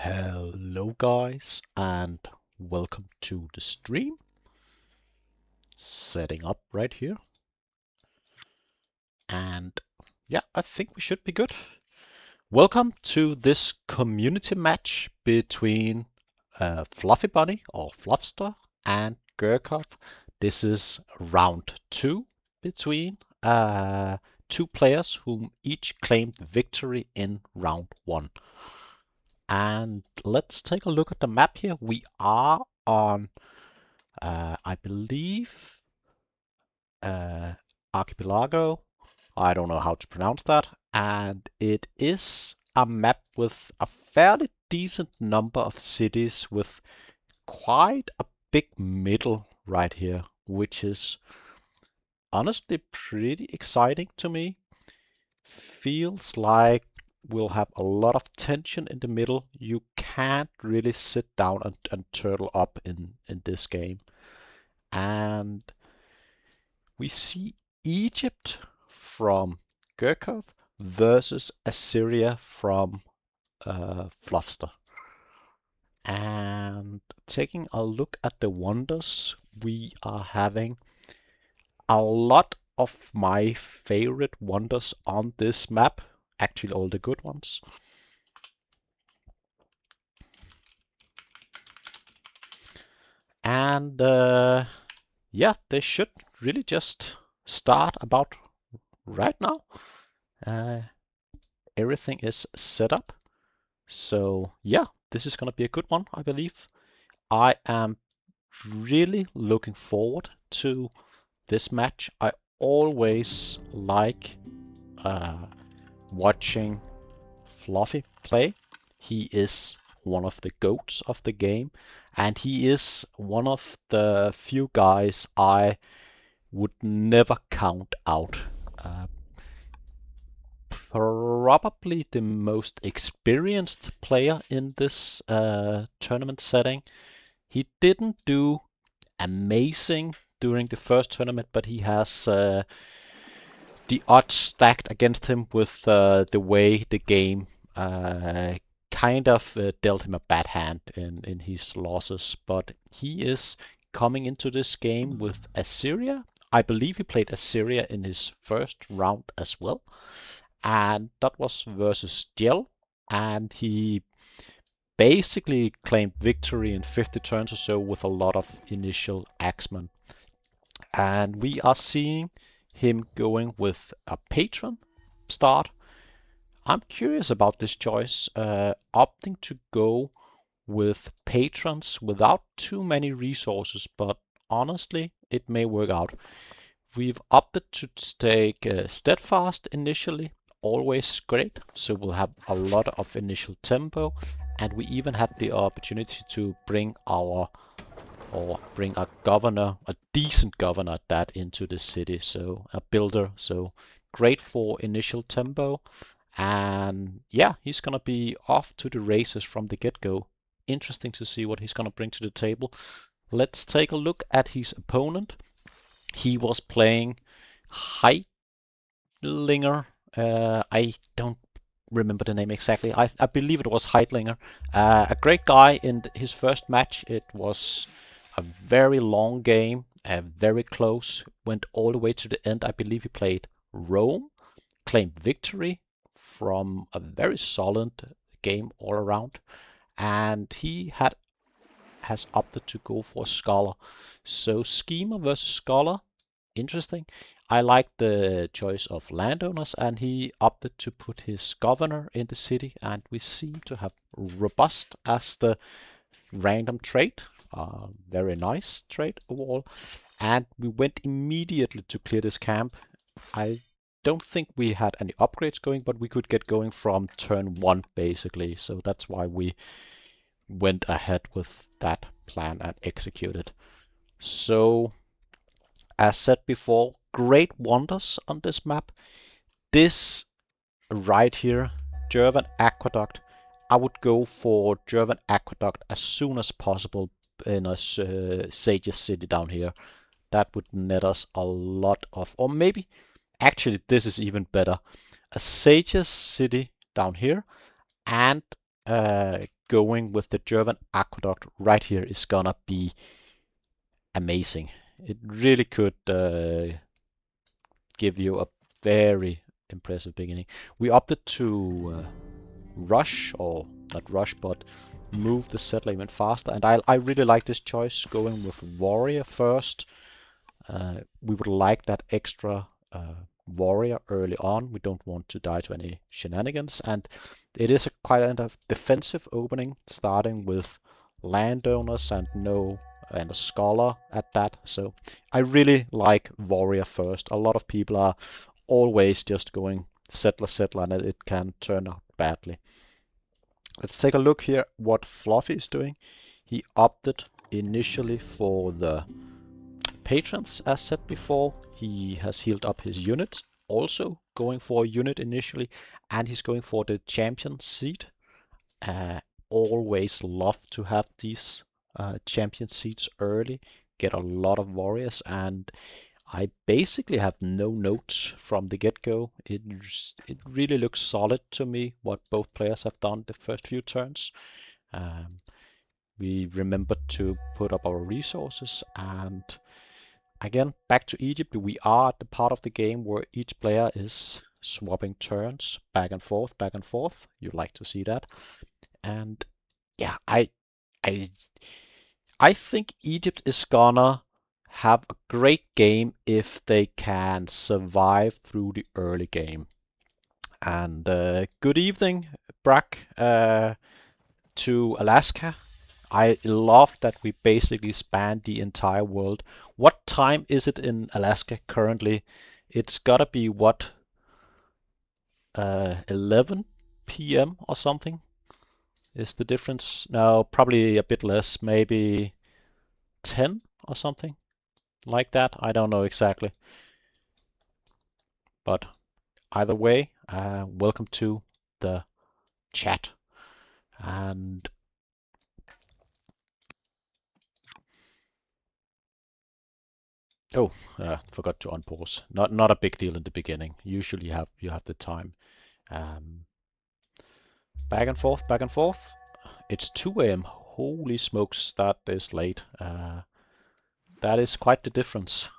Hello guys and welcome to the stream. Setting up right here. And yeah, I think we should be good. Welcome to this community match between fluffybunny or Fluffster and Gurkov. This is round 2 between two players whom each claimed victory in round 1. And let's take a look at the map here. We are on, I believe, Archipelago. I don't know how to pronounce that. And it is a map with a fairly decent number of cities with quite a big middle right here, which is honestly pretty exciting to me. Feels like we'll have a lot of tension in the middle. You can't really sit down and turtle up in this game. And we see Egypt from Gurkov versus Assyria from Fluffster. And taking a look at the wonders, we are having a lot of my favorite wonders on this map, actually all the good ones. And yeah, they should really just start about right now. Everything is set up. So yeah, this is gonna be a good one, I believe. I am really looking forward to this match. I always like watching Fluffy play. He is one of the goats of the game, and he is one of the few guys I would never count out. Probably the most experienced player in this tournament setting. He didn't do amazing during the first tournament, but he has the odds stacked against him with the way the game kind of dealt him a bad hand in his losses. But he is coming into this game with Assyria. I believe he played Assyria in his first round as well. And that was versus Gel. And he basically claimed victory in 50 turns or so with a lot of initial axemen. And we are seeing him going with a patron start. I'm curious about this choice, opting to go with patrons without too many resources, but honestly, it may work out. We've opted to take steadfast initially, always great, so we'll have a lot of initial tempo, and we even had the opportunity to bring a governor, a decent governor at that, into the city, so a builder, so great for initial tempo. And yeah, he's gonna be off to the races from the get-go. Interesting to see what he's gonna bring to the table. Let's take a look at his opponent. He was playing Heitlinger. I don't remember the name exactly. I believe it was Heitlinger. A great guy in his first match. It was a very long game, very close, went all the way to the end. I believe he played Rome, claimed victory from a very solid game all around, and he has opted to go for Scholar. So Schemer versus Scholar, interesting. I like the choice of landowners, and he opted to put his governor in the city, and we seem to have Robust as the random trait. Very nice trait overall. And we went immediately to clear this camp. I don't think we had any upgrades going, but we could get going from turn 1 basically. So that's why we went ahead with that plan and executed. So as said before, great wonders on this map. This right here, German Aqueduct, I would go for German Aqueduct as soon as possible in a Sage's city down here. That would net us a lot of, or maybe, actually this is even better. A Sage's city down here and going with the German aqueduct right here is gonna be amazing. It really could give you a very impressive beginning. We opted to rush, or not rush, but move the settler even faster, and I really like this choice, going with warrior first. We would like that extra warrior early on. We don't want to die to any shenanigans, and it is a quite a defensive opening, starting with landowners and a scholar at that. So I really like warrior first. A lot of people are always just going settler, and it can turn out badly. Let's take a look here what Fluffy is doing. He opted initially for the patrons, as said before. He has healed up his units, also going for a unit initially, and he's going for the champion seat. Always love to have these champion seats early, get a lot of warriors, and I basically have no notes from the get-go. It really looks solid to me what both players have done the first few turns. We remembered to put up our resources, and again, back to Egypt. We are at the part of the game where each player is swapping turns back and forth, back and forth. You like to see that. And yeah, I think Egypt is gonna have a great game if they can survive through the early game. And good evening, Brack, to Alaska. I love that we basically span the entire world. What time is it in Alaska currently? It's gotta be what, 11 p.m. or something? Is the difference? No, probably a bit less, maybe 10 or something like that. I don't know exactly. But either way, welcome to the chat. And oh, forgot to unpause. Not a big deal in the beginning. Usually you have the time. Back and forth, back and forth. It's 2 a.m. Holy smokes, that is late. That is quite the difference.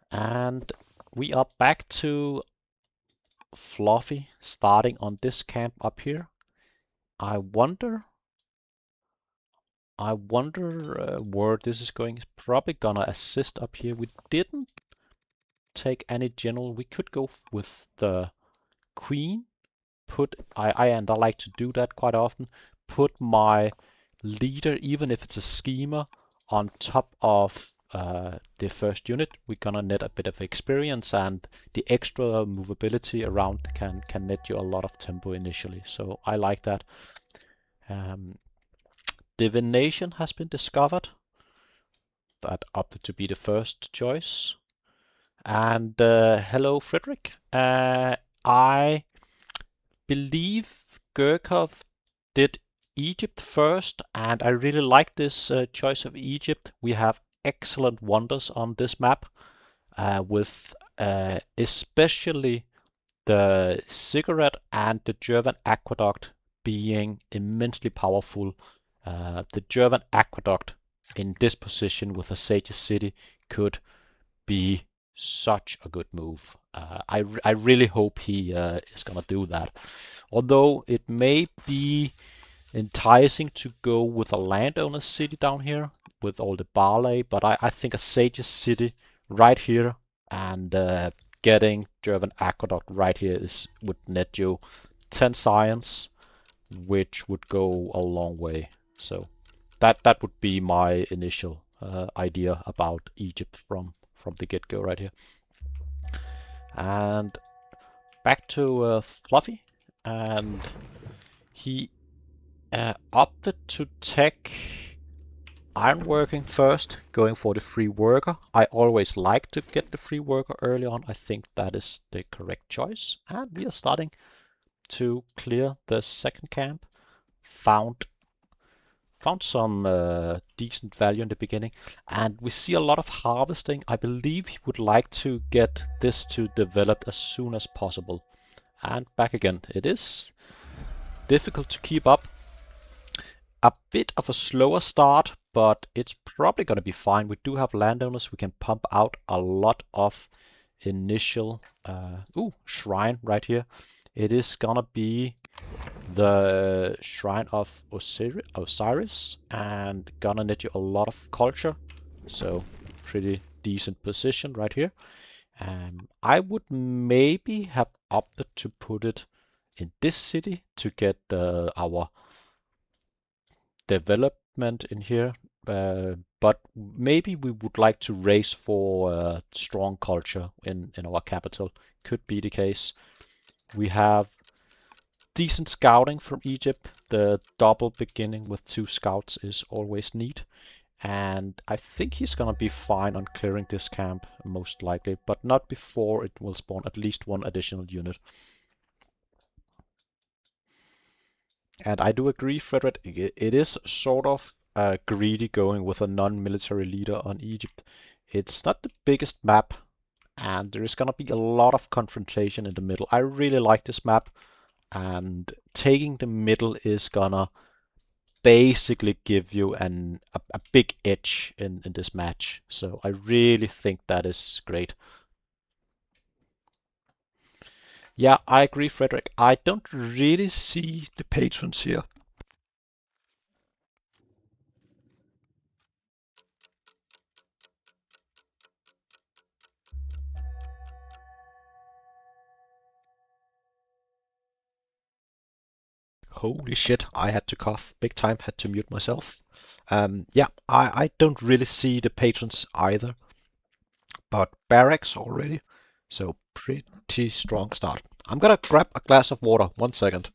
And we are back to Fluffy starting on this camp up here. I wonder where this is going. It's probably gonna assist up here. We didn't take any general. We could go with the queen. I like to do that quite often. Put my leader, even if it's a schemer, on top of the first unit. We're gonna net a bit of experience, and the extra movability around can net you a lot of tempo initially. So I like that. Divination has been discovered. That opted to be the first choice. And hello, Frederick. I believe Gurkov did Egypt first, and I really like this choice of Egypt. We have excellent wonders on this map, with especially the cigarette and the German aqueduct being immensely powerful. The German aqueduct in this position with a Sage's City could be such a good move. I really hope he is gonna do that. Although it may be enticing to go with a landowner city down here with all the barley, but I think a Sage's City right here and getting German aqueduct right here would net you 10 science, which would go a long way. So that would be my initial idea about Egypt from the get-go right here. And back to Fluffy, and he opted to take ironworking first, going for the free worker. I always like to get the free worker early on. I think that is the correct choice. And we are starting to clear the second camp. Found some decent value in the beginning, and we see a lot of harvesting. I believe he would like to get this to develop as soon as possible. and back again. It is difficult to keep up. A bit of a slower start, but it's probably going to be fine. We do have landowners. We can pump out a lot of initial shrine right here. It is gonna be the shrine of Osiris, and gonna net you a lot of culture, so pretty decent position right here. I would maybe have opted to put it in this city to get our development in here, but maybe we would like to race for strong culture in our capital. Could be the case. We have decent scouting from Egypt. The double beginning with 2 scouts is always neat. And I think he's gonna be fine on clearing this camp, most likely, but not before it will spawn at least 1 additional unit. And I do agree, Frederick, it is sort of greedy going with a non-military leader on Egypt. It's not the biggest map, and there is gonna be a lot of confrontation in the middle. I really like this map, and taking the middle is gonna basically give you a big edge in this match. So I really think that is great. Yeah, I agree, Frederick. I don't really see the patrons here. Holy shit, I had to cough big time, had to mute myself. Yeah, I don't really see the patrons either, but barracks already, so pretty strong start. I'm gonna grab a glass of water, 1 second.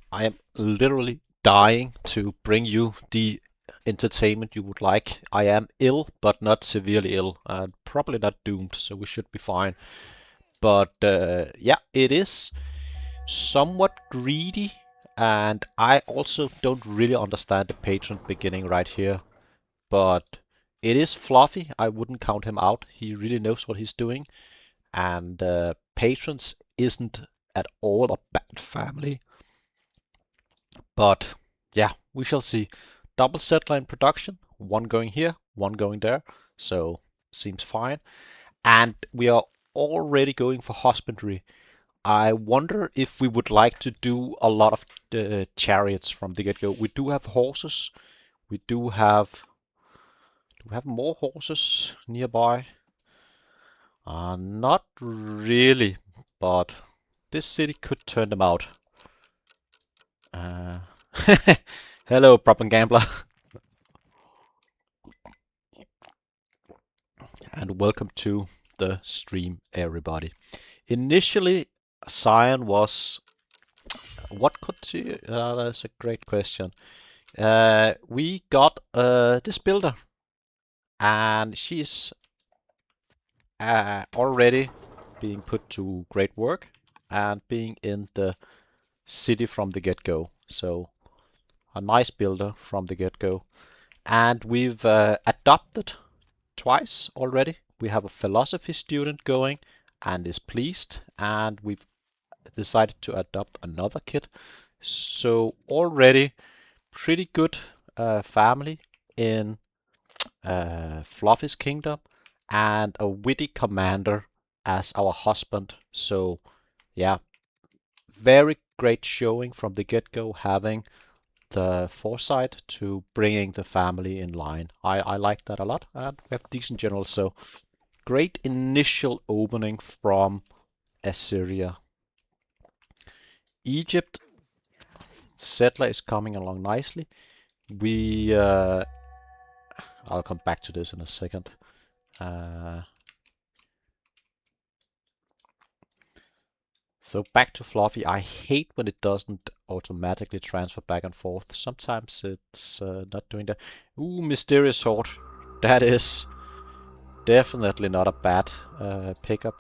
I am literally dying to bring you the entertainment you would like. I am ill, but not severely ill, and probably not doomed, so we should be fine. But yeah, it is somewhat greedy, and I also don't really understand the patron beginning right here. But it is Fluffy. I wouldn't count him out. He really knows what he's doing, and patrons isn't at all a bad family. But yeah, we shall see. Double settler in production, 1 going here, 1 going there, so seems fine. And we are already going for husbandry. I wonder if we would like to do a lot of chariots from the get-go. We do have horses. We do have. Do we have more horses nearby? Not really, but this city could turn them out. Uh, Hello, prop and gambler. And welcome to the stream, everybody. Initially, Cyan was what could you? That's a great question. We got this builder, and she's already being put to great work and being in the city from the get-go. So a nice builder from the get-go, and we've adopted twice already. We have a philosophy student going and is pleased, and we've decided to adopt another kid. So already pretty good family in Fluffy's kingdom, and a witty commander as our husband. So yeah, very great showing from the get-go, having the foresight to bringing the family in line. I like that a lot, and we have decent generals, so great initial opening from Assyria. Egypt settler is coming along nicely. We I'll come back to this in a second. So back to Fluffy. I hate when it doesn't automatically transfer back and forth. Sometimes it's not doing that. Ooh, mysterious sword. That is definitely not a bad pickup.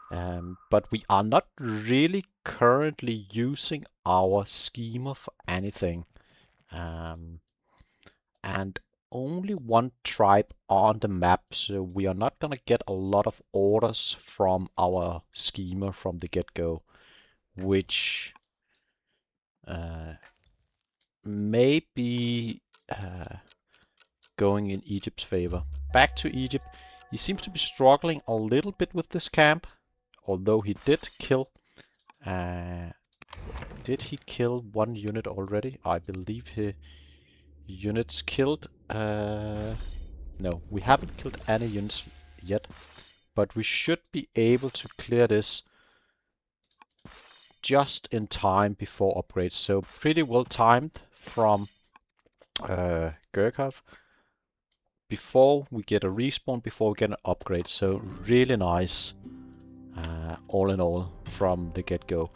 But we are not really currently using our schema for anything. Um, and only one tribe on the map, so we are not gonna get a lot of orders from our schema from the get-go, which may be going in Egypt's favor. Back to Egypt. He seems to be struggling a little bit with this camp, although he did kill. Did he kill one unit already? I believe he units killed. No, we haven't killed any units yet, but we should be able to clear this just in time before upgrades. So pretty well timed from Gurkov before we get a respawn, before we get an upgrade. So really nice, all in all, from the get-go.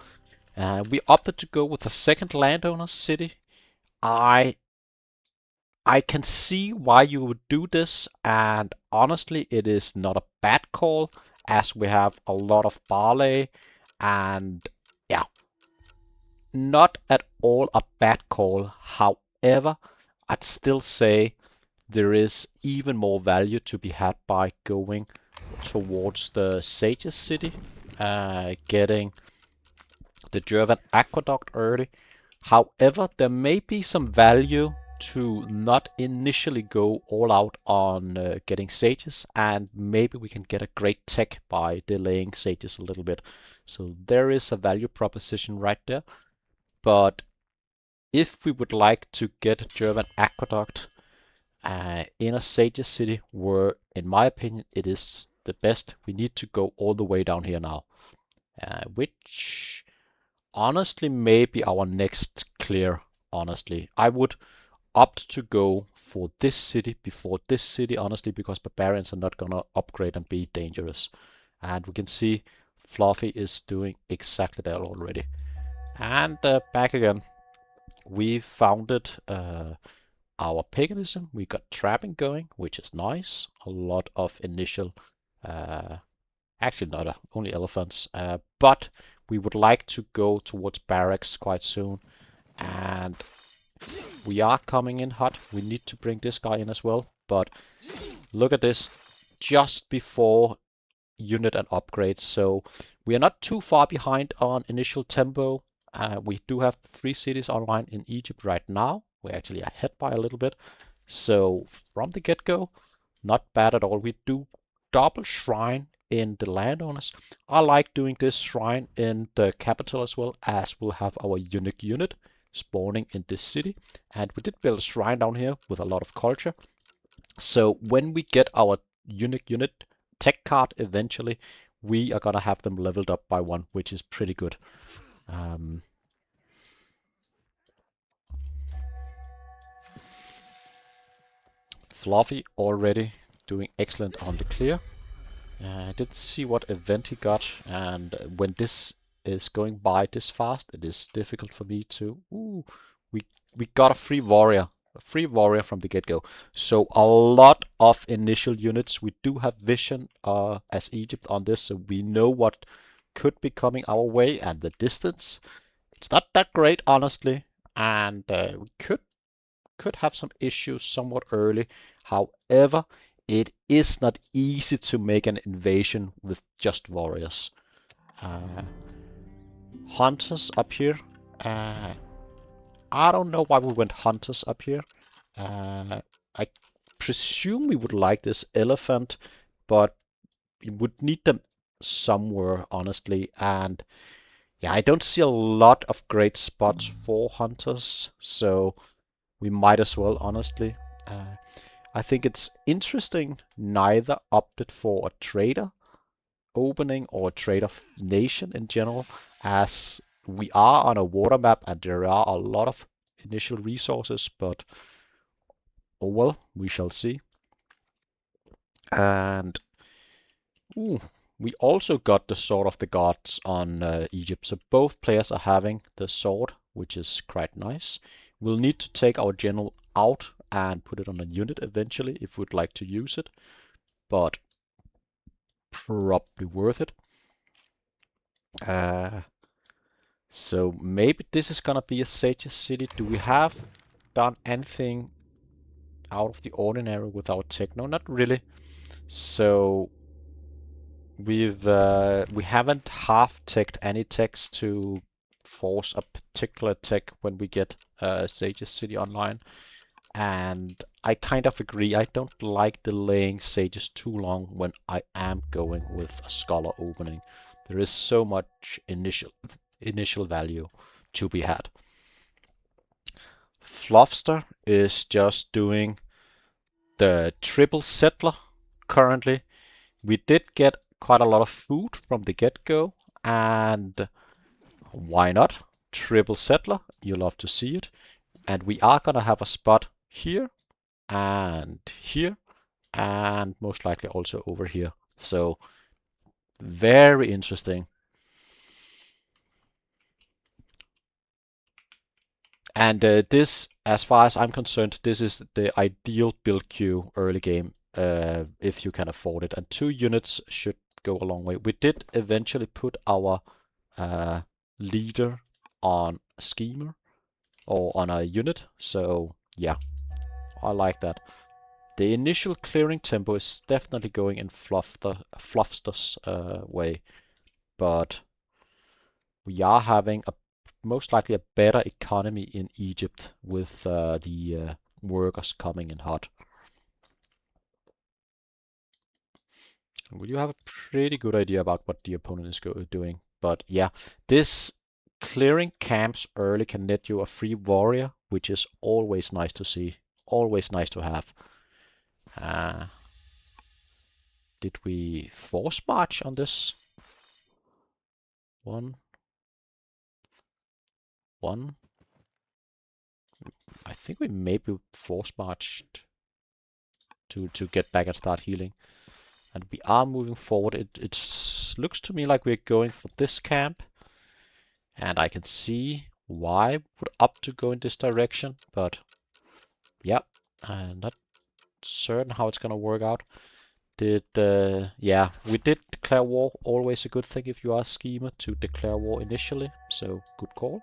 We opted to go with the second landowner city. I can see why you would do this, and honestly, it is not a bad call, as we have a lot of barley, and yeah, not at all a bad call. However, I'd still say there is even more value to be had by going towards the Sages city, getting the German aqueduct early. However, there may be some value to not initially go all out on getting Sages, and maybe we can get a great tech by delaying Sages a little bit. So there is a value proposition right there. But if we would like to get German aqueduct in a Sages city, where, in my opinion, it is the best, we need to go all the way down here now, which honestly may be our next clear. Honestly, I would opt to go for this city before this city, honestly, because barbarians are not gonna upgrade and be dangerous. And we can see Fluffy is doing exactly that already. And back again, we founded our paganism. We got trapping going, which is nice. A lot of initial, actually not only elephants, but we would like to go towards barracks quite soon. And we are coming in hot. We need to bring this guy in as well. But look at this, just before unit and upgrades. So we are not too far behind on initial tempo. We do have 3 cities online in Egypt right now. We're actually ahead by a little bit. So from the get-go, not bad at all. We do double shrine in the landowners. I like doing this shrine in the capital as well, as we'll have our unique unit spawning in this city. And we did build a shrine down here with a lot of culture. So when we get our unique unit tech card eventually, we are gonna have them leveled up by 1, which is pretty good. Fluffy already doing excellent on the clear. I didn't see what event he got, and when this is going by this fast, it is difficult for me to... Ooh, we got a free warrior from the get-go. So a lot of initial units. We do have vision as Egypt on this, so we know what could be coming our way, and the distance, it's not that great, honestly, and we could have some issues somewhat early. However, it is not easy to make an invasion with just warriors. Hunters up here. I don't know why we went hunters up here. I presume we would like this elephant, but we would need them somewhere, honestly. And yeah, I don't see a lot of great spots for hunters, so we might as well, honestly. I think it's interesting neither opted for a trader opening or a trader nation in general, as we are on a water map and there are a lot of initial resources, but oh well, we shall see. And ooh, we also got the Sword of the Gods on Egypt, so both players are having the sword, which is quite nice. We'll need to take our general out and put it on a unit eventually if we'd like to use it, but probably worth it. So maybe this is gonna be a Sage's City. Do we have done anything out of the ordinary with our tech? No, not really. So we haven't half-teched any techs to force a particular tech when we get Sage's City online. And I kind of agree. I don't like delaying Sages too long when I am going with a Scholar opening. There is so much initial value to be had. Fluffster is just doing the triple settler currently. We did get quite a lot of food from the get-go, and why not? Triple settler, you love to see it. And we are gonna have a spot here and here and most likely also over here. So very interesting. And this, as far as I'm concerned, this is the ideal build queue early game if you can afford it. And 2 units should go a long way. We did eventually put our leader on a schemer or on a unit. So yeah, I like that. The initial clearing tempo is definitely going in Fluffster's way, but we are having most likely a better economy in Egypt with the workers coming in hot. Well, you have a pretty good idea about what the opponent is doing, but yeah, this clearing camps early can net you a free warrior, which is always nice to see, always nice to have. Did we force march on this? One. I think we maybe force marched to get back and start healing. And we are moving forward. It looks to me like we're going for this camp. And I can see why would opt to go in this direction. But yeah, I'm not certain how it's gonna work out. Yeah, we did declare war. Always a good thing if you are a schemer to declare war initially. So good call.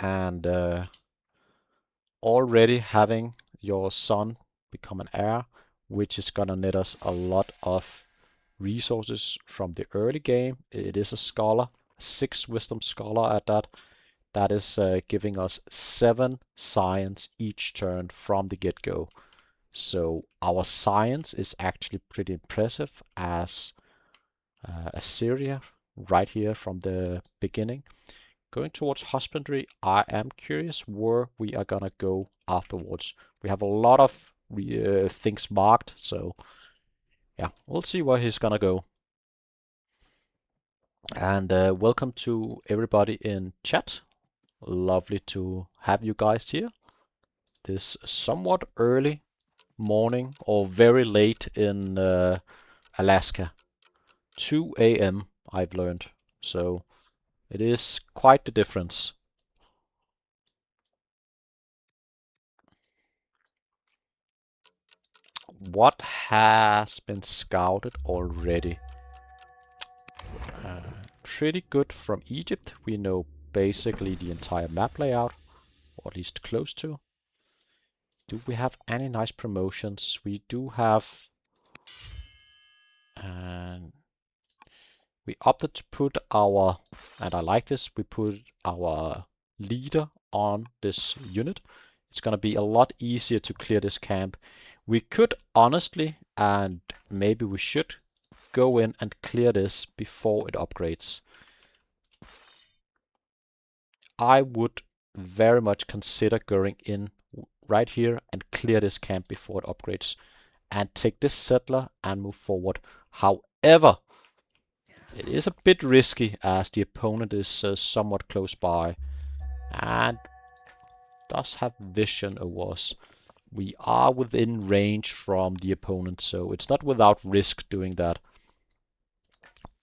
And already having your son become an heir, which is gonna net us a lot of resources from the early game. It is a scholar, 6 wisdom scholar at that. That is giving us 7 science each turn from the get-go. So our science is actually pretty impressive as Assyria right here from the beginning. Going towards husbandry, I am curious where we are gonna go afterwards. We have a lot of things marked, so yeah, we'll see where he's gonna go. And welcome to everybody in chat. Lovely to have you guys here. This somewhat early morning or very late in Alaska. 2 a.m. I've learned. So it is quite the difference. What has been scouted already? Pretty good from Egypt. We know basically the entire map layout, or at least close to. Do we have any nice promotions? We do have, and we opted to put our, and I like this, we put our leader on this unit. It's gonna be a lot easier to clear this camp. We could honestly, and maybe we should, go in and clear this before it upgrades. I would very much consider going in right here and clear this camp before it upgrades and take this settler and move forward. However, it is a bit risky as the opponent is somewhat close by and does have vision over us. We are within range from the opponent, so it's not without risk doing that.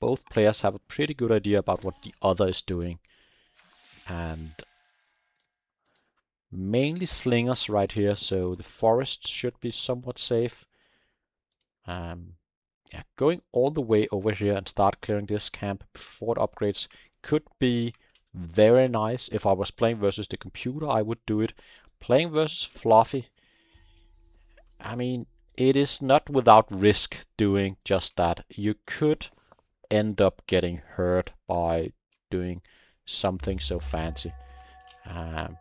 Both players have a pretty good idea about what the other is doing. And mainly slingers right here, so the forest should be somewhat safe. yeah, going all the way over here and start clearing this camp before the upgrades could be very nice. If I was playing versus the computer, I would do it. Playing versus Fluffy, I mean, it is not without risk doing just that. You could end up getting hurt by doing something so fancy. Um,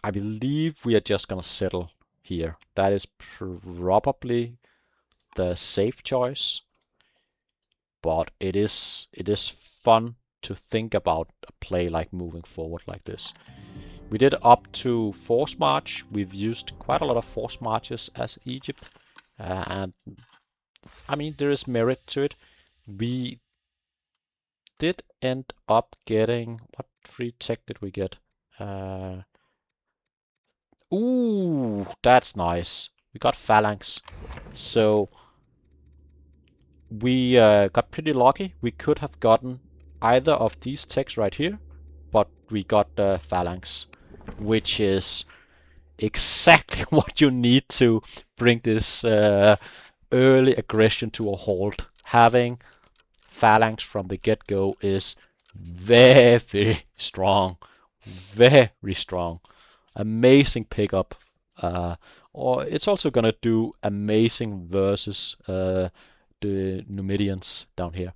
I believe we are just gonna settle here. That is probably the safe choice, but it is fun to think about a play like moving forward like this. We did up to force march. We've used quite a lot of force marches as Egypt, and I mean there is merit to it. We did end up getting, what free tech did we get? Uh, Ooh, that's nice. We got phalanx. So we got pretty lucky. We could have gotten either of these techs right here, but we got the phalanx, which is exactly what you need to bring this early aggression to a halt. Having phalanx from the get-go is very strong. Very strong. Amazing pickup. Or it's also gonna do amazing versus the Numidians down here.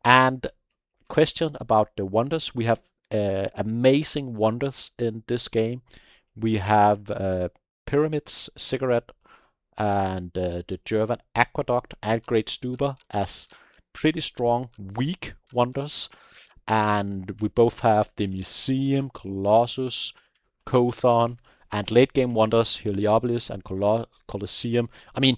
And question about the wonders. We have amazing wonders in this game. We have pyramids, cigarette, and the German aqueduct and Great Stupa as pretty strong, weak wonders. And we both have the museum, Colossus, Kothon, and late game wonders, Heliopolis and Colosseum. I mean,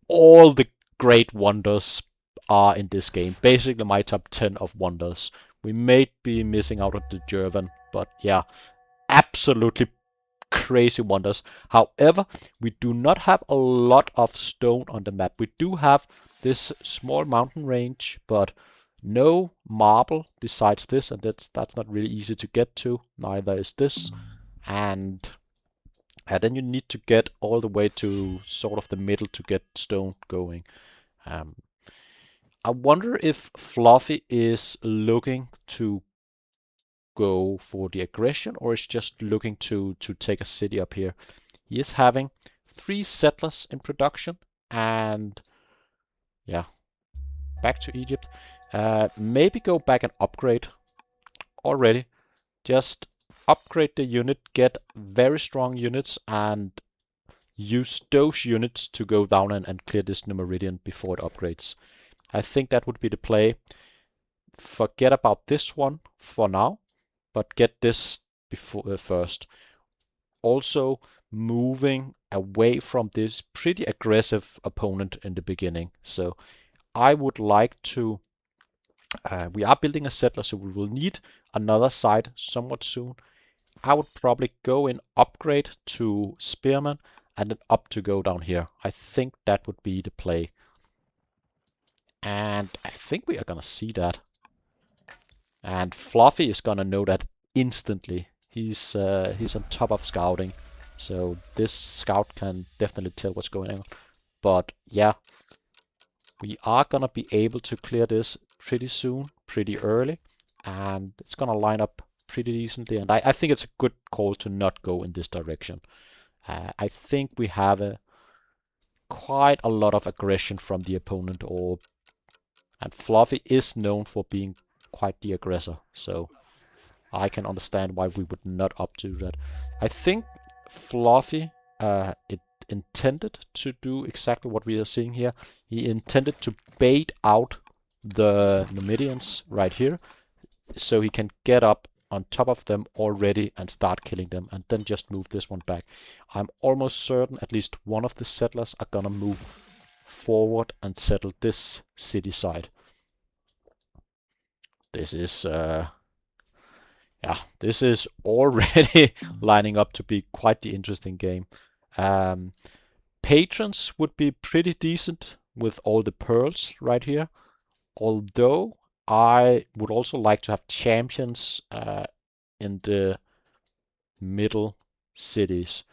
all the great wonders are in this game. Basically my top 10 of wonders. We may be missing out on the German, but yeah, absolutely crazy wonders. However, we do not have a lot of stone on the map. We do have this small mountain range, but no marble besides this, and that's not really easy to get to. Neither is this. And then you need to get all the way to sort of the middle to get stone going. Um, I wonder if Fluffy is looking to go for the aggression or is just looking to take a city up here. He is having 3 settlers in production, and yeah, back to Egypt. Maybe go back and upgrade already. Just upgrade the unit, get very strong units, and use those units to go down and clear this Numeridian before it upgrades. I think that would be the play. Forget about this one for now, but get this before first. Also moving away from this pretty aggressive opponent in the beginning. So I would like to, we are building a settler, so we will need another side somewhat soon. I would probably go in upgrade to Spearman and then up to go down here. I think that would be the play. And I think we are gonna see that. And Fluffy is gonna know that instantly. He's on top of scouting, so this scout can definitely tell what's going on. But yeah, we are gonna be able to clear this pretty soon, pretty early, and it's gonna line up pretty decently. And I think it's a good call to not go in this direction. I think we have quite a lot of aggression from the opponent, and Fluffy is known for being quite the aggressor, so I can understand why we would not opt to do that. I think Fluffy it intended to do exactly what we are seeing here. He intended to bait out the Numidians right here, so he can get up on top of them already and start killing them, and then just move this one back. I'm almost certain at least one of the settlers are gonna move forward and settle this city side. This is yeah, this is already lining up to be quite the interesting game. Patrons would be pretty decent with all the pearls right here, although I would also like to have champions in the middle cities.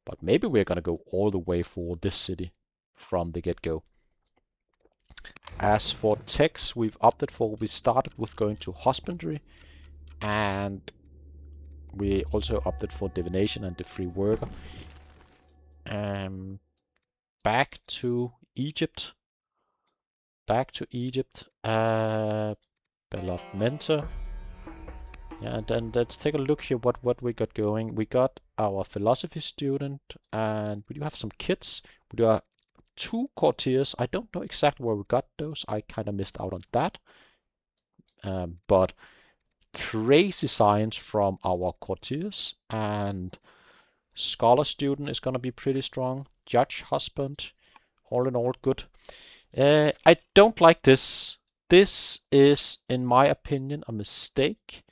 But maybe we're gonna go all the way for this city from the get-go. As for techs, we started with going to husbandry, and we also opted for divination and the free worker. Back to Egypt. Beloved mentor. Yeah, and then let's take a look here what we got going. We got our philosophy student, and we do have some kids. We do have 2 courtiers. I don't know exactly where we got those. I kind of missed out on that. But crazy science from our courtiers, and scholar student is gonna be pretty strong. Judge husband, all in all good. I don't like this. This is, in my opinion, a mistake,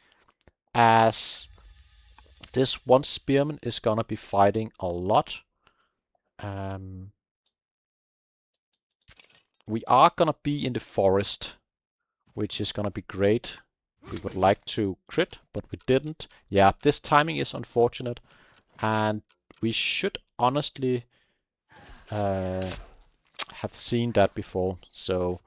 as this one spearman is gonna be fighting a lot. We are gonna be in the forest, which is gonna be great. We would like to crit, but we didn't. Yeah, this timing is unfortunate, and we should honestly have seen that before. So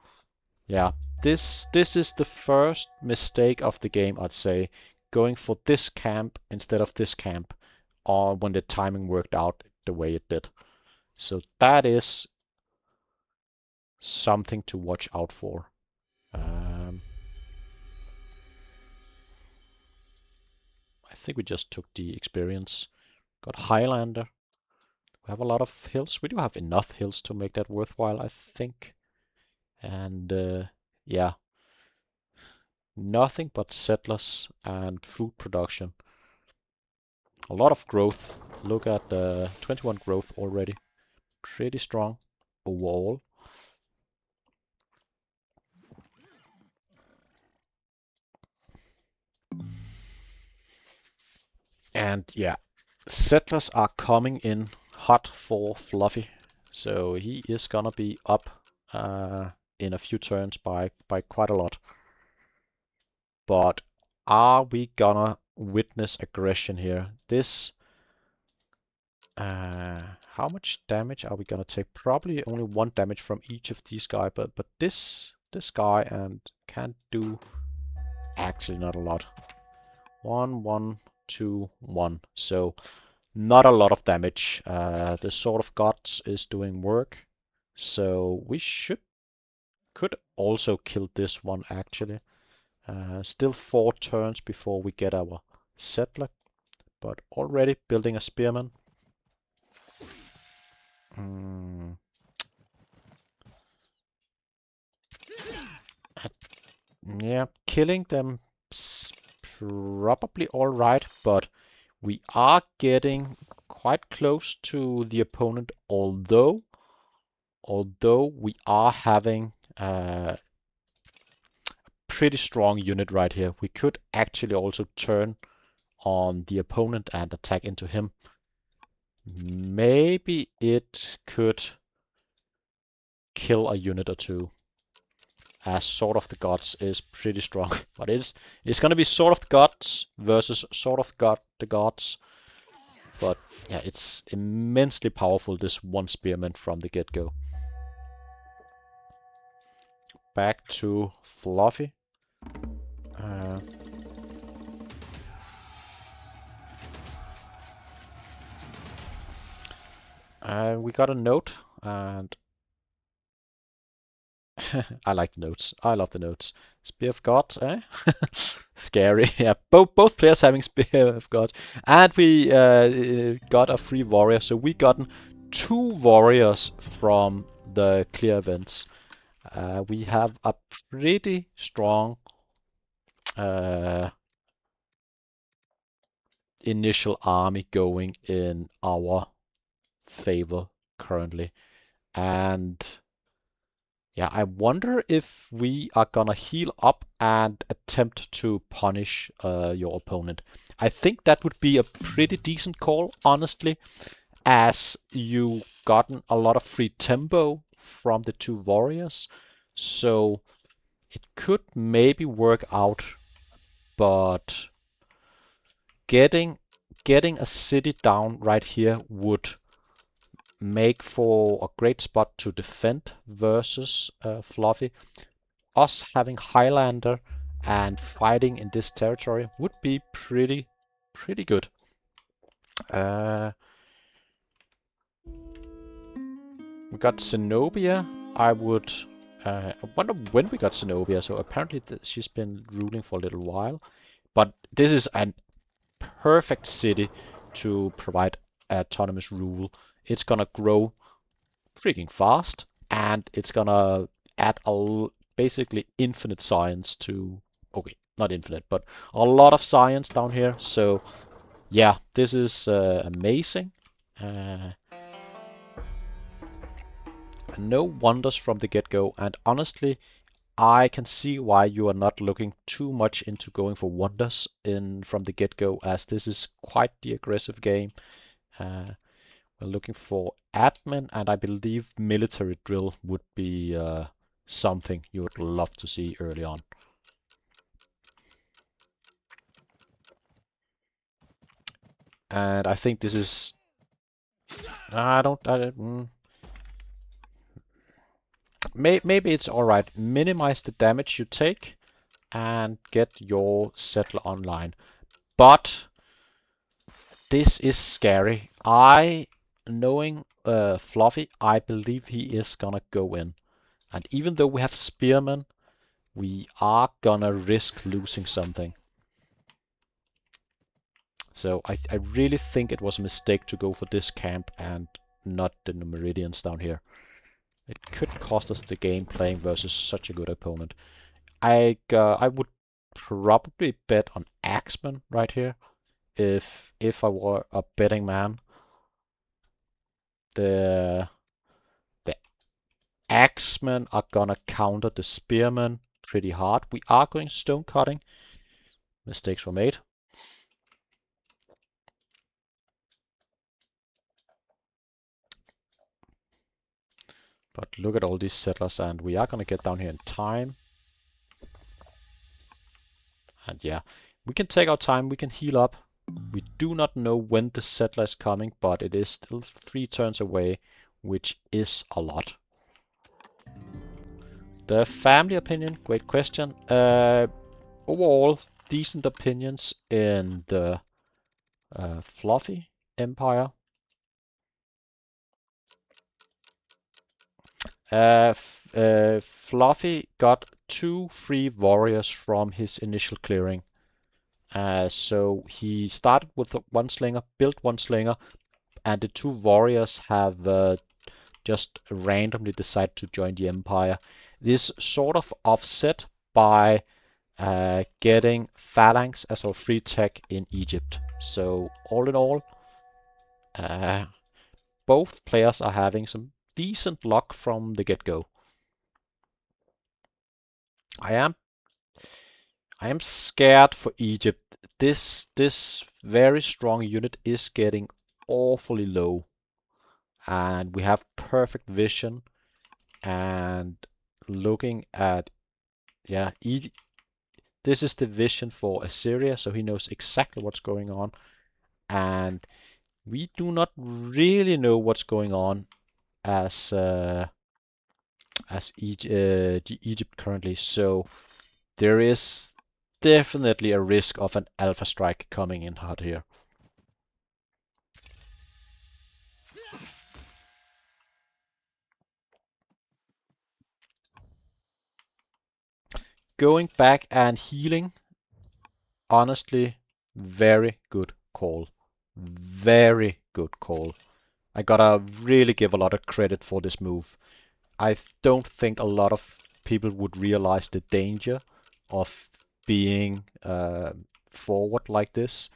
yeah, this is the first mistake of the game, I'd say, going for this camp instead of this camp, or when the timing worked out the way it did. So that is something to watch out for. I think we just took the experience. Got Highlander. We have a lot of hills. We do have enough hills to make that worthwhile, I think. And yeah, nothing but settlers and food production. A lot of growth. Look at the 21 growth already. Pretty strong overall. And yeah, settlers are coming in hot for Fluffy. So he is gonna be up in a few turns by quite a lot. But are we gonna witness aggression here? This, how much damage are we gonna take? Probably only 1 damage from each of these guys, but this guy and can't do actually not a lot. 1, 1, 2, 1. So not a lot of damage. The Sword of Gods is doing work, so we could also kill this one actually. Still 4 turns before we get our settler, but already building a spearman. Yeah, killing them probably alright, but we are getting quite close to the opponent, although we are having a pretty strong unit right here. We could actually also turn on the opponent and attack into him. Maybe it could kill a unit or two, as Sword of the Gods is pretty strong. But it's gonna be Sword of the Gods versus Sword of the Gods. But yeah, it's immensely powerful, this one spearman from the get-go. Back to Fluffy. We got a note, and I like the notes. I love the notes. Spear of Gods, eh? Scary. Yeah, both players having Spear of Gods, and we got a free warrior. So we gotten 2 warriors from the clear events. We have a pretty strong initial army going in our favor currently, and yeah, I wonder if we are gonna heal up and attempt to punish your opponent. I think that would be a pretty decent call, honestly, as you gotten a lot of free tempo from the 2 warriors. So it could maybe work out, but getting getting a city down right here would make for a great spot to defend versus Fluffy. Us having Highlander and fighting in this territory would be pretty good. We got Zenobia. I wonder when we got Zenobia. So apparently she's been ruling for a little while. But this is a perfect city to provide autonomous rule. It's gonna grow freaking fast, and it's gonna add basically infinite science to. Okay, not infinite, but a lot of science down here. So yeah, this is amazing. No wonders from the get-go, and honestly, I can see why you are not looking too much into going for wonders from the get-go, as this is quite the aggressive game. We're looking for admin, and I believe military drill would be something you would love to see early on. And I think this is. Maybe it's alright. Minimize the damage you take and get your settler online. But this is scary. Knowing Fluffy, I believe he is gonna go in. And even though we have spearmen, we are gonna risk losing something. So I really think it was a mistake to go for this camp and not the Meridians down here. It could cost us the game playing versus such a good opponent. I would probably bet on Axeman right here if I were a betting man. The Axemen are gonna counter the Spearmen pretty hard. We are going stone cutting. Mistakes were made. But look at all these settlers, and we are gonna get down here in time. And yeah, we can take our time, we can heal up. We do not know when the settler is coming, but it is still 3 turns away, which is a lot. The family opinion, great question. Overall, decent opinions in the Fluffy Empire. Fluffy got 2 free warriors from his initial clearing. So he started with one slinger, built one slinger, and the 2 warriors have just randomly decided to join the Empire. This sort of offset by getting Phalanx as our free tech in Egypt. So all in all, both players are having some decent luck from the get-go. I am scared for Egypt. This very strong unit is getting awfully low, and we have perfect vision. And looking at this is the vision for Assyria, so he knows exactly what's going on, and we do not really know what's going on as Egypt currently. So there is definitely a risk of an alpha strike coming in hot here. Going back and healing, honestly, very good call. Very good call. I gotta really give a lot of credit for this move. I don't think a lot of people would realize the danger of being forward like this.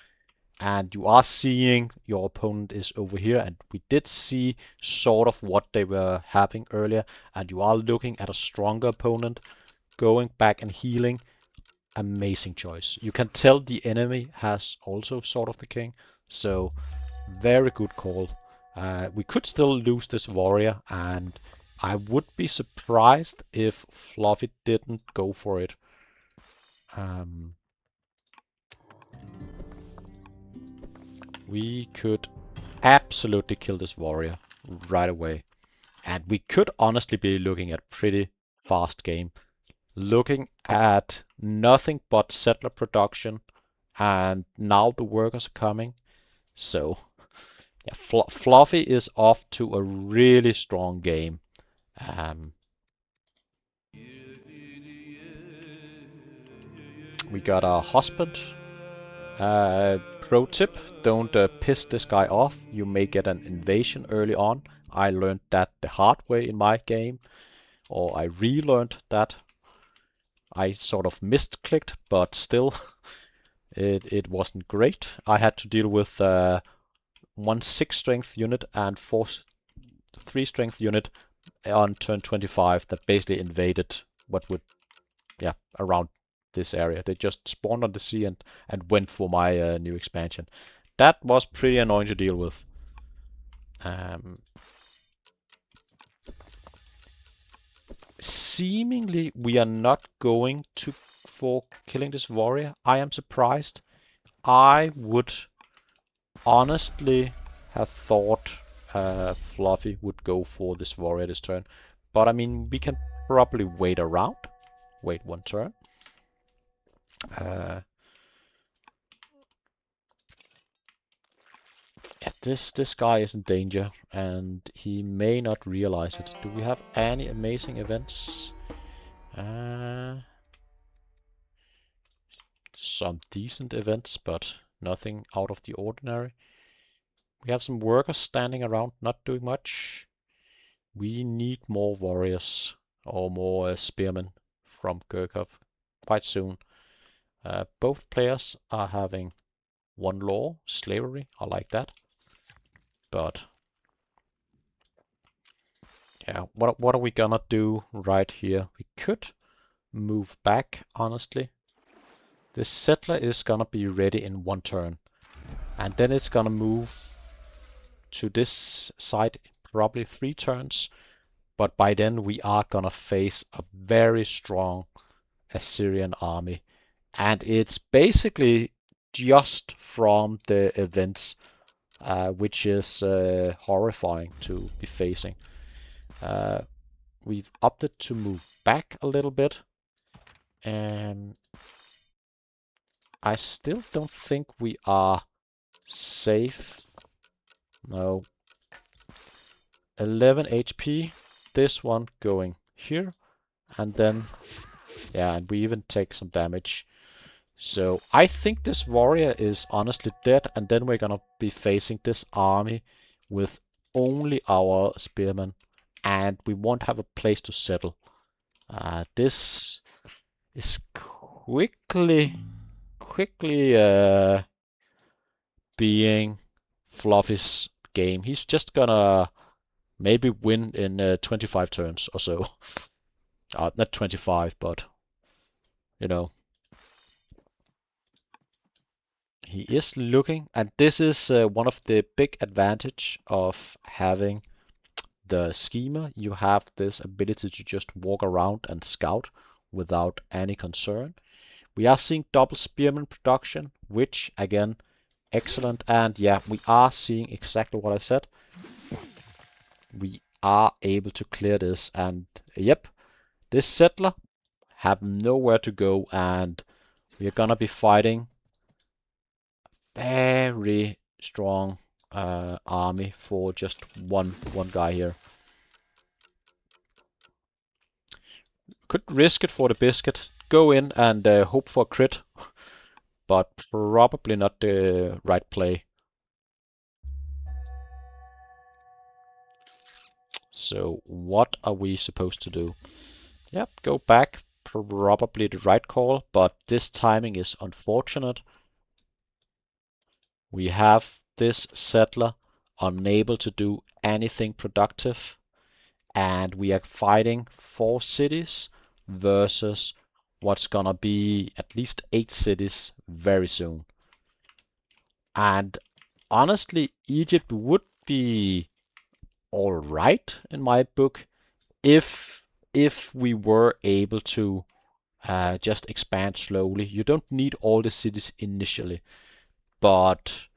And you are seeing your opponent is over here, and we did see sort of what they were having earlier, and you are looking at a stronger opponent. Going back and healing, amazing choice. You can tell the enemy has also sort of the king, so very good call. We could still lose this warrior, and I would be surprised if Fluffy didn't go for it. we could absolutely kill this warrior right away. And we could honestly be looking at a pretty fast game. Looking at nothing but settler production, and now the workers are coming. So, yeah, Fluffy is off to a really strong game. We got our husband. Pro tip, don't piss this guy off. You may get an invasion early on. I learned that the hard way in my game, or I relearned that. I sort of misclicked, but still, it wasn't great. I had to deal with 1 6 strength unit and 3 strength unit on turn 25 that basically invaded what would, yeah, around this area. They just spawned on the sea and went for my new expansion. That was pretty annoying to deal with. Seemingly, we are not going for killing this warrior. I am surprised. I would honestly have thought Fluffy would go for this warrior this turn. But I mean, we can probably wait around. Wait 1 turn. Yeah, this guy is in danger, and he may not realize it. Do we have any amazing events? Some decent events, but nothing out of the ordinary. We have some workers standing around, not doing much. We need more warriors, or more spearmen from Gurkov quite soon. Both players are having 1 law, slavery. I like that. But yeah, what are we gonna do right here? We could move back, honestly. This settler is gonna be ready in 1 turn. And then it's gonna move to this side probably 3 turns. But by then we are gonna face a very strong Assyrian army. And it's basically just from the events, which is horrifying to be facing. We've opted to move back a little bit, and I still don't think we are safe. No. 11 HP, this one going here, and then, yeah, and we even take some damage. So I think this warrior is honestly dead, and then we're gonna be facing this army with only our spearmen, and we won't have a place to settle. This is quickly being Fluffy's game. He's just gonna maybe win in 25 turns or so. Not 25, but you know. He is looking, and this is one of the big advantage of having the schemer. You have this ability to just walk around and scout without any concern. We are seeing double spearman production, which again, excellent. And yeah, we are seeing exactly what I said. We are able to clear this, and yep, this settler have nowhere to go, and we are gonna be fighting very strong army for just one guy here. Could risk it for the biscuit, go in and hope for a crit, but probably not the right play. So what are we supposed to do? Yep, go back, probably the right call, but this timing is unfortunate. We have this settler unable to do anything productive, and we are fighting 4 cities versus what's gonna be at least 8 cities very soon. And honestly, Egypt would be alright in my book if we were able to just expand slowly. You don't need all the cities initially, but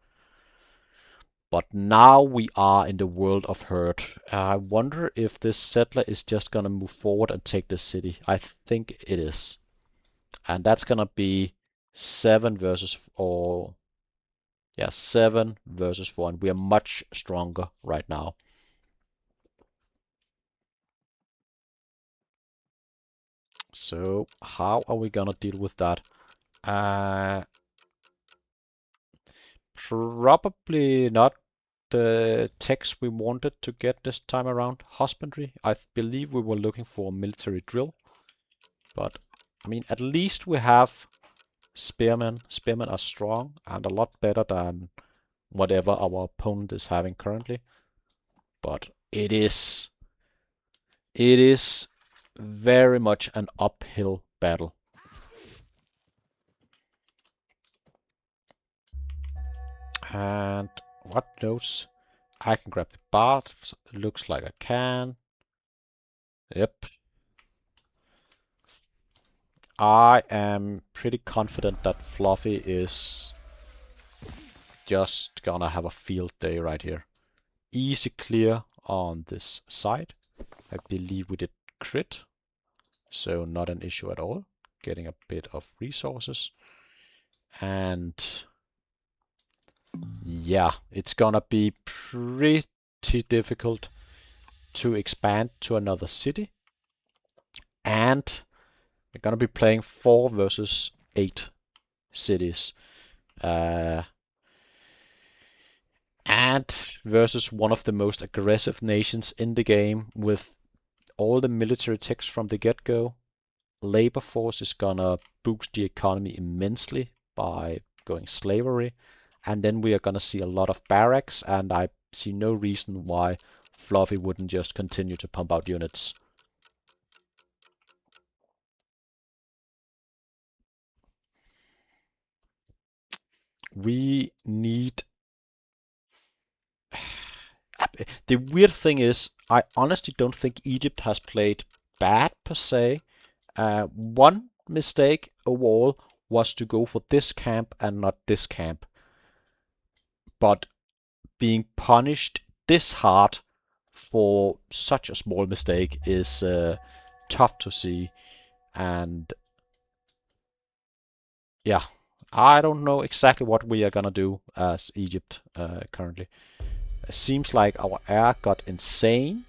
But now we are in the world of hurt. I wonder if this settler is just gonna move forward and take this city. I think it is. And that's gonna be 7 versus, or yeah, 7 versus 4. And we are much stronger right now. So how are we gonna deal with that? Probably not the text we wanted to get this time around. Husbandry. I believe we were looking for military drill. But, I mean, at least we have spearmen. Spearmen are strong and a lot better than whatever our opponent is having currently. But it is very much an uphill battle. And what notes? I can grab the bard. Looks like I can. Yep. I am pretty confident that Fluffy is just gonna have a field day right here. Easy clear on this side. I believe we did crit, so not an issue at all. Getting a bit of resources. And yeah, it's gonna be pretty difficult to expand to another city. And we're gonna be playing 4 versus 8 cities. And versus one of the most aggressive nations in the game with all the military techs from the get-go. Labor force is gonna boost the economy immensely by going slavery. And then we are gonna see a lot of barracks, and I see no reason why Fluffy wouldn't just continue to pump out units. We need... The weird thing is, I honestly don't think Egypt has played bad per se. One mistake overall was to go for this camp and not this camp. But being punished this hard for such a small mistake is tough to see. And yeah, I don't know exactly what we are gonna do as Egypt currently. It seems like our air got insane.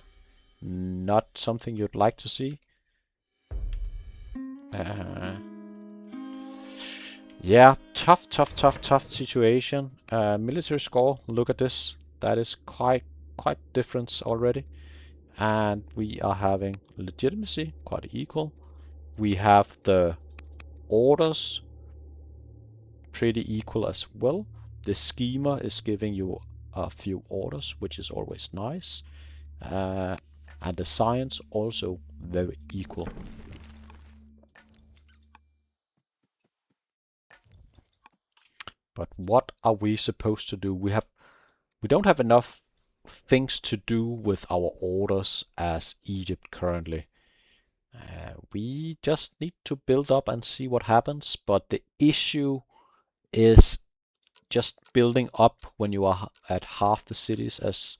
Not something you'd like to see. Yeah, tough situation. Military score, look at this. That is quite difference already. And we are having legitimacy, quite equal. We have the orders, pretty equal as well. The schema is giving you a few orders, which is always nice. And the science also very equal. But what are we supposed to do? We don't have enough things to do with our orders as Egypt currently. We just need to build up and see what happens. But the issue is just building up when you are at half the cities as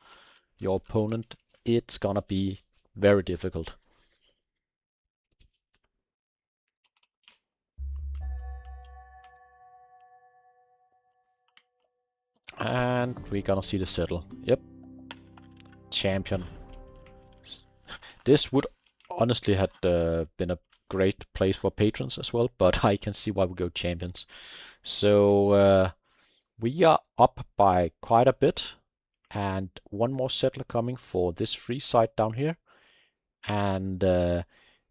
your opponent. It's gonna be very difficult. And we're gonna see the settle. Yep. Champion. This would honestly have been a great place for patrons as well, but I can see why we go champions. So we are up by quite a bit, and one more settler coming for this free site down here. And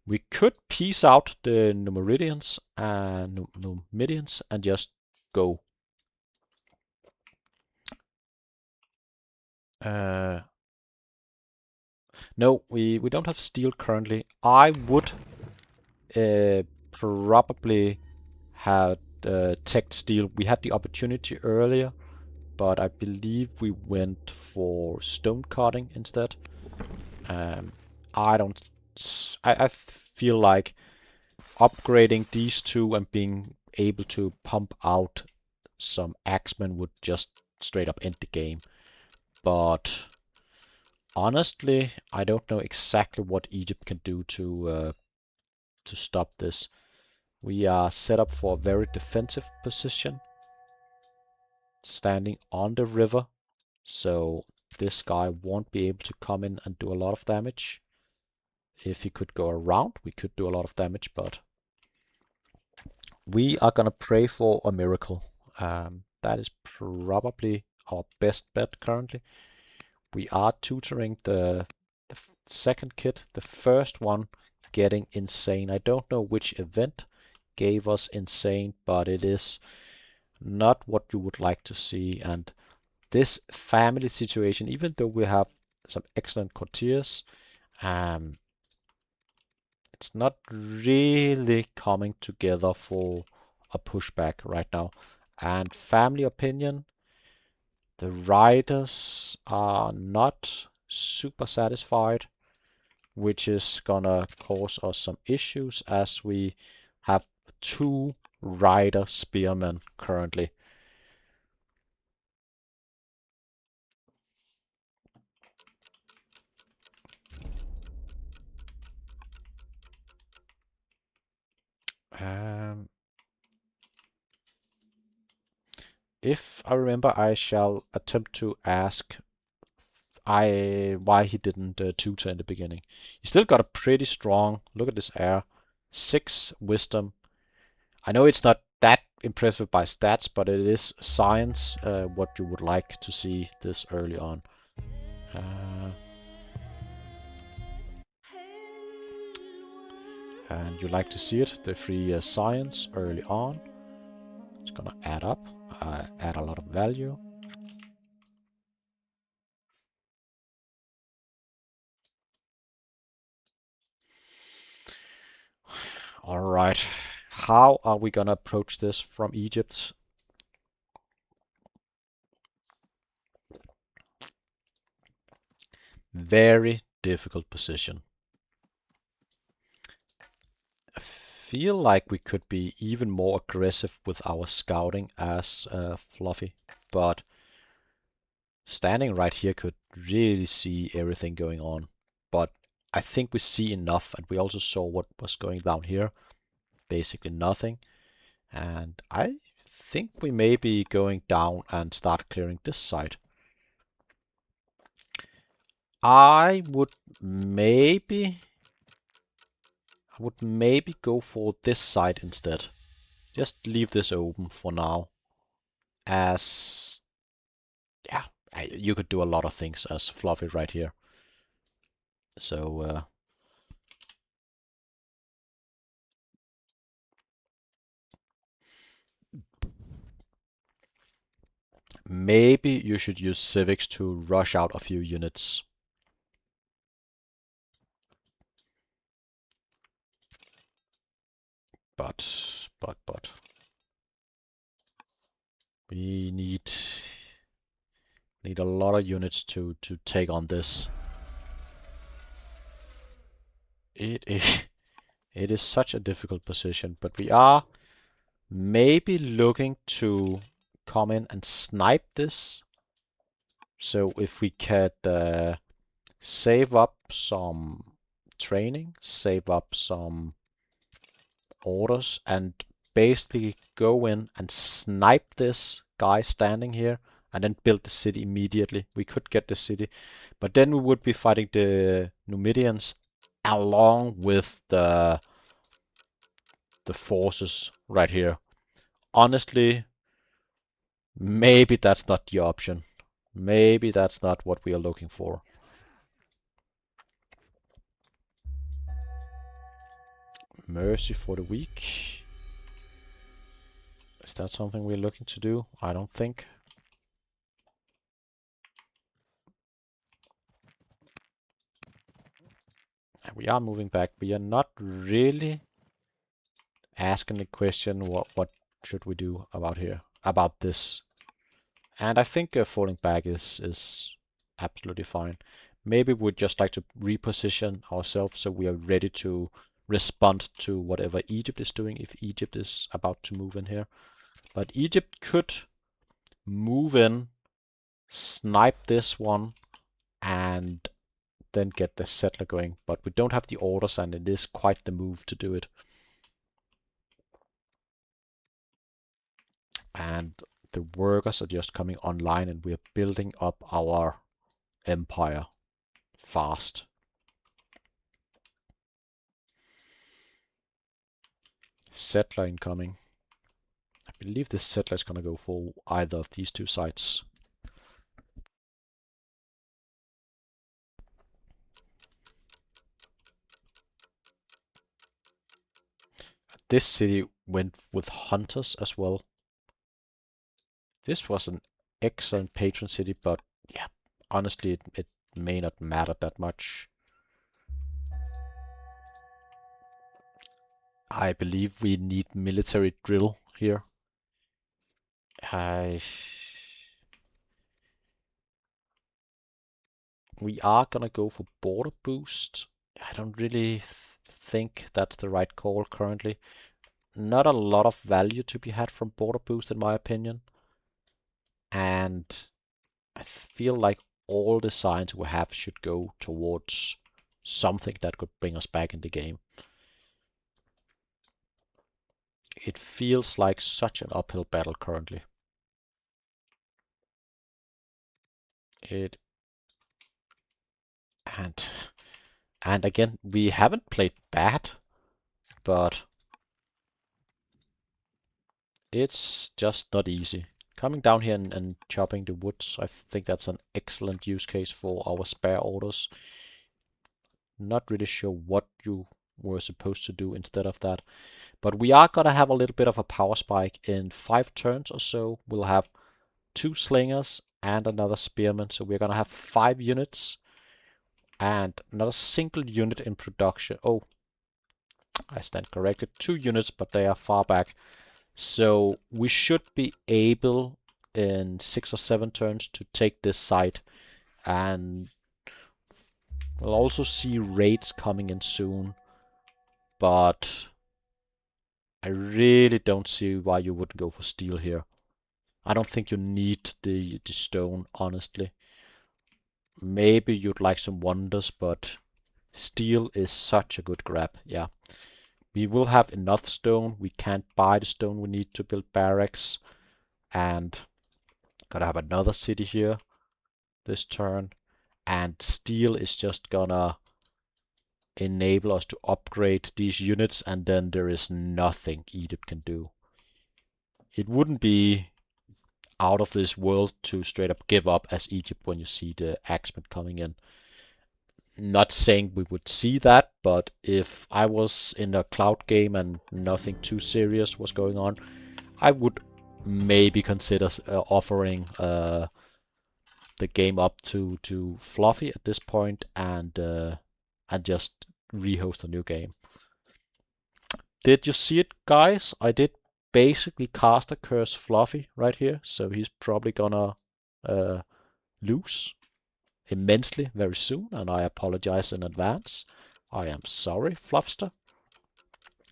we could piece out the Numidians and just go. No, we don't have steel currently. I would probably have tech steel. We had the opportunity earlier, but I believe we went for stone cutting instead. I feel like upgrading these two and being able to pump out some axemen would just straight up end the game. but honestly, I don't know exactly what Egypt can do to stop this. We are set up for a very defensive position, standing on the river, so this guy won't be able to come in and do a lot of damage. If he could go around, we could do a lot of damage, but we are gonna pray for a miracle. That is probably our best bet currently. We are tutoring the second kid, the first one getting insane. I don't know which event gave us insane, but it is not what you would like to see. And this family situation, even though we have some excellent courtiers, it's not really coming together for a pushback right now. And family opinion, the riders are not super satisfied, which is gonna cause us some issues as we have 2 rider spearmen currently. Um, if I remember, I shall attempt to ask why he didn't tutor in the beginning. He still got a pretty strong, look at this air, 6 wisdom. I know it's not that impressive by stats, but it is science, what you would like to see this early on. And you like to see it, the free science early on. It's gonna add up, add a lot of value. All right, how are we gonna approach this from Egypt? Very difficult position. I feel like we could be even more aggressive with our scouting as Fluffy, but standing right here could really see everything going on. But I think we see enough, and we also saw what was going down here. Basically nothing. And I think we may be going down and start clearing this side. I would maybe go for this side instead. Just leave this open for now. As yeah, you could do a lot of things as Fluffy right here. So maybe you should use civics to rush out a few units. But we need a lot of units to take on this. It is it is such a difficult position, but we are maybe looking to come in and snipe this. So if we could save up some training, save up some orders, and basically go in and snipe this guy standing here and then build the city immediately. We could get the city, but then we would be fighting the Numidians along with the forces right here. Honestly, maybe that's not the option. Maybe that's not what we are looking for. Mercy for the weak. Is that something we're looking to do? I don't think. And we are moving back. We are not really asking the question, what should we do about this? And I think falling back is absolutely fine. Maybe we'd just like to reposition ourselves so we are ready to respond to whatever Egypt is doing if Egypt is about to move in here. But Egypt could move in snipe this one, and then get the settler going. But we don't have the orders, and it is quite the move to do it. And the workers are just coming online, and we're building up our empire fast. Settler incoming. I believe this settler is gonna go for either of these two sites. This city went with hunters as well. This was an excellent patron city, but yeah, honestly, it may not matter that much. I believe we need military drill here. We are gonna go for border boost. I don't really think that's the right call currently. Not a lot of value to be had from border boost in my opinion. And I feel like all the signs we have should go towards something that could bring us back in the game. It feels like such an uphill battle currently. It and and again, we haven't played bad, but it's just not easy. Coming down here and chopping the woods, I think that's an excellent use case for our spare orders. Not really sure what you were supposed to do instead of that. But we are gonna have a little bit of a power spike in 5 turns or so. We'll have 2 slingers and another spearman. So we're gonna have 5 units and not a single unit in production. Oh, I stand corrected. 2 units, but they are far back. So we should be able in 6 or 7 turns to take this site, and we'll also see raids coming in soon, but I really don't see why you wouldn't go for steel here. I don't think you need the stone, honestly. Maybe you'd like some wonders, but steel is such a good grab. Yeah, we will have enough stone. We can't buy the stone we need to build barracks, and gotta have another city here this turn. And steel is just gonna enable us to upgrade these units, and then there is nothing Egypt can do. It wouldn't be out of this world to straight up give up as Egypt when you see the axemen coming in. Not saying we would see that, but if I was in a cloud game and nothing too serious was going on, I would maybe consider offering the game up to Fluffy at this point and just rehost a new game. Did you see it, guys? I did basically cast a curse Fluffy right here, so he's probably gonna lose immensely very soon, and I apologize in advance. I am sorry, Fluffster,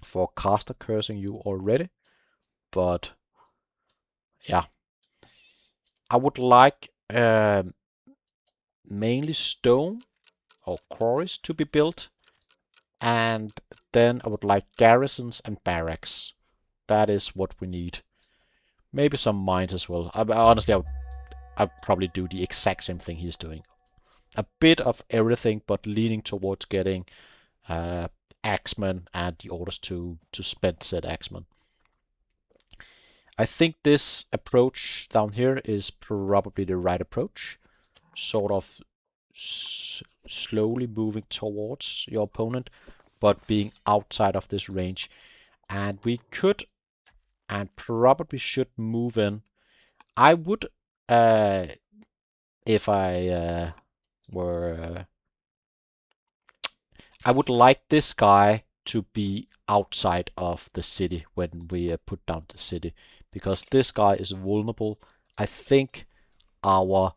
for caster cursing you already, but yeah, I would like mainly stone or quarries to be built, and then I would like garrisons and barracks. That is what we need. Maybe some mines as well. Honestly, I'd probably do the exact same thing he's doing. A bit of everything, but leaning towards getting axemen and the orders to spend said axemen. I think this approach down here is probably the right approach. Sort of slowly moving towards your opponent, but being outside of this range. And we could and probably should move in. I would, if I were, I would like this guy to be outside of the city when we put down the city, because this guy is vulnerable. I think our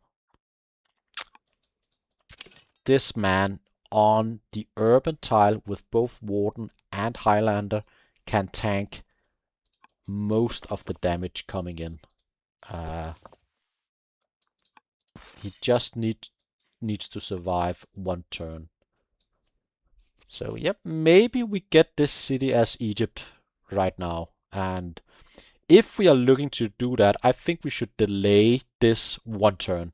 this man on the urban tile with both Warden and Highlander can tank most of the damage coming in. He just needs to survive one turn. So yep, maybe we get this city as Egypt right now. And if we are looking to do that, I think we should delay this one turn.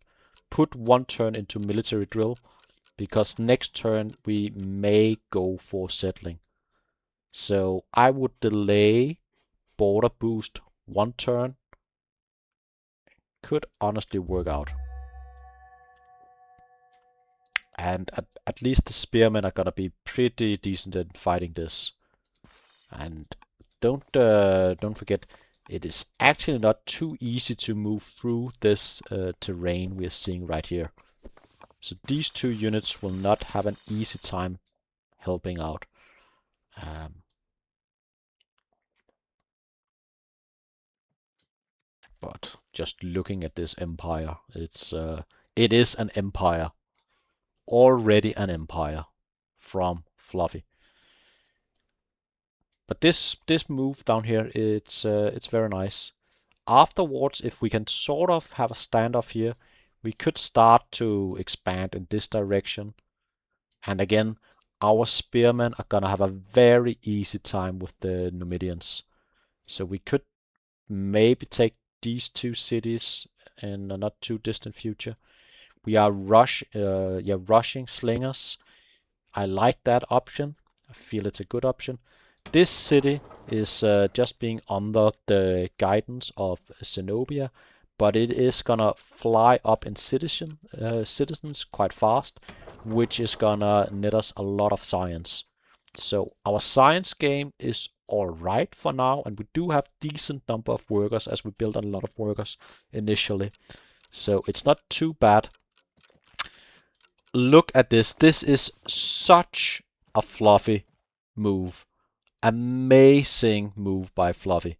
Put one turn into military drill, because next turn we may go for settling. So I would delay border boost one turn. Could honestly work out. And at least the spearmen are gonna be pretty decent in fighting this. And don't forget, it is actually not too easy to move through this terrain we are seeing right here. So these two units will not have an easy time helping out. But just looking at this empire, it is an empire, already an empire from Fluffy. But this move down here, it's very nice. Afterwards, if we can sort of have a standoff here, we could start to expand in this direction. And again, our spearmen are gonna have a very easy time with the Numidians. So we could maybe take these two cities in a not too distant future. We are rushing slingers. I like that option. I feel it's a good option. This city is just being under the guidance of Zenobia, but it is gonna fly up in citizens quite fast, which is gonna net us a lot of science. So our science game is alright for now, and we do have decent number of workers as we build a lot of workers initially. So it's not too bad. Look at this. This is such a Fluffy move. Amazing move by Fluffy.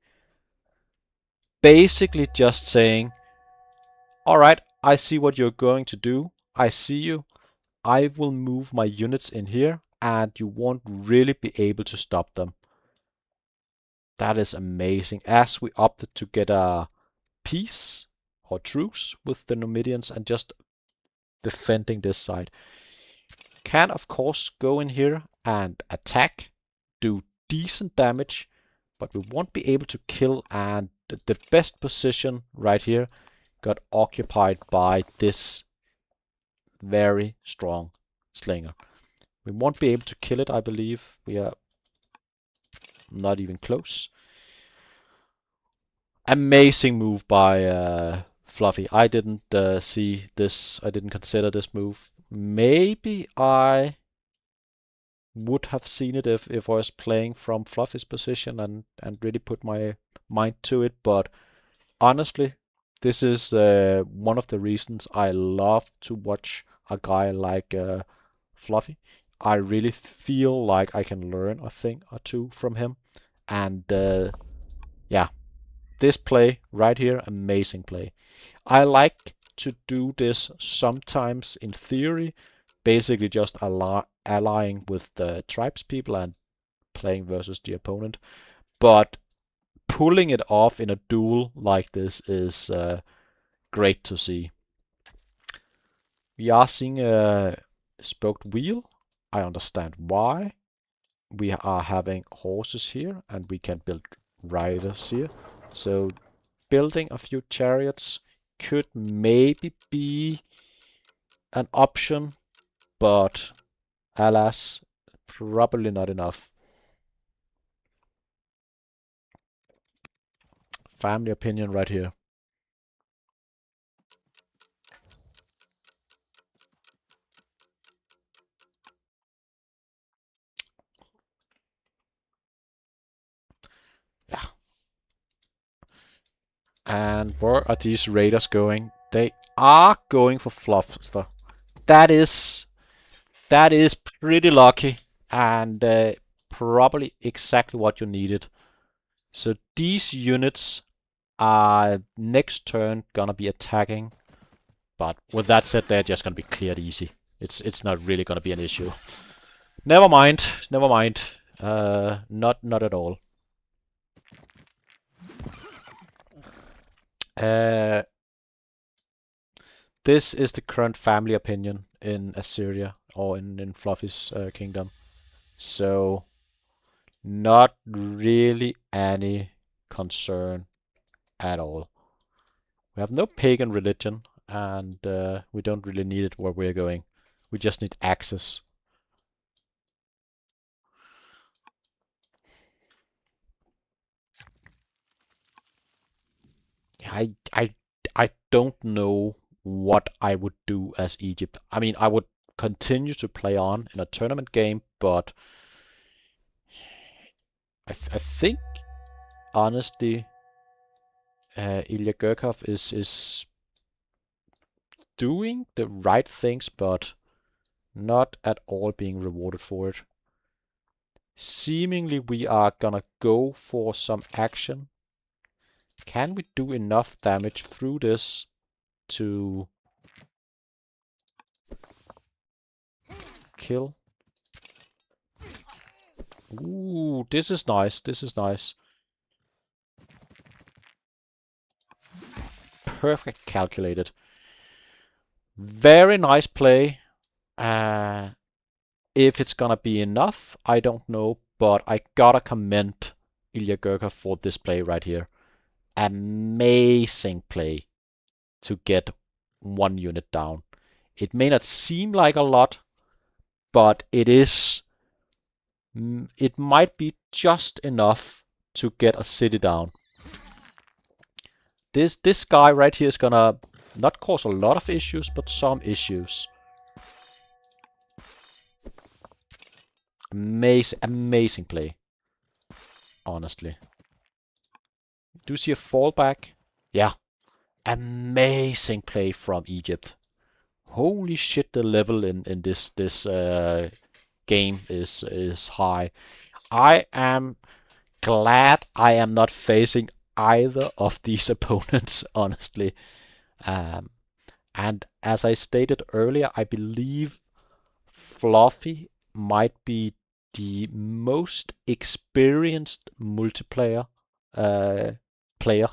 Basically just saying, alright, I see what you're going to do. I see you. I will move my units in here and you won't really be able to stop them. That is amazing. As we opted to get a peace or truce with the Numidians and just defending this side. Can of course go in here and attack, do decent damage, but we won't be able to kill, and the best position right here got occupied by this very strong slinger. We won't be able to kill it, I believe. We are not even close. Amazing move by Fluffy. I didn't see this. I didn't consider this move. Maybe I would have seen it if I was playing from Fluffy's position and really put my mind to it. But honestly, this is one of the reasons I love to watch a guy like Fluffy. I really feel like I can learn a thing or two from him. And yeah, this play right here, amazing play. I like to do this sometimes in theory, basically just allying with the tribes people and playing versus the opponent. But pulling it off in a duel like this is great to see. We are seeing a spoked wheel. I understand why. We are having horses here and we can build riders here. So building a few chariots could maybe be an option, but alas, probably not enough. Family opinion right here. Yeah. And where are these raiders going? They are going for Fluffster. That is pretty lucky and probably exactly what you needed. So these units are next turn gonna be attacking, but with that said, they're just gonna be cleared easy. It's not really gonna be an issue. Never mind, never mind. Not at all. This is the current family opinion in Assyria or in Fluffy's kingdom. So not really any concern at all. We have no pagan religion, and we don't really need it where we're going. We just need access. I don't know what I would do as Egypt. I mean, I would continue to play on in a tournament game, but I think honestly, IlyaGurkov is doing the right things, but not at all being rewarded for it. Seemingly, we are gonna go for some action. Can we do enough damage through this to kill? Ooh, this is nice. This is nice. Perfect calculated. Very nice play. If it's gonna be enough, I don't know, but I gotta commend IlyaGurkov for this play right here. Amazing play to get one unit down. It may not seem like a lot, but it is. It might be just enough to get a city down. This guy right here is gonna not cause a lot of issues, but some issues. Amazing play. Honestly. Do you see a fallback? Yeah. Amazing play from Egypt. Holy shit, the level in this game is high. I am glad I am not facing either of these opponents, honestly. Um, and as I stated earlier, I believe Fluffy might be the most experienced multiplayer player.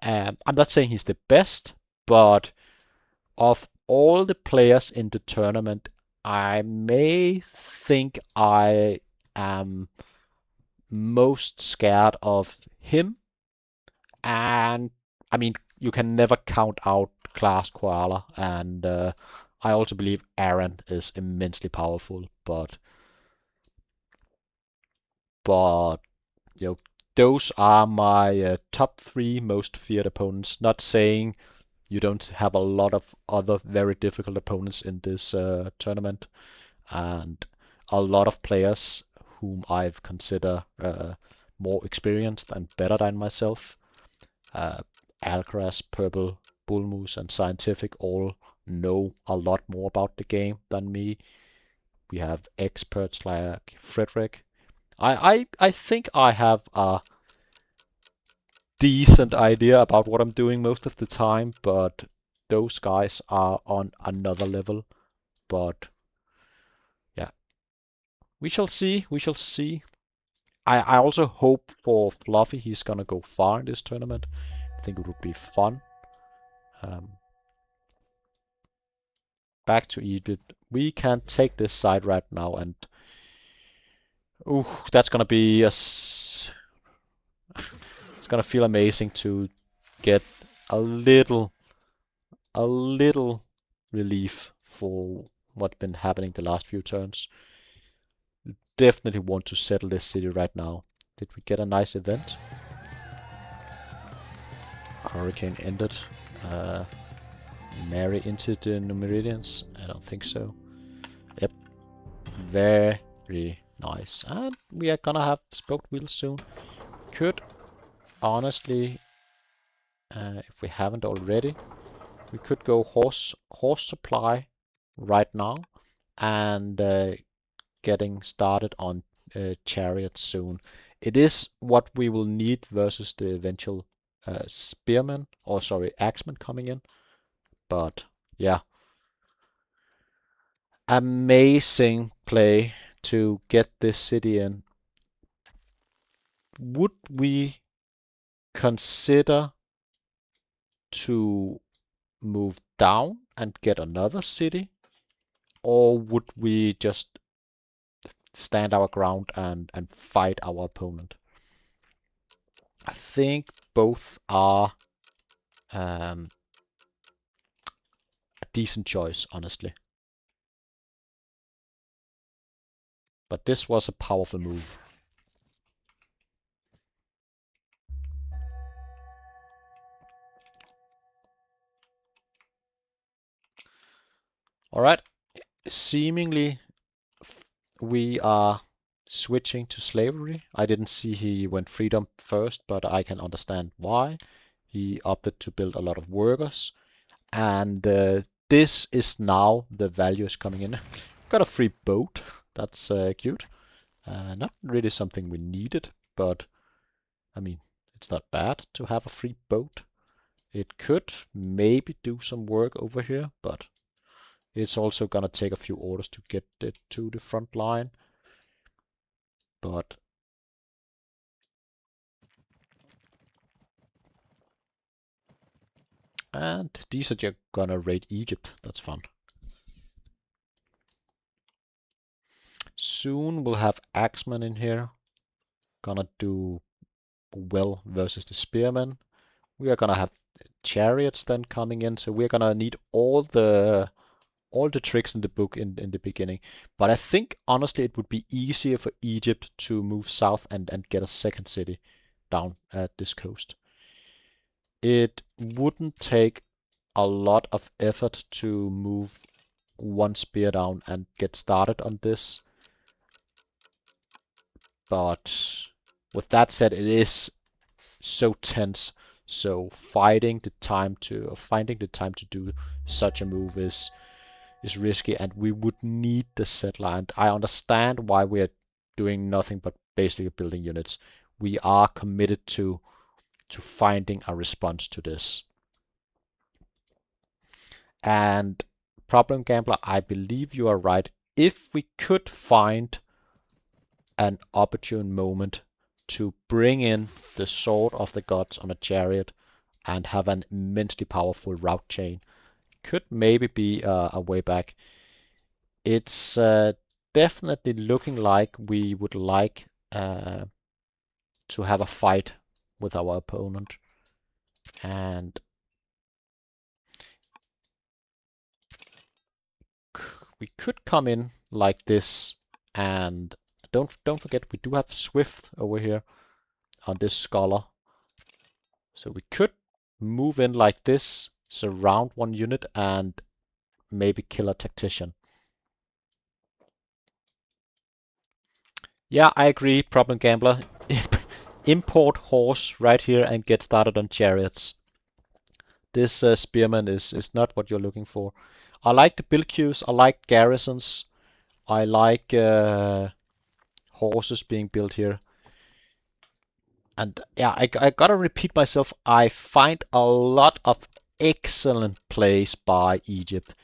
I'm not saying he's the best, but of all the players in the tournament, I may think I am most scared of him. And I mean, you can never count out Class Koala, and I also believe Aaron is immensely powerful, but you know, those are my top three most feared opponents. Not saying you don't have a lot of other very difficult opponents in this tournament, and a lot of players whom I've considered more experienced and better than myself. Alcaraz, Purple, Bullmoose, and Scientific all know a lot more about the game than me. We have experts like Frederick. I think I have a decent idea about what I'm doing most of the time, but those guys are on another level. But yeah, we shall see. We shall see. I also hope for Fluffy he's gonna go far in this tournament. I think it would be fun. Um, Back to Egypt. We can take this side right now, and ooh, that's gonna be it's gonna feel amazing to get a little relief for what's been happening the last few turns. Definitely want to settle this city right now. Did we get a nice event? Hurricane ended. Marry into the Numeridians? I don't think so. Yep. Very nice. And we are gonna have spoked wheels soon. Could honestly, if we haven't already, we could go horse supply right now and getting started on chariot soon. It is what we will need versus the eventual spearmen, or sorry, axemen coming in. But yeah, amazing play to get this city in. Would we consider to move down and get another city? Or would we just stand our ground and fight our opponent? I think both are a decent choice, honestly. But this was a powerful move. Alright, seemingly we are switching to slavery. I didn't see he went freedom first, but I can understand why. He opted to build a lot of workers. And this is now the values coming in. Got a free boat. That's cute. Not really something we needed, but I mean, it's not bad to have a free boat. It could maybe do some work over here, but it's also gonna take a few orders to get it to the front line. But and these are just gonna raid Egypt. That's fun. Soon we'll have Axeman in here. Gonna do well versus the Spearmen. We are gonna have chariots then coming in, so we're gonna need all the tricks in the book in the beginning. But I think honestly it would be easier for Egypt to move south and get a second city down at this coast. It wouldn't take a lot of effort to move one spear down and get started on this. But with that said, it is so tense. So finding the time to do such a move is risky, and we would need the settler. And I understand why we're doing nothing but basically building units. We are committed to finding a response to this. And Problem Gambler, I believe you are right. If we could find an opportune moment to bring in the Sword of the Gods on a chariot and have an immensely powerful route chain, could maybe be a way back. It's definitely looking like we would like to have a fight with our opponent. And we could come in like this, and don't forget we do have Swift over here on this scholar. So we could move in like this, surround one unit, and maybe kill a tactician. Yeah, I agree, Problem Gambler. Import horse right here and get started on chariots. This spearman is not what you're looking for. I like the build queues, I like garrisons, I like horses being built here. And yeah, I gotta repeat myself, I find a lot of excellent plays by Egypt.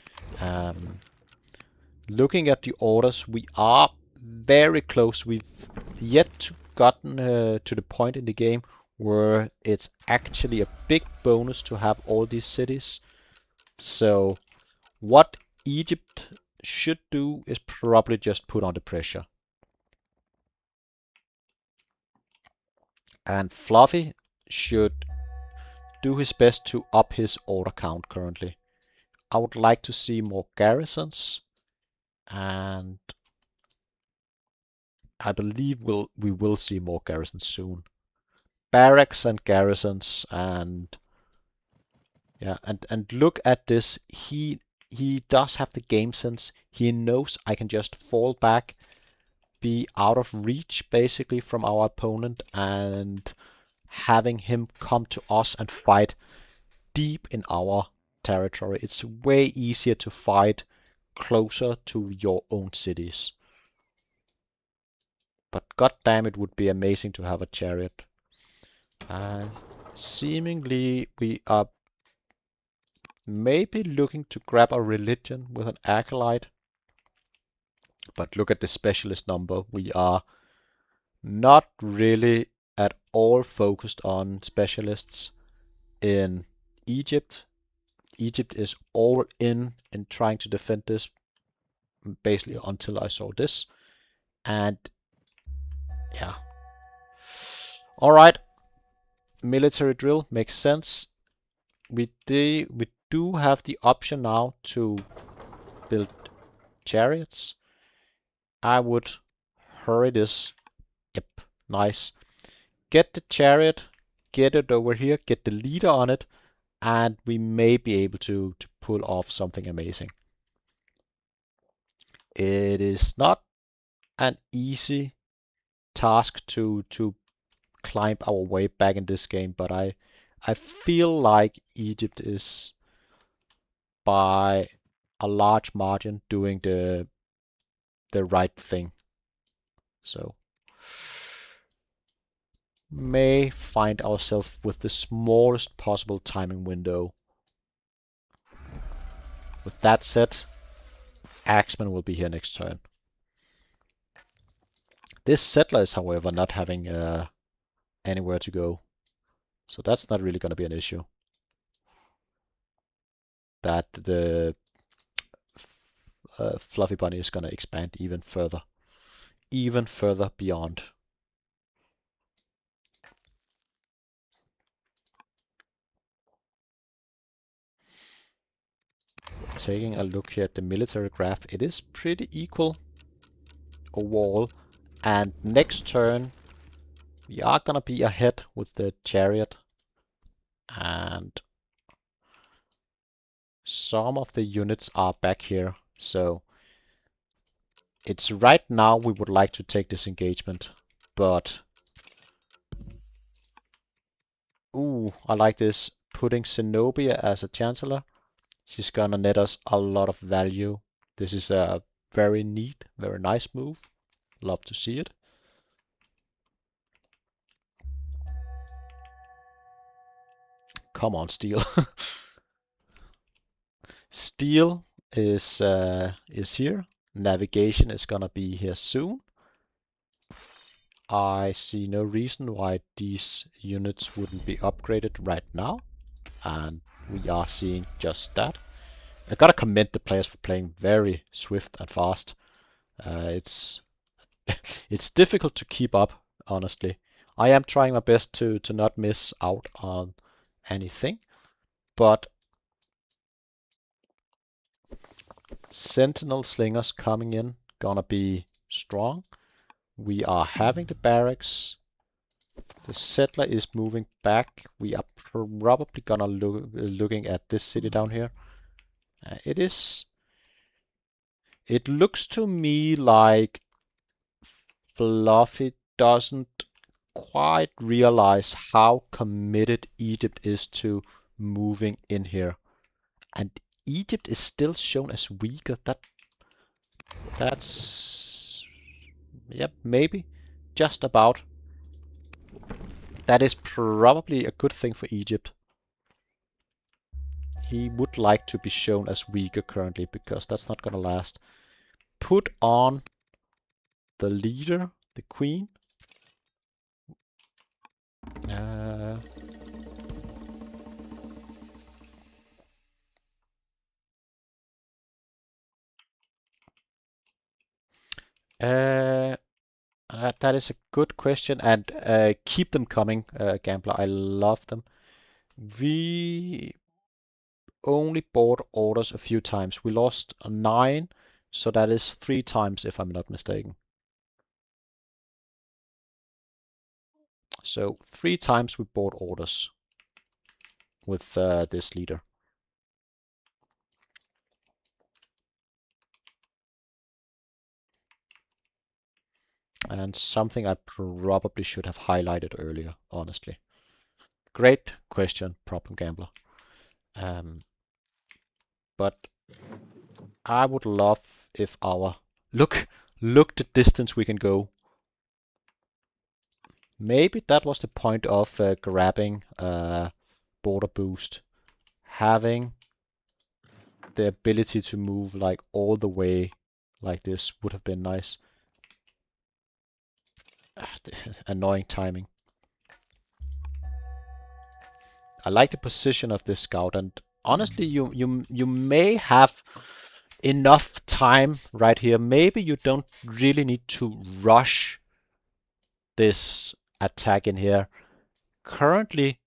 Looking at the orders, we are very close. We've yet to gotten to the point in the game where it's actually a big bonus to have all these cities. So what Egypt should do is probably just put on the pressure. And Fluffy should do his best to up his order count currently. I would like to see more garrisons, and I believe we will see more garrisons soon. Barracks and garrisons, and yeah, and look at this. He does have the game sense. He knows I can just fall back, be out of reach basically from our opponent, and having him come to us and fight deep in our territory. It's way easier to fight closer to your own cities. But goddamn, it would be amazing to have a chariot. Seemingly we are maybe looking to grab a religion with an acolyte. But look at the specialist number. We are not really at all focused on specialists in Egypt. Egypt is all in trying to defend this, basically until I saw this. And yeah. Alright. Military drill makes sense. We do have the option now to build chariots. I would hurry this. Yep, nice. Get the chariot, get it over here, get the leader on it, and we may be able to pull off something amazing. It is not an easy task to climb our way back in this game, but I feel like Egypt is by a large margin doing the right thing. So may find ourselves with the smallest possible timing window. With that said, Axeman will be here next turn. This settler is, however, not having anywhere to go, so that's not really going to be an issue. That the fluffy bunny is going to expand even further beyond. Taking a look here at the military graph, it is pretty equal overall, and next turn we are gonna be ahead with the chariot, and some of the units are back here, so it's right now we would like to take this engagement, but ooh, I like this, putting Zenobia as a chancellor. She's gonna net us a lot of value. This is a very neat, very nice move. Love to see it. Come on, Steel. Steel is here. Navigation is gonna be here soon. I see no reason why these units wouldn't be upgraded right now, and we are seeing just that. I gotta commend the players for playing very swift and fast. It's it's difficult to keep up, honestly. I am trying my best to not miss out on anything, but Sentinel Slingers coming in, gonna be strong. We are having the barracks. The settler is moving back. We are probably gonna looking at this city down here. It looks to me like Fluffy doesn't quite realize how committed Egypt is to moving in here. And Egypt is still shown as weaker. That's yep, maybe just about. That is probably a good thing for Egypt. He would like to be shown as weaker currently, because that's not gonna last. Put on the leader, the queen. That is a good question, and keep them coming, Gambler. I love them. We only bought orders a few times. We lost 9, so that is 3 times if I'm not mistaken. So 3 times we bought orders with this leader. And something I probably should have highlighted earlier, honestly. Great question, Problem Gambler. But I would love if our look the distance we can go. Maybe that was the point of grabbing border boost. Having the ability to move like all the way like this would have been nice. Annoying timing. I like the position of this scout, and honestly, you may have enough time right here. Maybe you don't really need to rush this attack in here. Currently,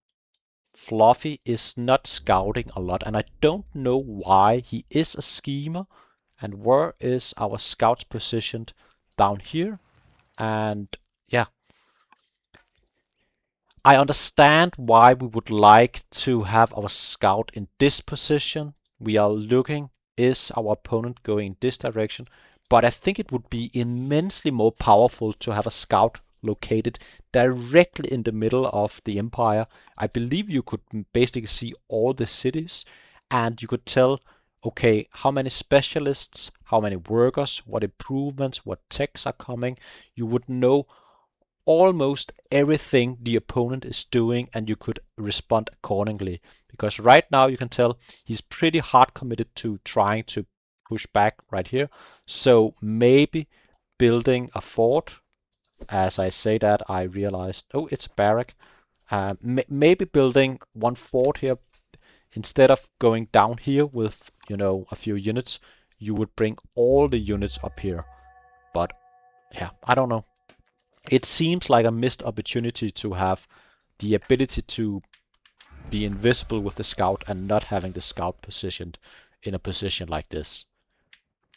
Fluffy is not scouting a lot, and I don't know why. He is a schemer, and where is our scouts positioned? Down here, and yeah, I understand why we would like to have our scout in this position. We are looking, is our opponent going this direction? But I think it would be immensely more powerful to have a scout located directly in the middle of the empire. I believe you could basically see all the cities and you could tell, okay, how many specialists, how many workers, what improvements, what techs are coming. You would know almost everything the opponent is doing and you could respond accordingly. Because right now you can tell he's pretty hard committed to trying to push back right here. So maybe building a fort. As I say that, I realized, oh, it's a barrack. Maybe building one fort here instead of going down here with, a few units, you would bring all the units up here. But yeah, I don't know. It seems like a missed opportunity to have the ability to be invisible with the scout and not having the scout positioned in a position like this.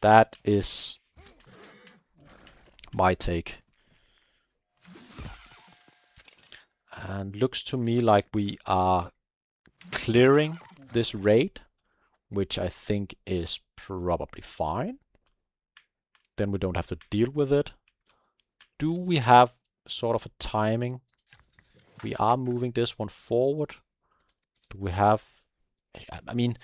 That is my take. And looks to me like we are clearing this raid, which I think is probably fine. Then we don't have to deal with it. Do we have sort of a timing? We are moving this one forward. Do we have... I mean,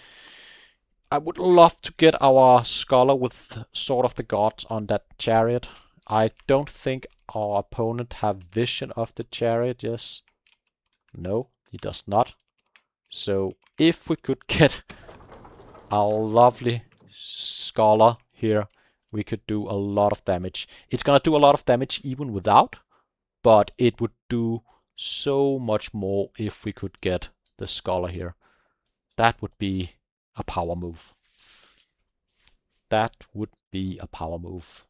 I would love to get our scholar with Sword of the Gods on that chariot. I don't think our opponent have vision of the chariot, yes. No, he does not. So if we could get our lovely scholar here, we could do a lot of damage. It's gonna do a lot of damage even without, but it would do so much more if we could get the scholar here. That would be a power move. That would be a power move.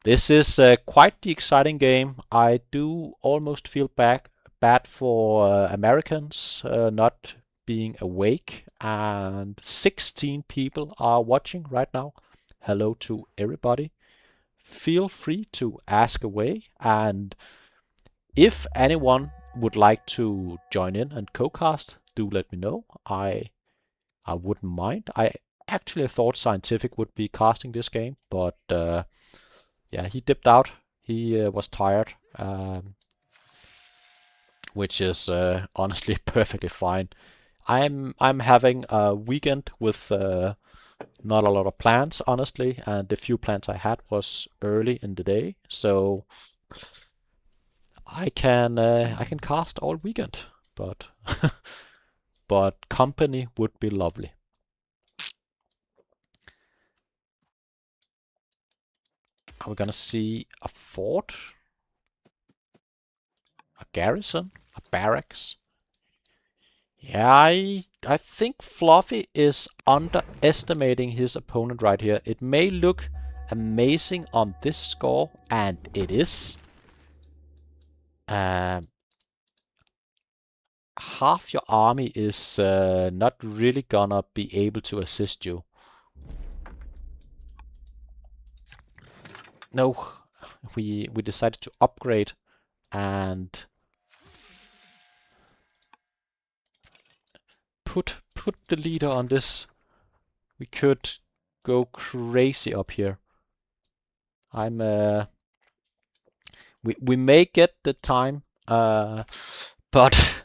This is quite the exciting game. I do almost feel bad for Americans not being awake, and 16 people are watching right now. Hello to everybody. Feel free to ask away, and if anyone would like to join in and co-cast, do let me know. I wouldn't mind. I actually thought Scientific would be casting this game, but yeah, he dipped out. He was tired, which is honestly perfectly fine. I'm having a weekend with not a lot of plans, honestly, and the few plans I had was early in the day, so I can cast all weekend, but but company would be lovely. Are we gonna see a fort, a garrison, a barracks? Yeah, I think Fluffy is underestimating his opponent right here. It may look amazing on this score, and it is. Um, Half your army is not really gonna be able to assist you. No, we decided to upgrade and put the leader on this. We could go crazy up here. I'm we may get the time, but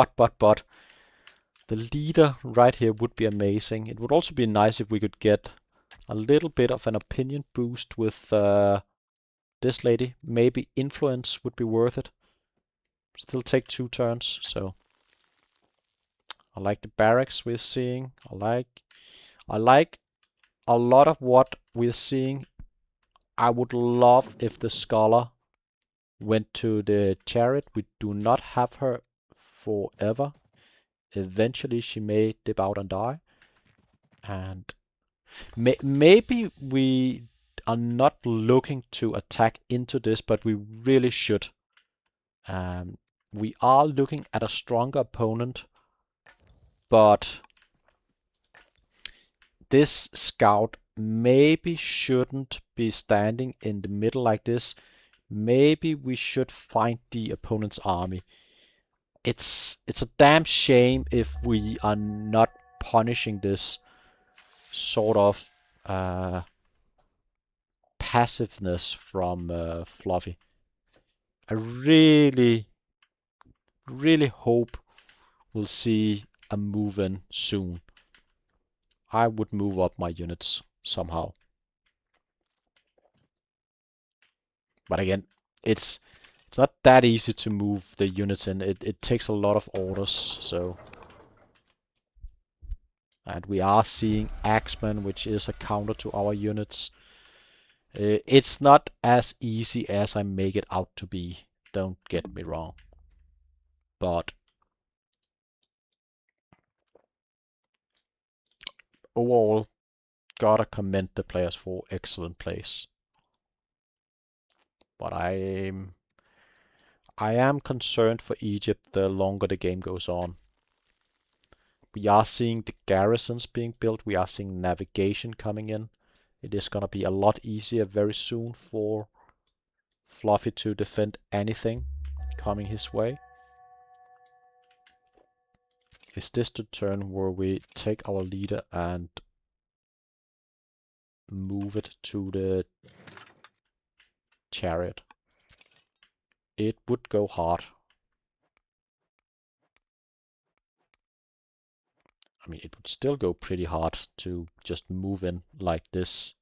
but the leader right here would be amazing. It would also be nice if we could get a little bit of an opinion boost with this lady. Maybe influence would be worth it. Still take 2 turns, so I like the barracks we're seeing. I like a lot of what we're seeing. I would love if the scholar went to the chariot. We do not have her forever. Eventually she may dip out and die. And maybe we are not looking to attack into this, but we really should. We are looking at a stronger opponent, but this scout maybe shouldn't be standing in the middle like this. Maybe we should find the opponent's army. It's a damn shame if we are not punishing this sort of passiveness from Fluffy. I really hope we'll see a move in soon. I would move up my units somehow. But again, it's not that easy to move the units in. It takes a lot of orders, so. And we are seeing Axemen, which is a counter to our units. It's not as easy as I make it out to be. Don't get me wrong. But overall, gotta commend the players for excellent plays. But I am concerned for Egypt the longer the game goes on. We are seeing the garrisons being built. We are seeing navigation coming in. It is gonna be a lot easier very soon for Fluffy to defend anything coming his way. Is this the turn where we take our leader and move it to the chariot? It would go hard. I mean, it would still go pretty hard to just move in like this.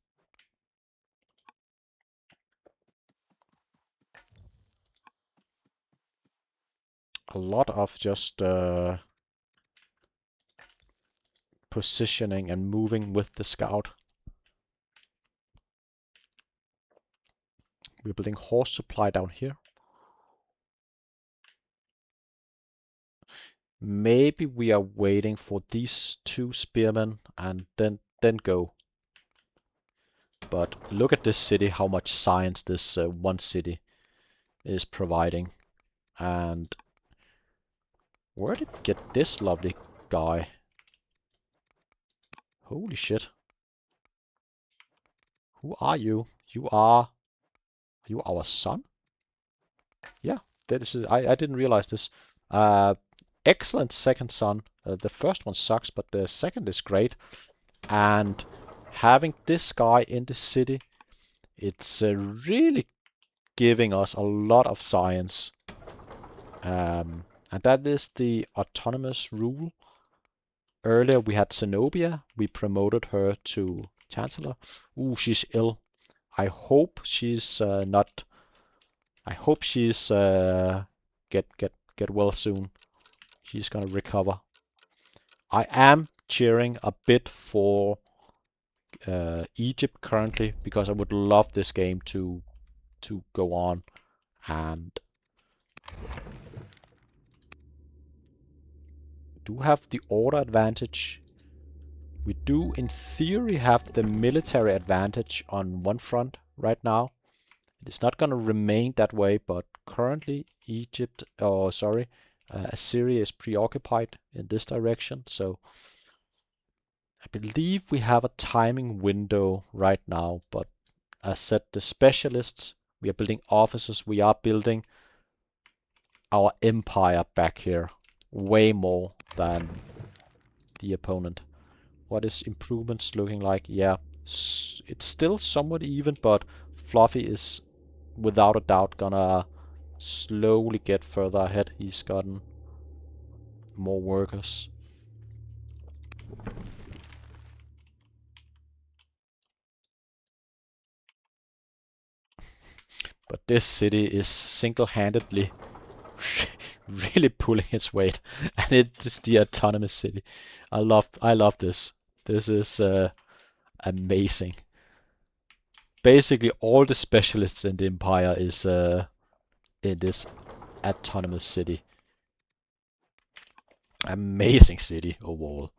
A lot of just positioning and moving with the scout. We're building horse supply down here. Maybe we are waiting for these two spearmen and then go. But look at this city, how much science this one city is providing. And where did it get this lovely guy? Holy shit. Who are you? Are you our son? Yeah, that is. I didn't realize this. Excellent second son. The first one sucks, but the second is great. And having this guy in the city, it's really giving us a lot of science. And that is the autonomous rule. Earlier we had Zenobia. We promoted her to Chancellor. Ooh, she's ill. I hope she's not. I hope she's get well soon. She's gonna recover. I am cheering a bit for Egypt currently because I would love this game to go on, and do have the order advantage. We do in theory have the military advantage on one front right now. It is not going to remain that way, but currently Assyria is preoccupied in this direction, so I believe we have a timing window right now. But as said, the specialists, we are building offices, we are building our empire back here way more than the opponent. What is improvements looking like? Yeah, it's still somewhat even, but Fluffy is without a doubt gonna slowly get further ahead. He's gotten more workers. But this city is single-handedly really pulling its weight, and it's the autonomous city. I love this. This is amazing. Basically, all the specialists in the empire is in this autonomous city. Amazing city overall.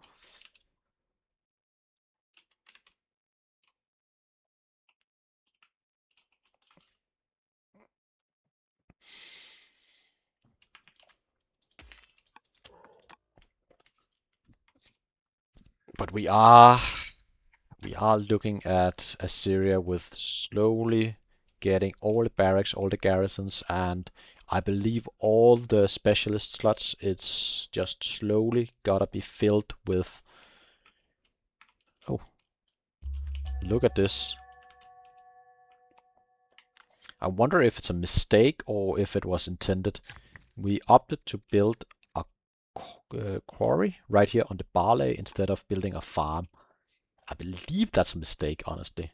But we are looking at Assyria with slowly getting all the barracks, all the garrisons, and I believe all the specialist slots. It's just slowly gotta be filled with. Oh, look at this. I wonder if it's a mistake or if it was intended. We opted to build a quarry right here on the barley instead of building a farm. I believe that's a mistake, honestly.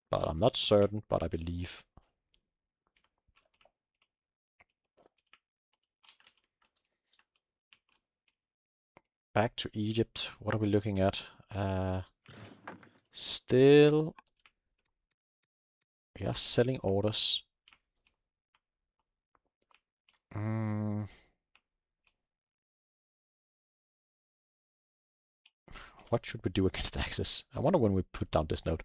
But I'm not certain, but I believe. Back to Egypt. What are we looking at? Still, we are selling orders. Mm, what should we do against Axis? I wonder when we put down this note.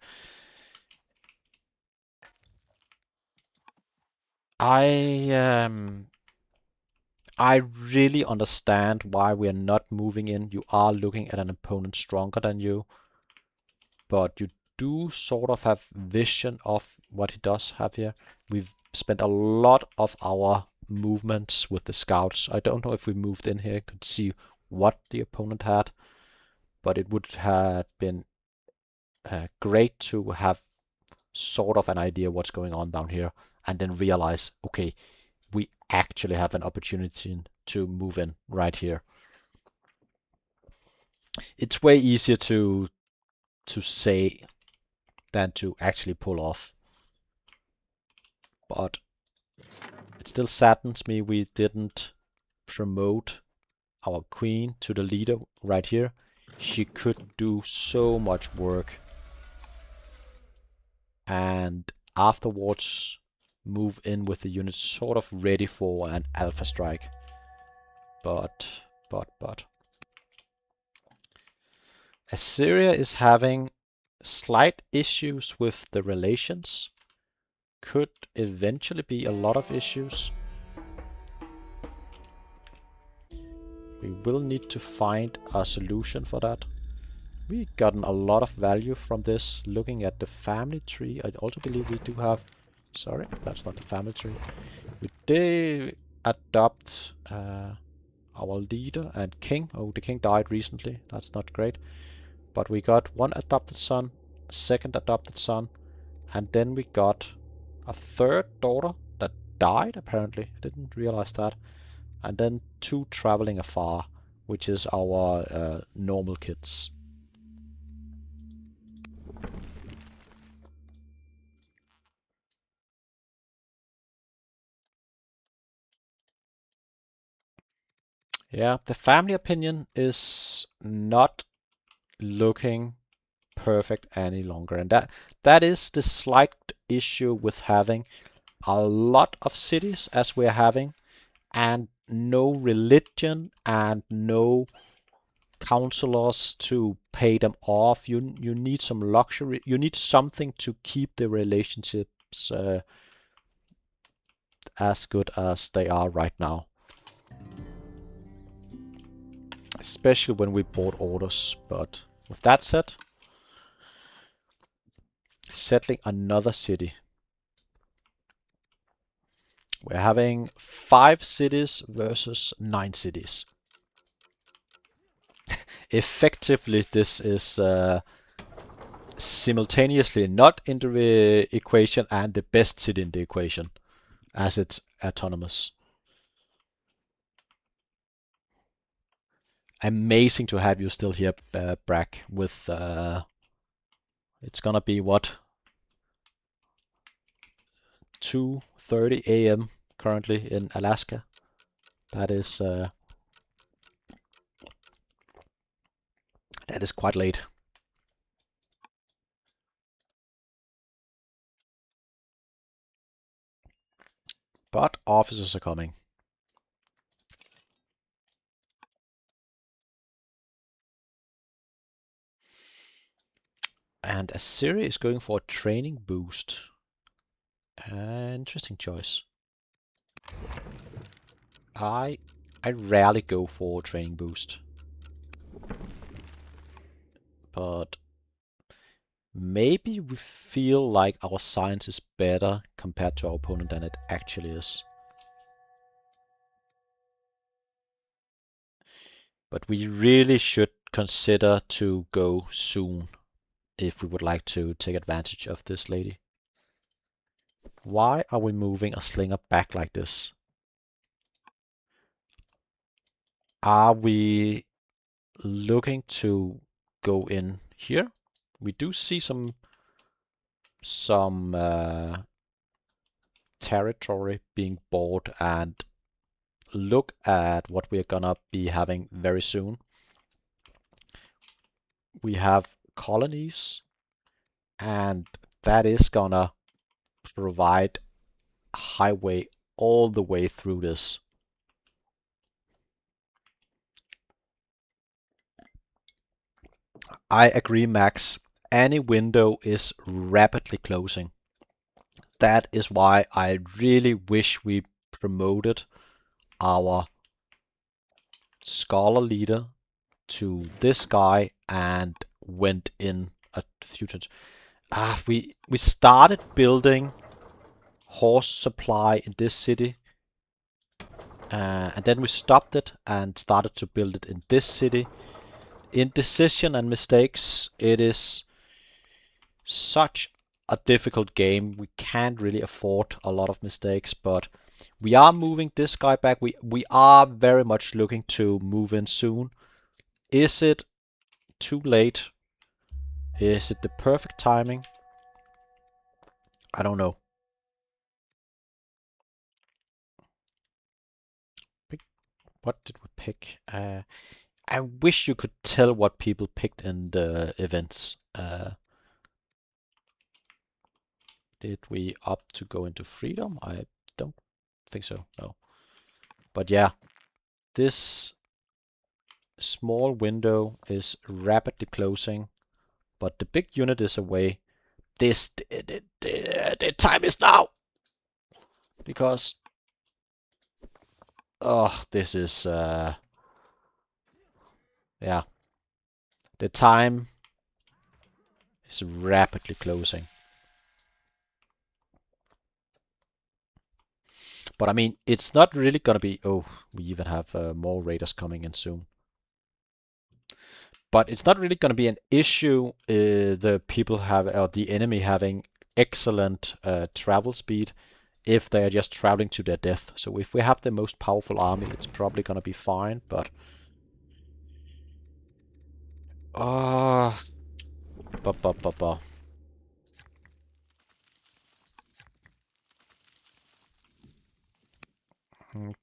I I really understand why we are not moving in. You are looking at an opponent stronger than you, but you do sort of have vision of what he does have here. We've spent a lot of our movements with the scouts. I don't know if we moved in here, could see what the opponent had, but it would have been great to have sort of an idea what's going on down here and then realize, okay, we actually have an opportunity to move in right here. It's way easier to say than to actually pull off. But it still saddens me we didn't promote our queen to the leader right here. She could do so much work and afterwards move in with the units sort of ready for an alpha strike. But Assyria is having slight issues with the relations. Could eventually be a lot of issues. We will need to find a solution for that. We've gotten a lot of value from this. Looking at the family tree, I also believe we do have... Sorry, that's not the family tree. We did adopt our leader and king. Oh, the king died recently. That's not great. But we got one adopted son, second adopted son, and then we got a third daughter that died, apparently. I didn't realize that. And then two traveling afar, which is our normal kids. Yeah, the family opinion is not looking perfect any longer, and that is the slight issue with having a lot of cities as we're having, and no religion and no counselors to pay them off. You need some luxury. You need something to keep the relationships as good as they are right now. Especially when we bought orders. But with that said, settling another city. We're having 5 cities versus 9 cities. Effectively, this is simultaneously not in the equation and the best city in the equation, as it's autonomous. Amazing to have you still here, Brack, with it's gonna be what, 2:30 a.m. currently in Alaska. That is quite late. But officers are coming. And Assyria is going for a training boost. Interesting choice. I rarely go for a training boost. But maybe we feel like our science is better compared to our opponent than it actually is. But we really should consider to go soon if we would like to take advantage of this lady. Why are we moving a slinger back like this? Are we looking to go in here? We do see some territory being bought, and look at what we're gonna be having very soon. We have colonies, and that is gonna provide a highway all the way through this. I agree, Max. Any window is rapidly closing. That is why I really wish we promoted our scholar leader to this guy and went in a few times. We started building horse supply in this city, and then we stopped it and started to build it in this city. Indecision and mistakes. It is such a difficult game. We can't really afford a lot of mistakes, but we are moving this guy back. We are very much looking to move in soon. Is it too late? Is it the perfect timing? I don't know. What did we pick? I wish you could tell what people picked in the events. Did we opt to go into freedom? I don't think so, no. But yeah, this small window is rapidly closing, but the big unit is away. The time is now! Because, oh, this is, yeah, the time is rapidly closing. But I mean, it's not really gonna be, oh, we even have more raiders coming in soon. But it's not really gonna be an issue, the people have, or the enemy having excellent travel speed if they are just traveling to their death. So if we have the most powerful army, it's probably gonna be fine, but uh, ba ba ba ba.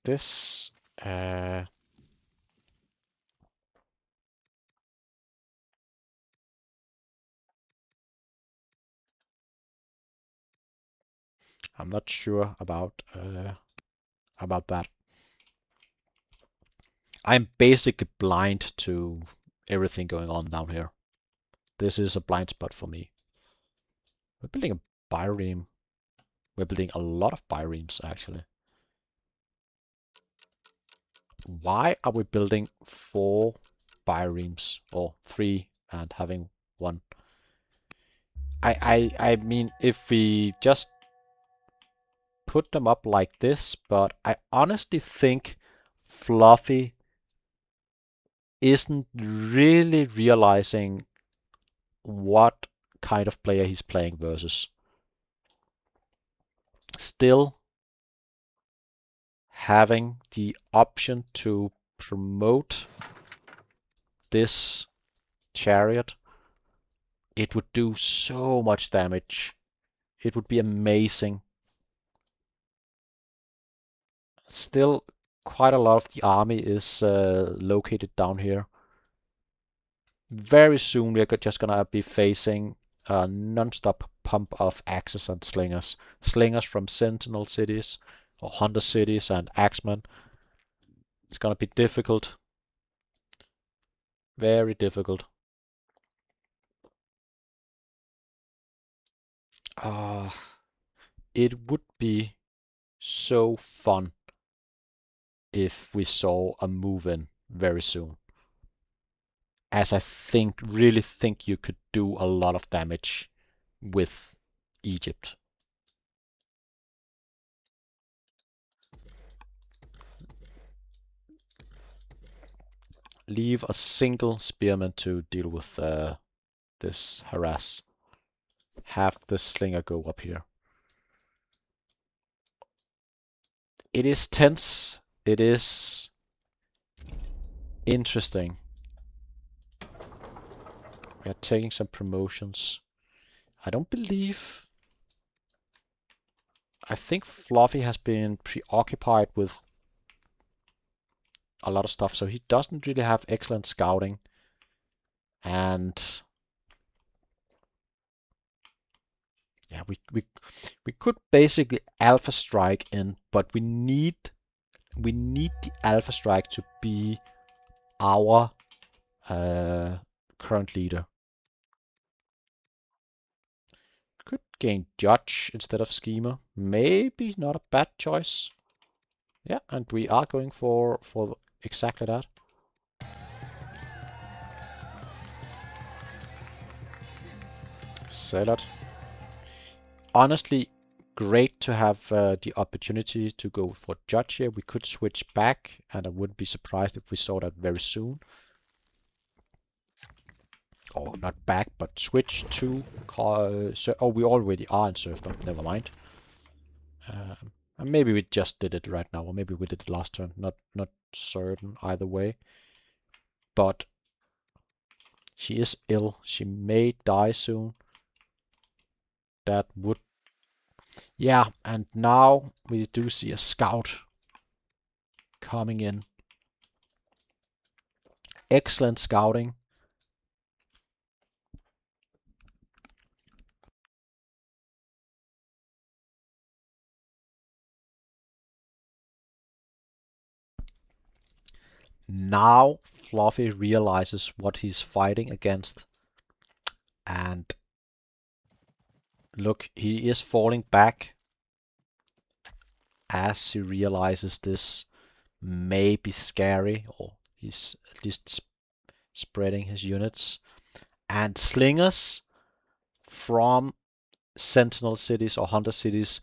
This I'm not sure about that. I'm basically blind to everything going on down here. This is a blind spot for me. We're building a bireme. We're building a lot of biremes actually. Why are we building 4 biremes or 3 and having 1? I mean, if we just put them up like this, but I honestly think Fluffy isn't really realizing what kind of player he's playing versus. Still having the option to promote this chariot, it would do so much damage. It would be amazing. Still, quite a lot of the army is located down here. Very soon we're just gonna be facing a non-stop pump of axes and slingers. Slingers from sentinel cities or hunter cities and axemen. It's gonna be difficult. Very difficult. It would be so fun if we saw a move in very soon, as I really think you could do a lot of damage with Egypt. Leave a single spearman to deal with this harass. Have the slinger go up here. It is tense. It is interesting. We are taking some promotions. I don't believe... I think Fluffy has been preoccupied with a lot of stuff, so he doesn't really have excellent scouting. And yeah, we could basically alpha strike in, but we need the alpha strike to be our current leader. Could gain judge instead of schemer. Maybe not a bad choice. Yeah, and we are going for exactly that. Sell it. Honestly, great to have the opportunity to go for judge here. We could switch back, and I wouldn't be surprised if we saw that very soon. Or not back, but switch to... oh, we already are in serfdom. Never mind. And maybe we just did it right now, or maybe we did it last turn. Not certain either way. But she is ill. She may die soon. That would... Yeah, and now we do see a scout coming in. Excellent scouting. Now Fluffy realizes what he's fighting against. And look, he is falling back as he realizes this may be scary, or he's at least spreading his units. And slingers from sentinel cities or hunter cities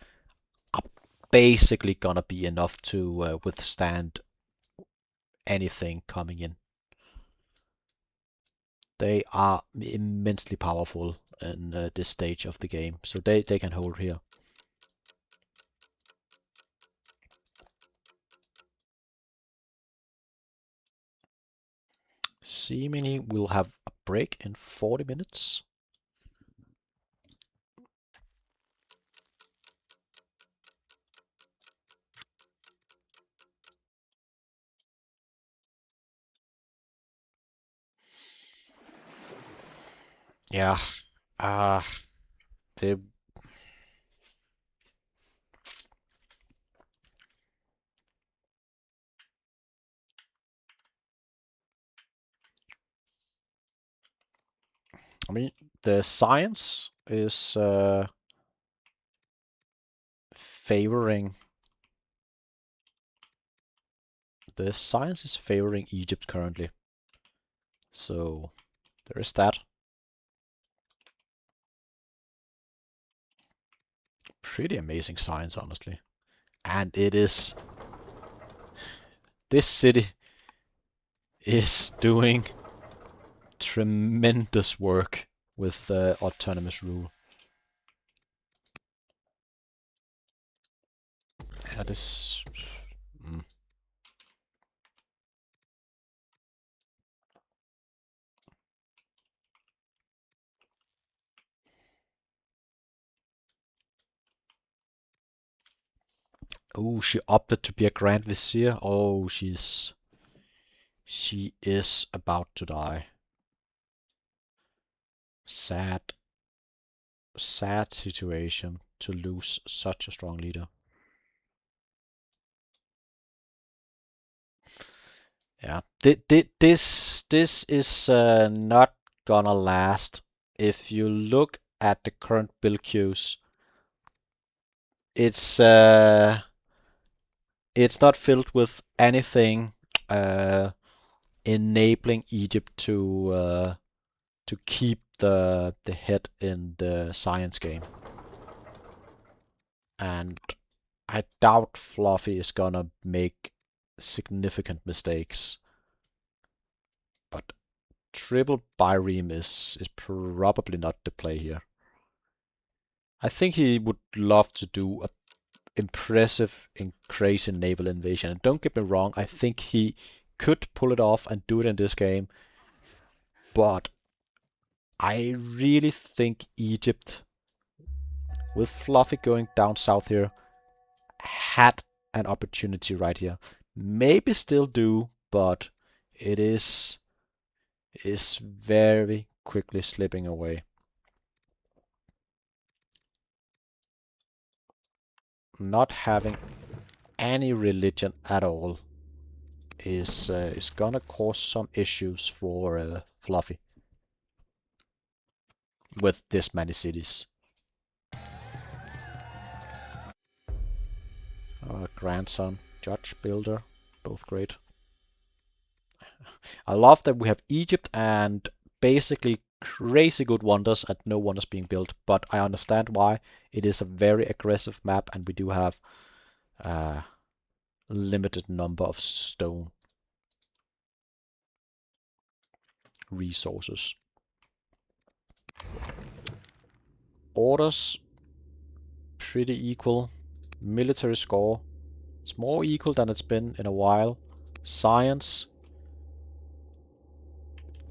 are basically gonna be enough to withstand anything coming in. They are immensely powerful in this stage of the game, so they can hold here. Seemingly we'll have a break in 40 minutes. Yeah, they... I mean, the science is favoring... The science is favoring Egypt currently. So there is that. Pretty amazing science, honestly. And it is... This city is doing tremendous work with autonomous rule. Yeah, this... Oh, she opted to be a Grand Vizier. Oh, she is about to die. Sad situation to lose such a strong leader. Yeah, this is not gonna last. If you look at the current build queues, it's not filled with anything enabling Egypt to keep the head in the science game. And I doubt Fluffy is gonna make significant mistakes. But triple Byreme is probably not the play here. I think he would love to do a impressive and crazy naval invasion. And don't get me wrong, I think he could pull it off and do it in this game. But I really think Egypt, with Fluffy going down south here, had an opportunity right here. Maybe still do, but it is very quickly slipping away. Not having any religion at all is gonna cause some issues for Fluffy with this many cities. Grandson, Judge, Builder, both great. I love that we have Egypt and basically crazy good wonders and no wonders being built, but I understand why. It is a very aggressive map and we do have a limited number of stone resources. Orders, pretty equal. Military score, it's more equal than it's been in a while. Science,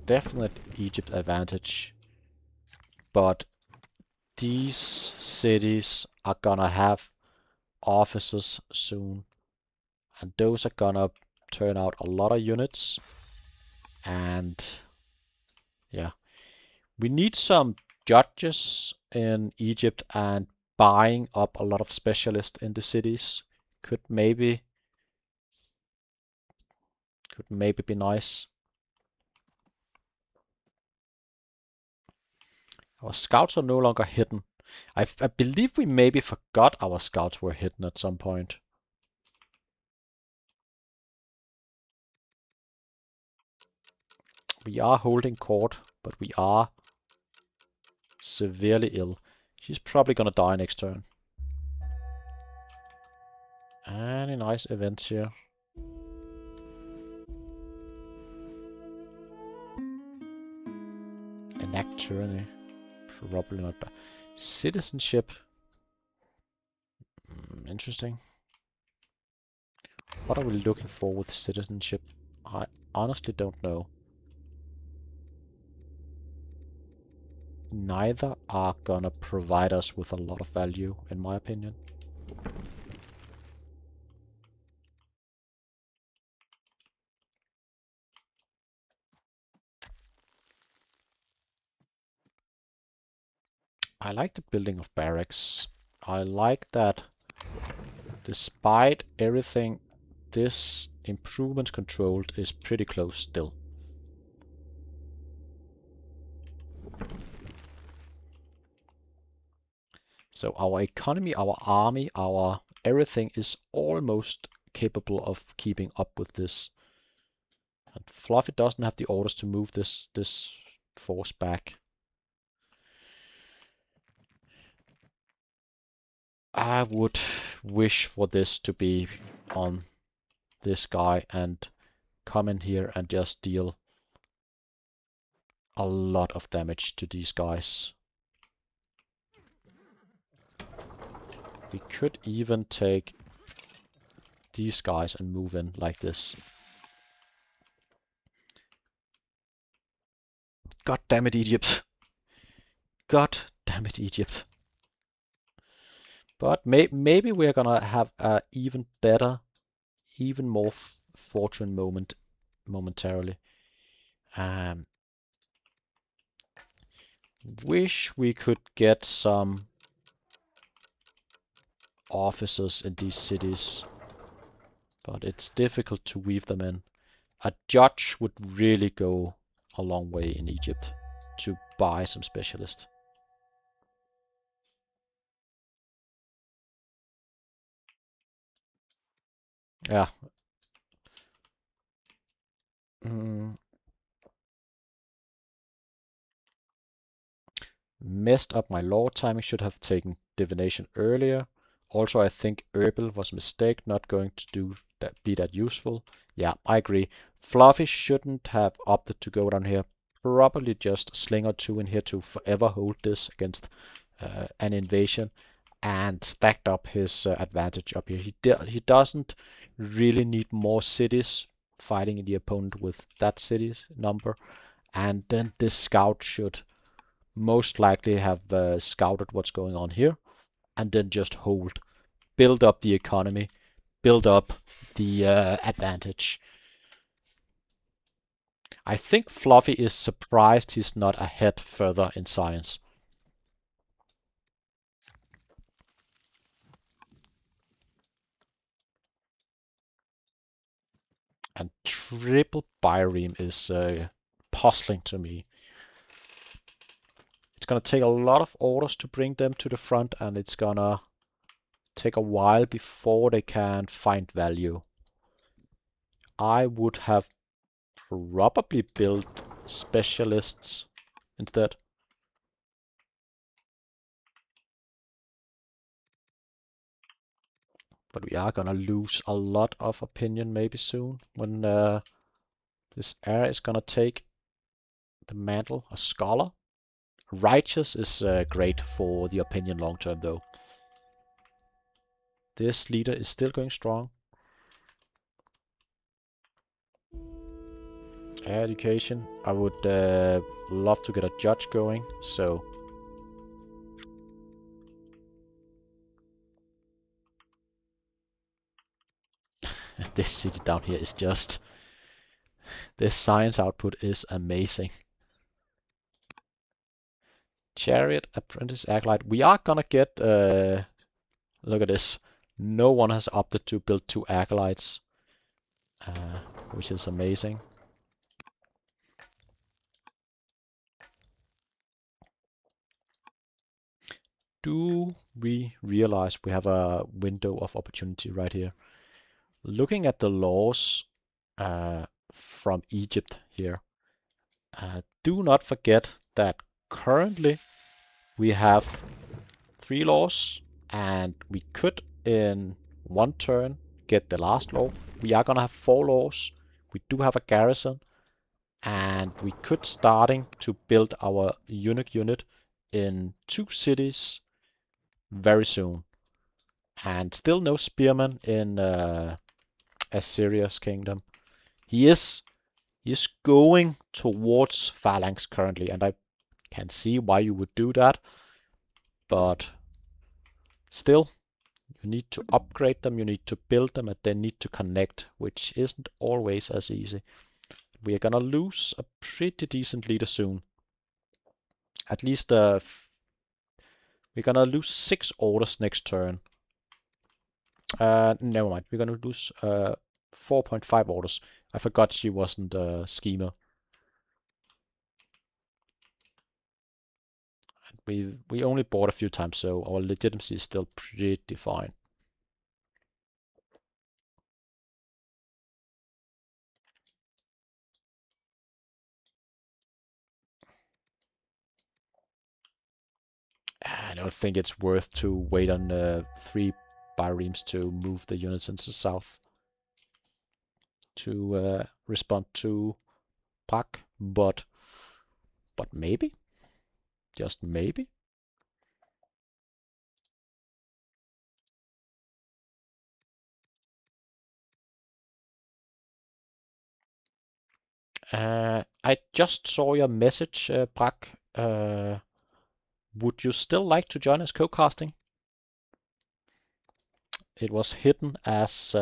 definite Egypt advantage. But these cities are gonna have offices soon. And those are gonna turn out a lot of units. And yeah, we need some judges in Egypt and buying up a lot of specialists in the cities could maybe be nice. Our scouts are no longer hidden. I believe we maybe forgot our scouts were hidden at some point. We are holding court, but we are severely ill. She's probably gonna die next turn. Any nice events here? Enact tyranny. Probably not bad. Citizenship. Interesting. What are we looking for with citizenship? I honestly don't know. Neither are gonna provide us with a lot of value, in my opinion. I like the building of barracks. I like that despite everything, this improvement controlled is pretty close still. So our economy, our army, our everything is almost capable of keeping up with this. And Fluffy doesn't have the orders to move this force back. I would wish for this to be on this guy and come in here and just deal a lot of damage to these guys. We could even take these guys and move in like this. God damn it, Egypt. God damn it, Egypt. But maybe we're gonna have a even better, even more fortune moment momentarily. Wish we could get some officers in these cities, but it's difficult to weave them in. A judge would really go a long way in Egypt to buy some specialists. Yeah. Mm, Messed up my lord timing. Should have taken divination earlier. Also, I think herbal was a mistake. Not going to do that. Be that useful. Yeah, I agree. Fluffy shouldn't have opted to go down here. Probably just a sling or two in here to forever hold this against an invasion, and stacked up his advantage up here. He doesn't really need more cities fighting the opponent with that city's number, and then this scout should most likely have scouted what's going on here, and then just hold, build up the economy, build up the advantage. I think Fluffy is surprised he's not ahead further in science. And triple Byreme is puzzling to me. It's gonna take a lot of orders to bring them to the front, and it's gonna take a while before they can find value. I would have probably built specialists instead. But we are gonna lose a lot of opinion maybe soon when this heir is gonna take the mantle. A scholar. Righteous is great for the opinion long term though. This leader is still going strong. Education. I would love to get a judge going, so this city down here is just, this science output is amazing. Chariot, Apprentice, Acolyte. We are gonna get, look at this. No one has opted to build 2 Acolytes, which is amazing. Do we realize we have a window of opportunity right here? Looking at the laws from Egypt here, do not forget that currently we have 3 laws, and we could in one turn get the last law. We are gonna have 4 laws. We do have a garrison, and we could starting to build our eunuch unit in 2 cities very soon. And still no spearman in Assyria's kingdom. He is going towards phalanx currently, and I can see why you would do that, but still, you need to upgrade them, you need to build them, and they need to connect, which isn't always as easy. We are gonna lose a pretty decent leader soon. At least we're gonna lose 6 orders next turn. Never mind, we're gonna lose 4.5 orders. I forgot she wasn't a schemer. We only bought a few times, so our legitimacy is still pretty fine. I don't think it's worth to wait on 3 biremes to move the units into the south to respond to Pak, but maybe, just maybe. I just saw your message, Brak. Would you still like to join us co-casting? It was hidden as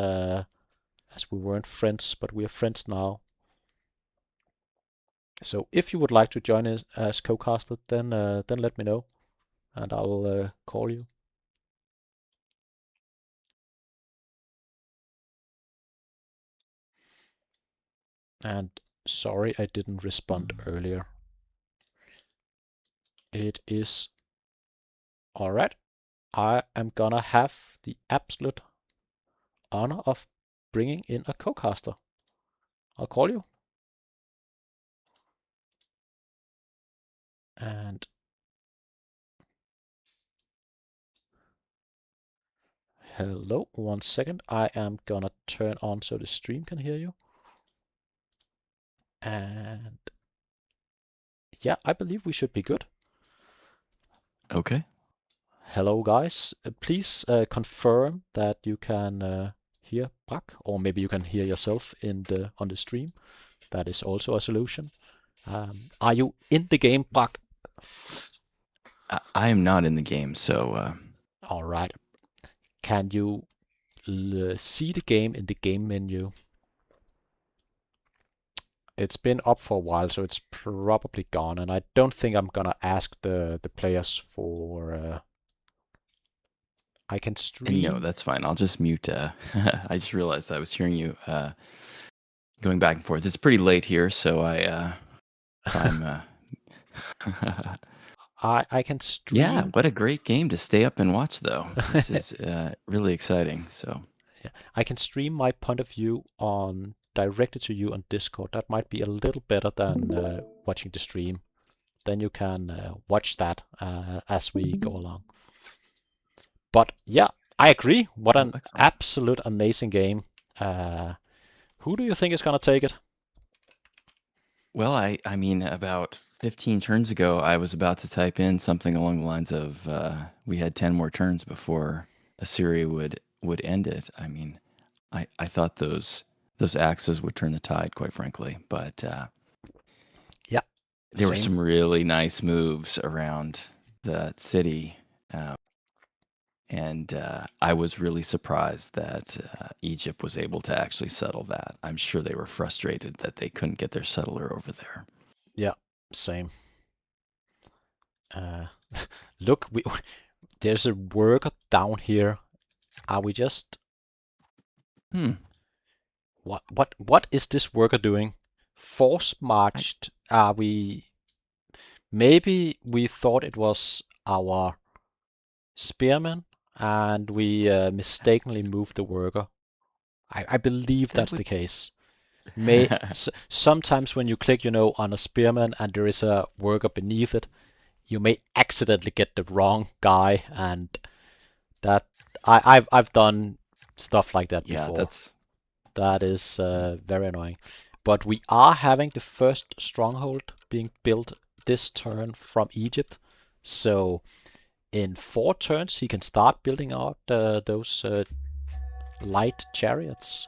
we weren't friends, but we are friends now. So if you would like to join us as co-caster, then let me know, and I'll call you. And sorry I didn't respond earlier. It is alright. I am gonna have the absolute honor of bringing in a co-caster. I'll call you. And hello, 1 second. I am gonna turn on so the stream can hear you. And yeah, I believe we should be good. Okay. Hello, guys. Please confirm that you can hear Brak, or maybe you can hear yourself on the stream. That is also a solution. Are you in the game, Brak? I am not in the game, so All right. Can you see the game in the game menu? It's been up for a while, so it's probably gone, and I don't think I'm gonna ask the players for. I can and no, stream. that's fine. I'll just mute. I just realized I was hearing you going back and forth. It's pretty late here, so I'm. I can Yeah, stream. what a great game to stay up and watch, though. This is really exciting. So Yeah, I can stream my point of view on directed to you on Discord. That might be a little better than watching the stream. Then you can watch that as we go along. But yeah, I agree. What oh, an excellent. absolute amazing game. Uh, who do you think is gonna take it? Well, I mean, about 15 turns ago, I was about to type in something along the lines of we had 10 more turns before Assyria would end it. I mean, I thought those axes would turn the tide, quite frankly, but Yeah, there were same. some really nice moves around the city, and I was really surprised that Egypt was able to actually settle that. I'm sure they were frustrated that they couldn't get their settler over there. Yeah, same. Uh, look, there's a worker down here. Are we just Hmm. what is this worker doing? Force I, marched? Are we maybe we thought it was our spearman and we mistakenly moved the worker. I believe that that's would. the case. Sometimes when you click, on a spearman and there is a worker beneath it, you may accidentally get the wrong guy, and that I've done stuff like that Yeah, before. that's. That is uh, very annoying. But we are having the first stronghold being built this turn from Egypt. So in 4 turns, he can start building out those light chariots.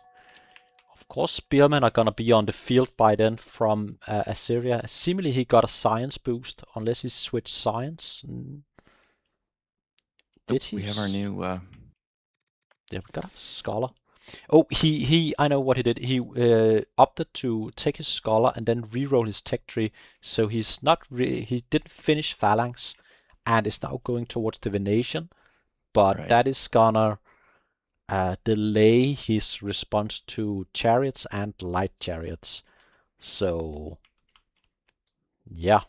Of course, spearmen are gonna be on the field by then from Assyria. Seemingly he got a science boost, unless he switched science. Oh, Did he? we have our new. Yeah, we got a scholar. Oh, I know what he did. He opted to take his scholar and then reroll his tech tree. So he didn't finish phalanx and is now going towards divination. But Right. that is gonna delay his response to chariots and light chariots. So yeah,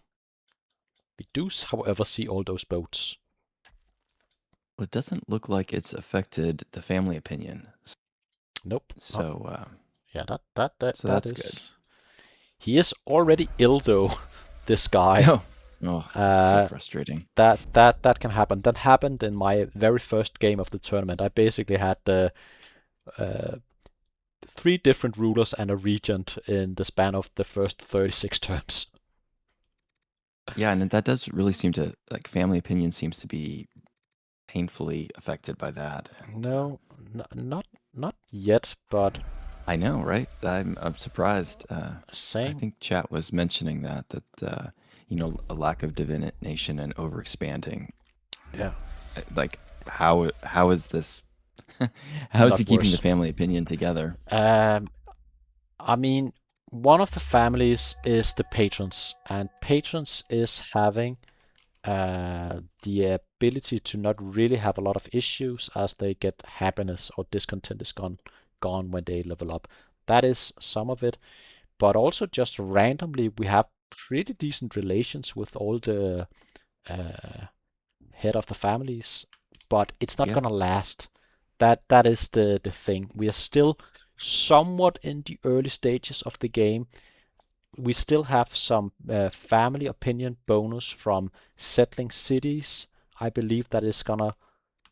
we do, however, see all those boats. Well, it doesn't look like it's affected the family opinion. Nope, not. So, Yeah, that so that that's good. is. He is already ill though. This guy. Oh, oh, that's so Uh, frustrating. that can happen. That happened in my very first game of the tournament. I basically had uh, 3 different rulers and a regent in the span of the first 36 turns. Yeah, and that does really seem to like family opinion seems to be painfully affected by that. And No, not yet, but I know, right? I'm surprised. I same. think chat was mentioning that a lack of divination and overexpanding. Yeah, Like how is this? How is he not keeping the worse. family opinion together? Um, I mean, one of the families is the patrons, and patrons is having the ability to not really have a lot of issues as they get happiness or discontent is gone when they level up. That is some of it, but also just randomly we have pretty decent relations with all the uh, head of the families, but it's not Yeah. gonna last. That is the thing. We are still somewhat in the early stages of the game. We still have some family opinion bonus from settling cities. I believe that is gonna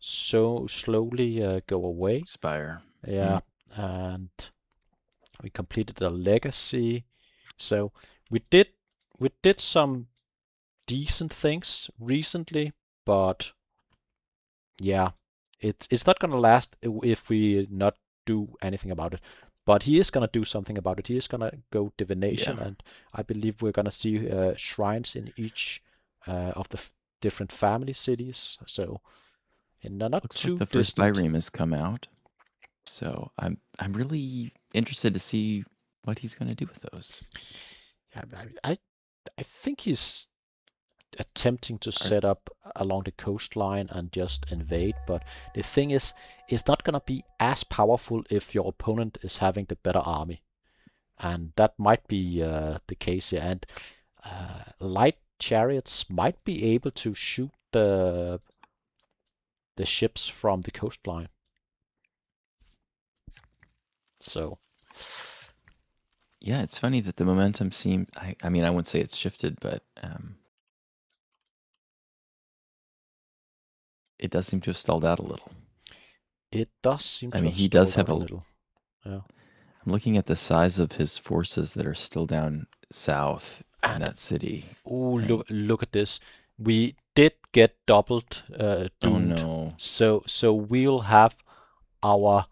so slowly go away. Spire. Yeah, and we completed the legacy. So we did we did some decent things recently, but yeah, it's not gonna last if we not do anything about it. But he is gonna do something about it. He is gonna go Yeah. divination, and I believe we're gonna see shrines in each of the different family cities. So in the not Looks like too the first distant. Byreme has come out. So I'm really interested to see what he's going to do with those. Yeah, I think he's attempting to Are, set up along the coastline and just invade, but the thing is, it's not gonna be as powerful if your opponent is having the better army, and that might be the case here. And light chariots might be able to shoot the ships from the coastline. So yeah, it's funny that the momentum seems. I mean, I wouldn't say it's shifted, but it does seem to have stalled out a little. it does seem I to mean, have he does stalled have out a a. little. Yeah. I'm looking at the size of his forces that are still down south in And that city, oh, and look at this. We did get doubled oh doomed. no, So we'll have our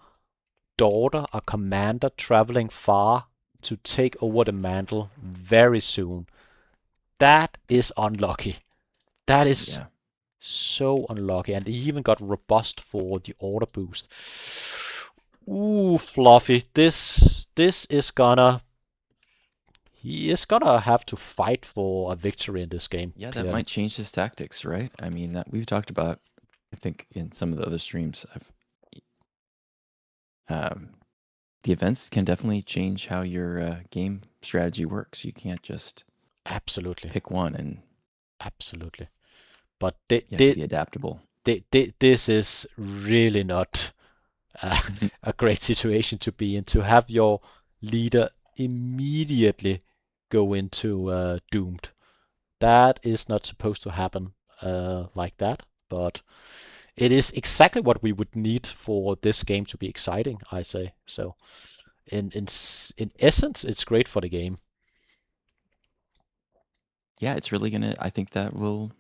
daughter, a commander, traveling far to take over the mantle very soon. That is unlucky. That is yeah, so unlucky. And he even got robust for the order boost. Ooh, Fluffy, this is gonna he is gonna have to fight for a victory in this game, yeah, that clearly. might change his tactics, right? I mean, that we've talked about. I think in some of the other streams, um, the events can definitely change how your game strategy works. You can't just Absolutely, pick one, and absolutely. But you have to be adaptable. this is really not a great situation to be in, to have your leader immediately go into doomed. That is not supposed to happen like that, but it is exactly what we would need for this game to be exciting, I say. So in essence, it's great for the game. Yeah, it's really gonna. I think that will.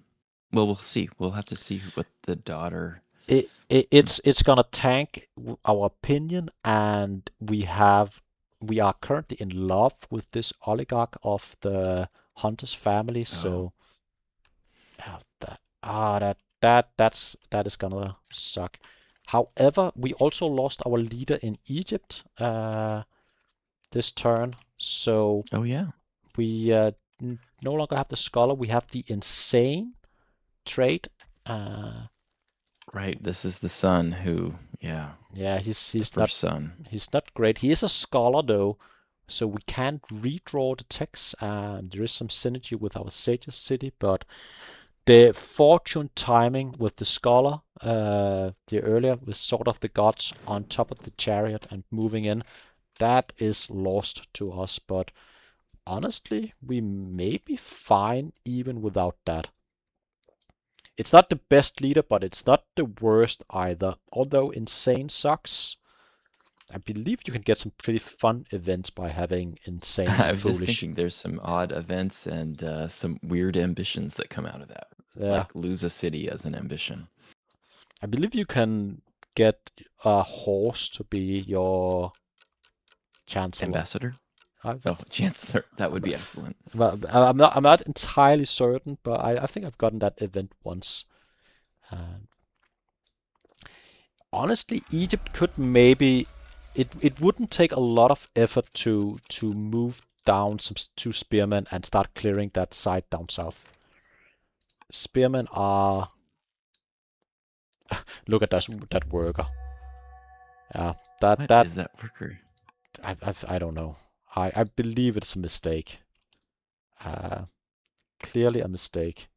Well, we'll see. We'll have to see what the daughter. It's gonna tank our opinion, and we are currently in love with this oligarch of the Hunters family. Oh, So that is gonna suck. However, we also lost our leader in Egypt this turn, so oh yeah. we no longer have the scholar. We have the insane trait. Uh, Right. This is the son who. Yeah, yeah, the first son. he's not great. He is a scholar though, so we can't redraw the text, and there is some synergy with our Sage's city, but the fortune timing with the scholar, the earlier with Sword of the Gods on top of the chariot and moving in, that is lost to us. But honestly, we may be fine even without that. It's not the best leader, but it's not the worst either. Although Insane sucks, I believe you can get some pretty fun events by having Insane I and was just Foolish. thinking there's some odd events and some weird ambitions that come out of that, Yeah, like lose a city as an ambition. I believe you can get a horse to be your chancellor. Ambassador? I've, Oh, Chancellor. That would be excellent. I'm not entirely certain, but I think I've gotten that event once. Uh, Honestly, Egypt could maybe it wouldn't take a lot of effort to move down some two spearmen and start clearing that side down south. Spearmen are look at that worker. Yeah, What that is that worker? I don't know. I believe it's a mistake. Uh, Clearly a mistake.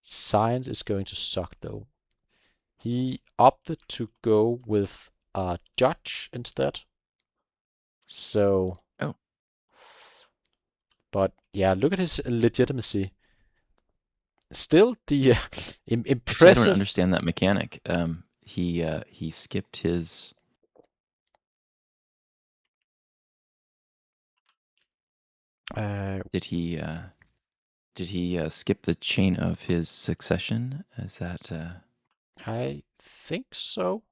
Science is going to suck though. He opted to go with a judge instead. So, Oh, but yeah, look at his legitimacy. Still the actually, I don't impressive. understand that mechanic. He skipped his. Did he skip the chain of his succession? Is that I think so.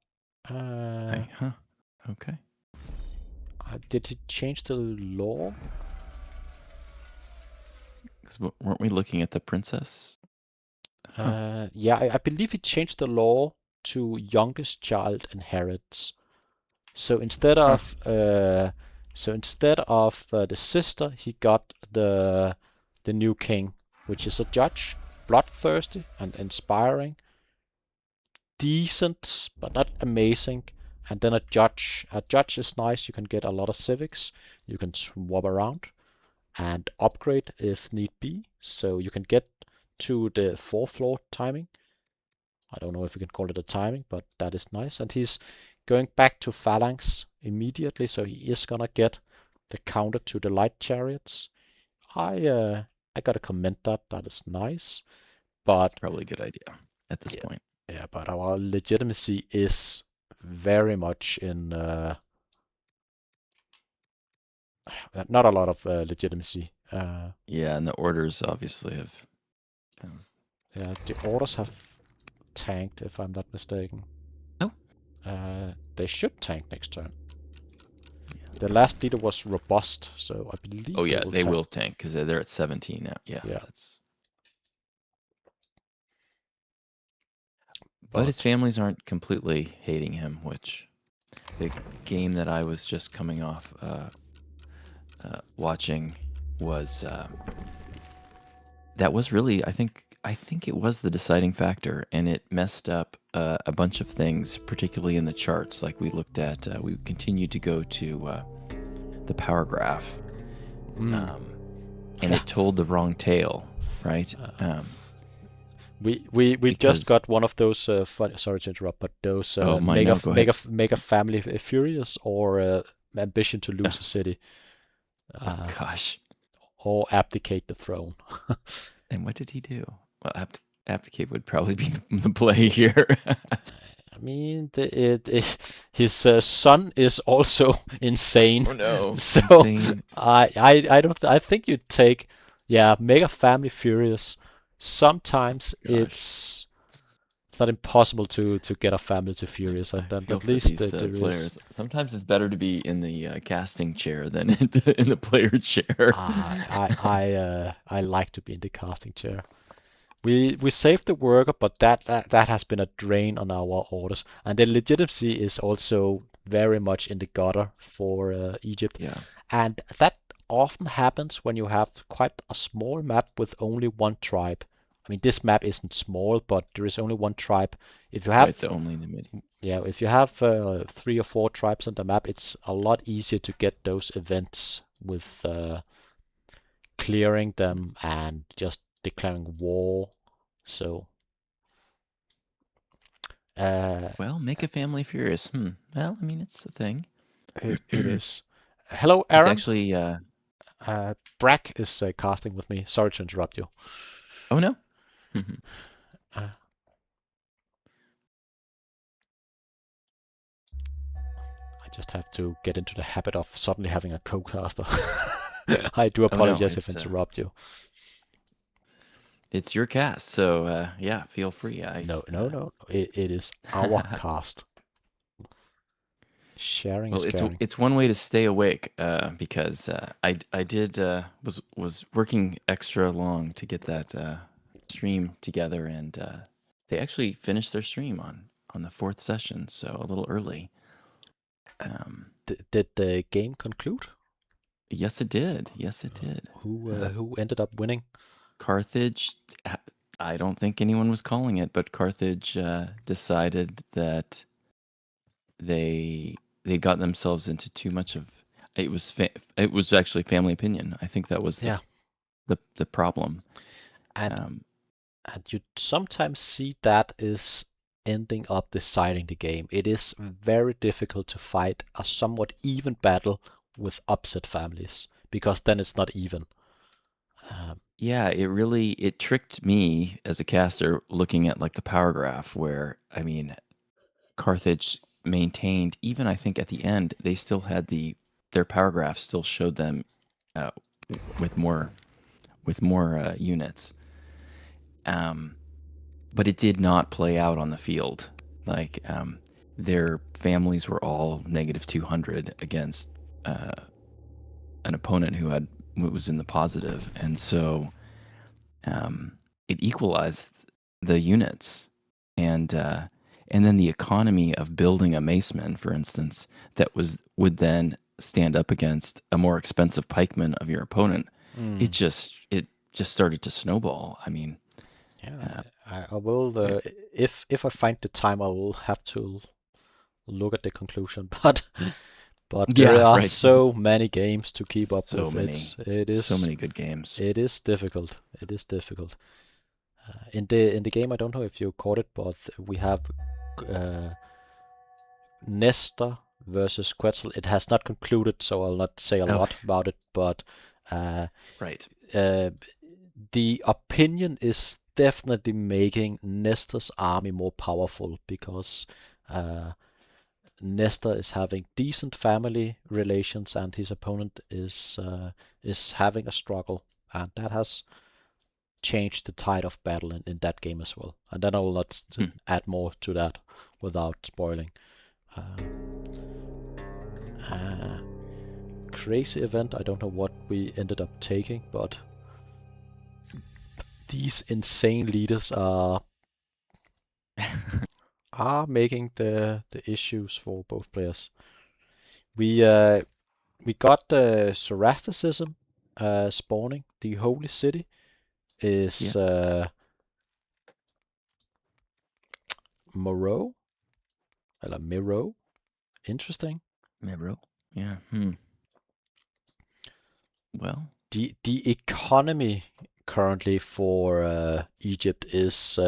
huh? Okay. Did he change the law? Because weren't we looking at the princess? Huh. Yeah, I believe he changed the law to youngest child inherits. So instead Huh. of the sister, he got the new king, which is a judge, bloodthirsty and inspiring, decent but not amazing, and then a judge. A judge is nice. You can get a lot of civics. You can swap around and upgrade if need be. So you can get to the fourth floor timing. I don't know if we can call it a timing, but that is nice. And he's going back to phalanx immediately, so he is gonna get the counter to the light chariots. I gotta comment that. That is nice. But Probably a good idea at this yeah, point. yeah, but our legitimacy is very much in not a lot of legitimacy. Yeah, and the orders obviously have. Yeah, the orders have tanked, if I'm not mistaken. Oh. They should tank next turn. The last leader was robust, so I believe Oh yeah, they tank. will tank because they're at 17 now. Yeah, Yeah. that's. But his families aren't completely hating him, which the game that I was just coming off watching was that was really I think it was the deciding factor, and it messed up a bunch of things, particularly in the charts. Like we looked at, we continued to go to the power graph, and it told the wrong tale, right? We just got one of those. Sorry to interrupt, but those go ahead. make a family furious or ambition to lose a city. Oh gosh. Or abdicate the throne. And what did he do? Well, abdicate would probably be the play here. I mean, his son is also insane. Oh no! So Insane. I think you'd take, yeah, make a family furious. Sometimes it's not impossible to get a family to furious, and then Feel at for least these there players. is. Sometimes it's better to be in the casting chair than in the player chair. I like to be in the casting chair. We saved the worker, but that has been a drain on our orders, and the legitimacy is also very much in the gutter for Egypt. Yeah. And that often happens when you have quite a small map with only one tribe. I mean, this map isn't small, but there is only one tribe. If you have Right, the only the MIDI. yeah, if you have 3 or 4 tribes on the map, it's a lot easier to get those events with clearing them and just declaring war. So, Well, make a family furious. Well, I mean, it's a thing. it is. Hello, He's Aaron. actually. Brack is casting with me. Sorry to interrupt you. Oh no. I just have to get into the habit of suddenly having a co-caster. I do apologize if I interrupt you. It's your cast, so yeah, feel free. No. It is our cast. Sharing is caring. It's one way to stay awake because I did was working extra long to get that stream together, and they actually finished their stream on the 4th session, so a little early. Did the game conclude? Yes, it did. Yes, it did. Who ended up winning? Carthage. I don't think anyone was calling it, but Carthage decided that they got themselves into too much of it was actually family opinion. I think that was the problem. And you sometimes see that is ending up deciding the game. It is very difficult to fight a somewhat even battle with upset families because then it's not even. Yeah, it tricked me as a caster looking at like the power graph where, I mean, Carthage maintained, even I think at the end, they still had their power graph still showed them uh, with more units. Um, but it did not play out on the field. Like their families were all negative 200 against uh, an opponent who was in the positive, and so it equalized the units, and and then the economy of building a maceman, for instance, would then stand up against a more expensive pikeman of your opponent. mm, It just started to snowball. I mean, yeah, uh, I will. it, If I find the time, I will have to look at the conclusion. But there yeah, are right. so many games to keep up So with. many, It so is many good games. it is difficult. It is difficult. In the game, I don't know if you caught it, but we have uh, Nestor versus Quetzal. It has not concluded, so I'll not say a Oh, lot about it. But uh, right. uh, the opinion is definitely making Nestor's army more powerful because uh, Nestor is having decent family relations and his opponent is having a struggle, and that has changed the tide of battle in that game as well. And then I will not Hmm. add more to that without spoiling. Um, uh, Crazy event. I don't know what we ended up taking, but these insane leaders are making the issues for both players. We uh, we got Zoroastrianism spawning. The holy city Yeah, is Moreau, eller Miro. Interesting. Mebro. Yeah. Hmm. Well, The economy currently for Egypt is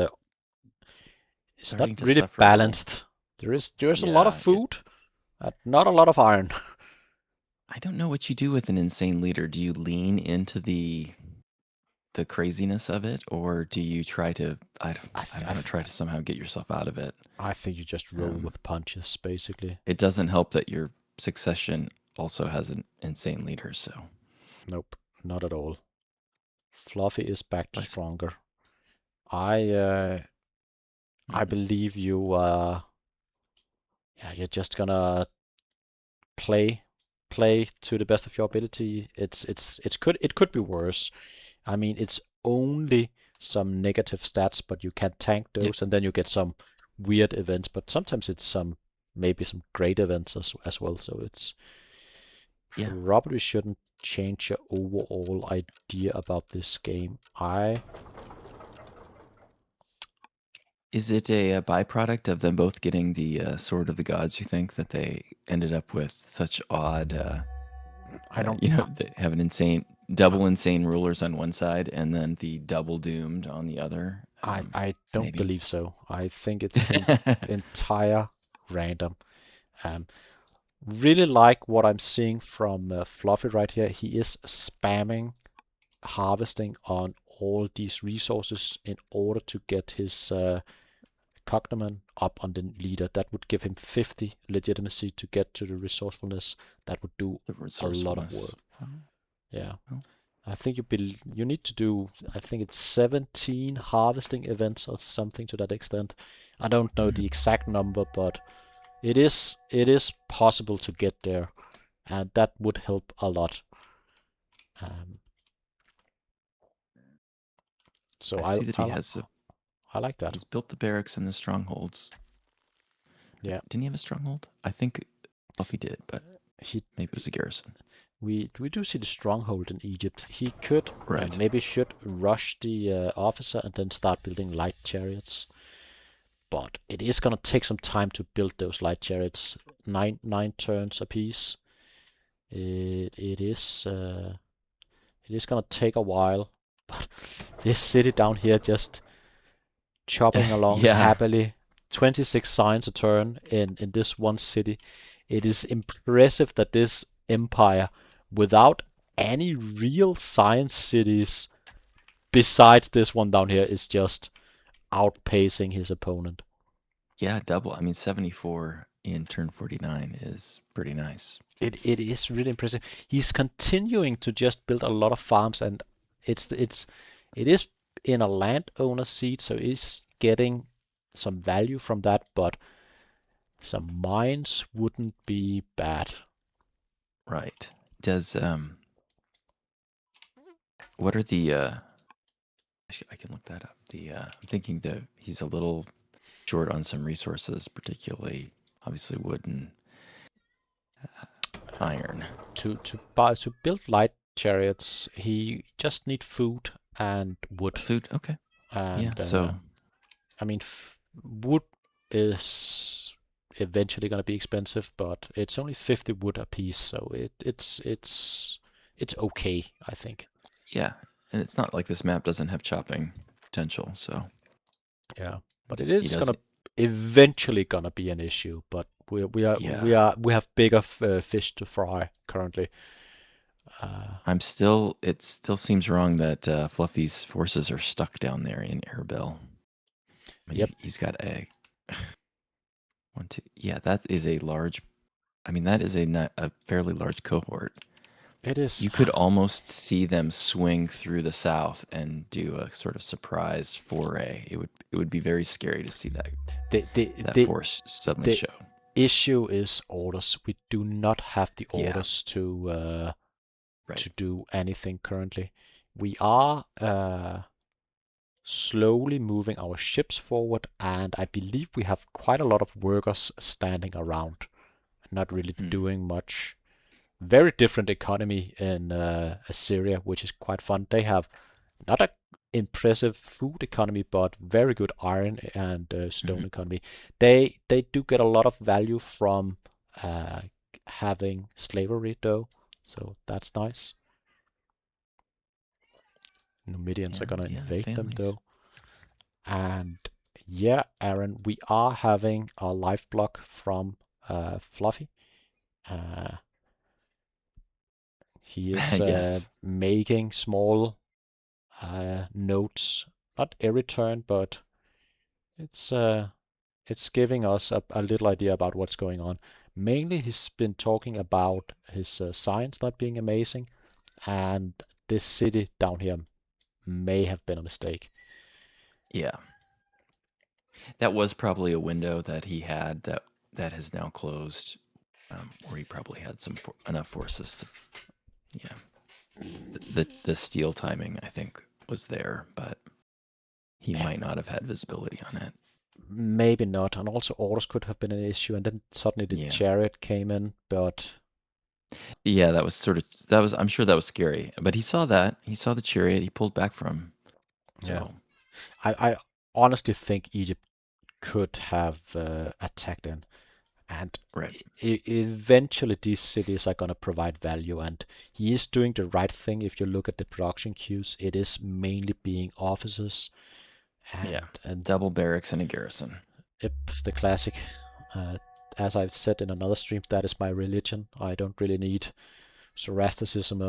not starting to really suffer a little. balanced. There's a lot of Yeah, food, not a lot of iron. I don't know what you do with an insane leader. Do you lean into the craziness of it, or do you try to I I th- don't I, know, th- try to somehow get yourself out of it? I think you just roll Um, with punches, basically. it doesn't help that your succession also has an insane leader. So, Nope, not at all. Fluffy is back to but stronger. I mm, believe you. Yeah, you're just gonna play play to the best of your ability. It could be worse. I mean, it's only some negative stats, but you can tank yeah, those, and then you get some weird events. But sometimes it's maybe some great events as well. So it's yeah. probably shouldn't change your overall idea about this game. Is it a byproduct of them both getting the sword of the gods? You think that they ended up with such odd, I don't they have an double insane rulers on one side, and then the double doomed on the other. I don't Maybe. believe so. I think it's entire random. Um, Really like what I'm seeing from Fluffy right here. He is spamming harvesting on all these resources in order to get his cognomen up on the leader. That would give him 50 legitimacy to get to the resourcefulness. That would do The a lot of resourcefulness. work. Yeah. Well, I think you need to do, I think it's 17 harvesting events or something to that extent. I don't know the mhm. exact number, but it is possible to get there, and that would help a lot. Um, so I I see that I, I like that. he's built the barracks and the strongholds. Yeah, Didn't he have a stronghold? I think Fluffy did, but he maybe it was a garrison. we do see the stronghold in Egypt. He could and Right. maybe should rush the officer and then start building light chariots. But it is gonna take some time to build those light chariots. Nine turns apiece. It is gonna take a while. But this city down here just chopping along Yeah. happily, 26 science a turn in this one city. It is impressive that this empire, without any real science cities besides this one down here, is just outpacing his opponent. Yeah, double. I mean, 74 in turn 49 is pretty nice. It is really impressive. He's continuing to just build a lot of farms, and it is in a landowner seat, so he's getting some value from that, but some mines wouldn't be bad. Right. Does what are the actually, I can look that up. The I'm thinking that he's a little short on some resources, particularly obviously wood and iron. To build light chariots, he just need food and wood. Food, okay. And Yeah, so I mean, wood is eventually going to be expensive, but it's only 50 wood a piece, so it's okay, I think. yeah, and it's not like this map doesn't have chopping potential, so Yeah, but it he is does gonna it. eventually gonna be an issue. But Yeah. we have bigger fish to fry currently. It still seems wrong that Fluffy's forces are stuck down there in Airbell. I mean, Yep, he's got a one, two. Yeah, that is a large. I mean, that is a fairly large cohort. it is. You could almost see them swing through the south and do a sort of surprise foray. It would be very scary to see The the that the force suddenly the show. issue is orders. We do not have the Yeah, orders right. to do anything currently. We are slowly moving our ships forward, and I believe we have quite a lot of workers standing around, not really Hmm. doing much. Very different economy in Assyria, which is quite fun. They have not a impressive food economy, but very good iron and Mhm. stone economy. They do get a lot of value from uh, having slavery though, so that's nice. Numidians are Yeah, gonna yeah, the invade them families. though. And yeah, Aaron, we are having a live block from Fluffy. Uh, he is Yes. making small notes, not every turn, but it's uh, it's giving us a little idea about what's going on. Mainly, he's been talking about his science not being amazing, and this city down here may have been a mistake. Yeah. That was probably a window that he had that has now closed, or he probably had enough forces to. Yeah, the steel timing I think was there, but he Yeah, might not have had visibility on it. maybe not, and also orders could have been an issue, and then suddenly the Yeah, chariot came in, but yeah, I'm sure that was scary, but he saw that he saw the chariot, he pulled back from. yeah, So I honestly think Egypt could have attacked in. And right, eventually these cities are going to provide value, and he is doing the right thing. If you look at the production queues, it is mainly being offices yeah, and double barracks and a garrison. yep, the classic. Uh, as I've said in another stream, that is my religion. I don't really need Zoroastrianism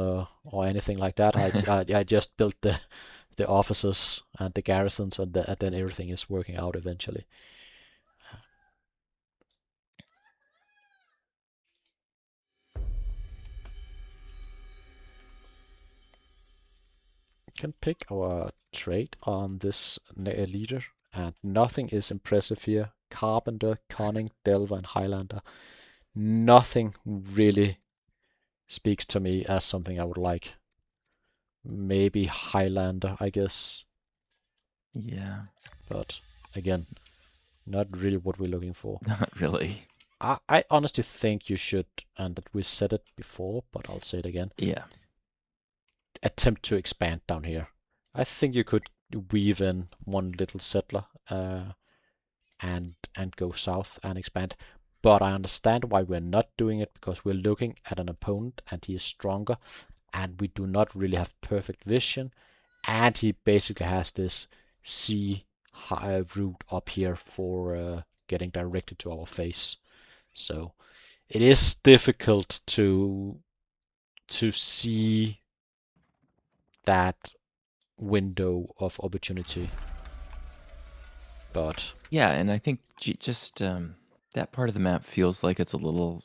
or anything like that. I just built the offices and the garrisons, and then everything is working out eventually. Can pick our trait on this leader, and nothing is impressive here. Carpenter, Cunning, Delver, and Highlander. Nothing really speaks to me as something I would like. Maybe Highlander, I guess, Yeah, but again, not really what we're looking for. not really. I honestly think you should, and that we said it before, but I'll say it again, Yeah, attempt to expand down here. I think you could weave in one little settler and go south and expand. But I understand why we're not doing it, because we're looking at an opponent and he is stronger, and we do not really have perfect vision, and he basically has this sea route up here for getting directly to our face. So it is difficult to see that window of opportunity. But Yeah, and I think just that part of the map feels like it's a little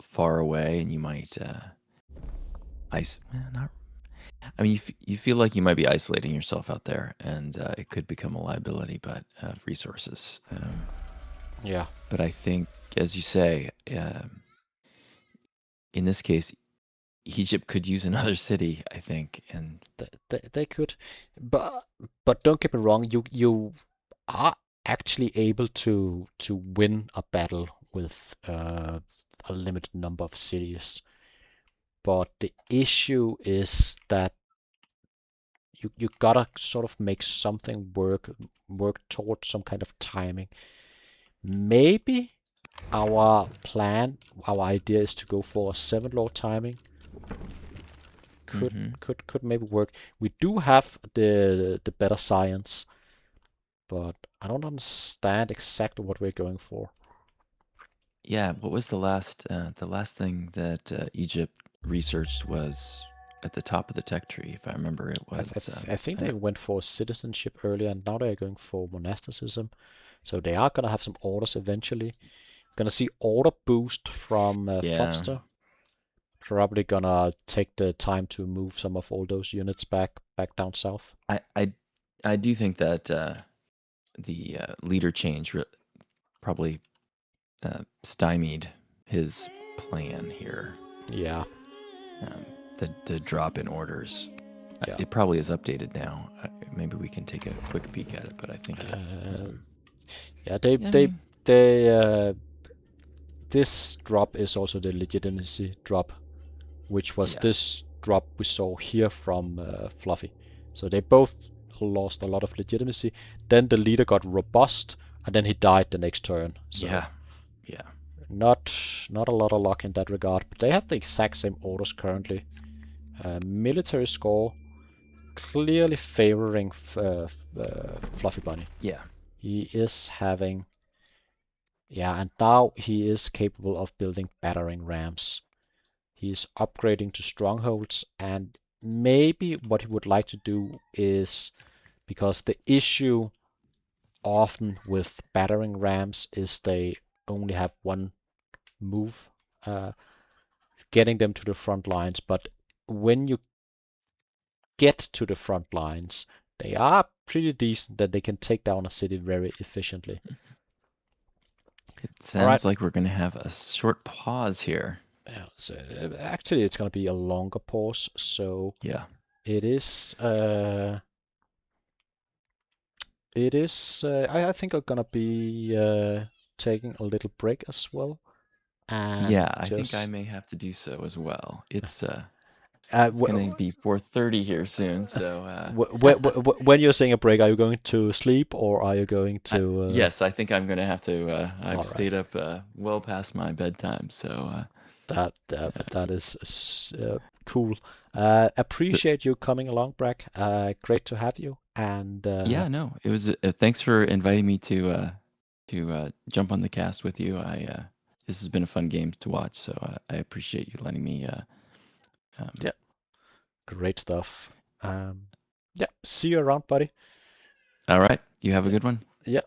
far away, and you might not. I mean, you feel like you might be isolating yourself out there, and it could become a liability, but of resources. yeah, But I think, as you say, in this case, Egypt could use another city. I think, and they could, but don't get me wrong, you are actually able to win a battle with a limited number of cities. But the issue is that you gotta sort of make something work towards some kind of timing. Maybe our idea is to go for a 7 lord timing. Could mm-hmm. could maybe work. We do have the better science, but I don't understand exactly what we're going for. Yeah. What was the last thing that Egypt researched was at the top of the tech tree, if I remember. It was I think an they went for citizenship earlier, and now they're going for monasticism. So they are gonna have some orders eventually. Gonna see order boost from yeah. Foster. Probably gonna take the time to move some of all those units back down south. I I I do think that the leader change probably stymied his plan here. Yeah, Um, the drop in orders. yeah. It probably is updated now. Maybe we can take a quick peek at it, but I think it. Uh, yeah, they Yeah, I they mean, they this drop is also the legitimacy drop, which was yeah, this drop we saw here from Fluffy. So they both lost a lot of legitimacy. Then the leader got robust, and then he died the next turn. So yeah, yeah, not not a lot of luck in that regard. But they have the exact same orders currently. Military score clearly favoring Fluffy Bunny. yeah. He is having, yeah, and now he is capable of building battering rams. He's upgrading to strongholds, and maybe what he would like to do is, because the issue often with battering rams is they only have one move, uh, getting them to the front lines. But when you get to the front lines, they are pretty decent that they can take down a city very efficiently. It All right. sounds like we're gonna have a short pause here. Yeah, so actually, it's going to be a longer pause. So Yeah, it is. I think I'm gonna be taking a little break as well, and yeah. I think I just may have to do so as well. uh, It's gonna be 4:30 here soon, so when you're saying a break, are you going to sleep or are you going to? yes, I think I'm gonna have to. I've All right, stayed up well past my bedtime, so that is cool. the, Appreciate you coming along, Brack. Great to have you, and yeah, no, it was. Thanks for inviting me to jump on the cast with you. This has been a fun game to watch, so I appreciate you letting me. Um, yeah, great stuff. Yeah, see you around, buddy. all right, you have a Yeah, good one. yeah.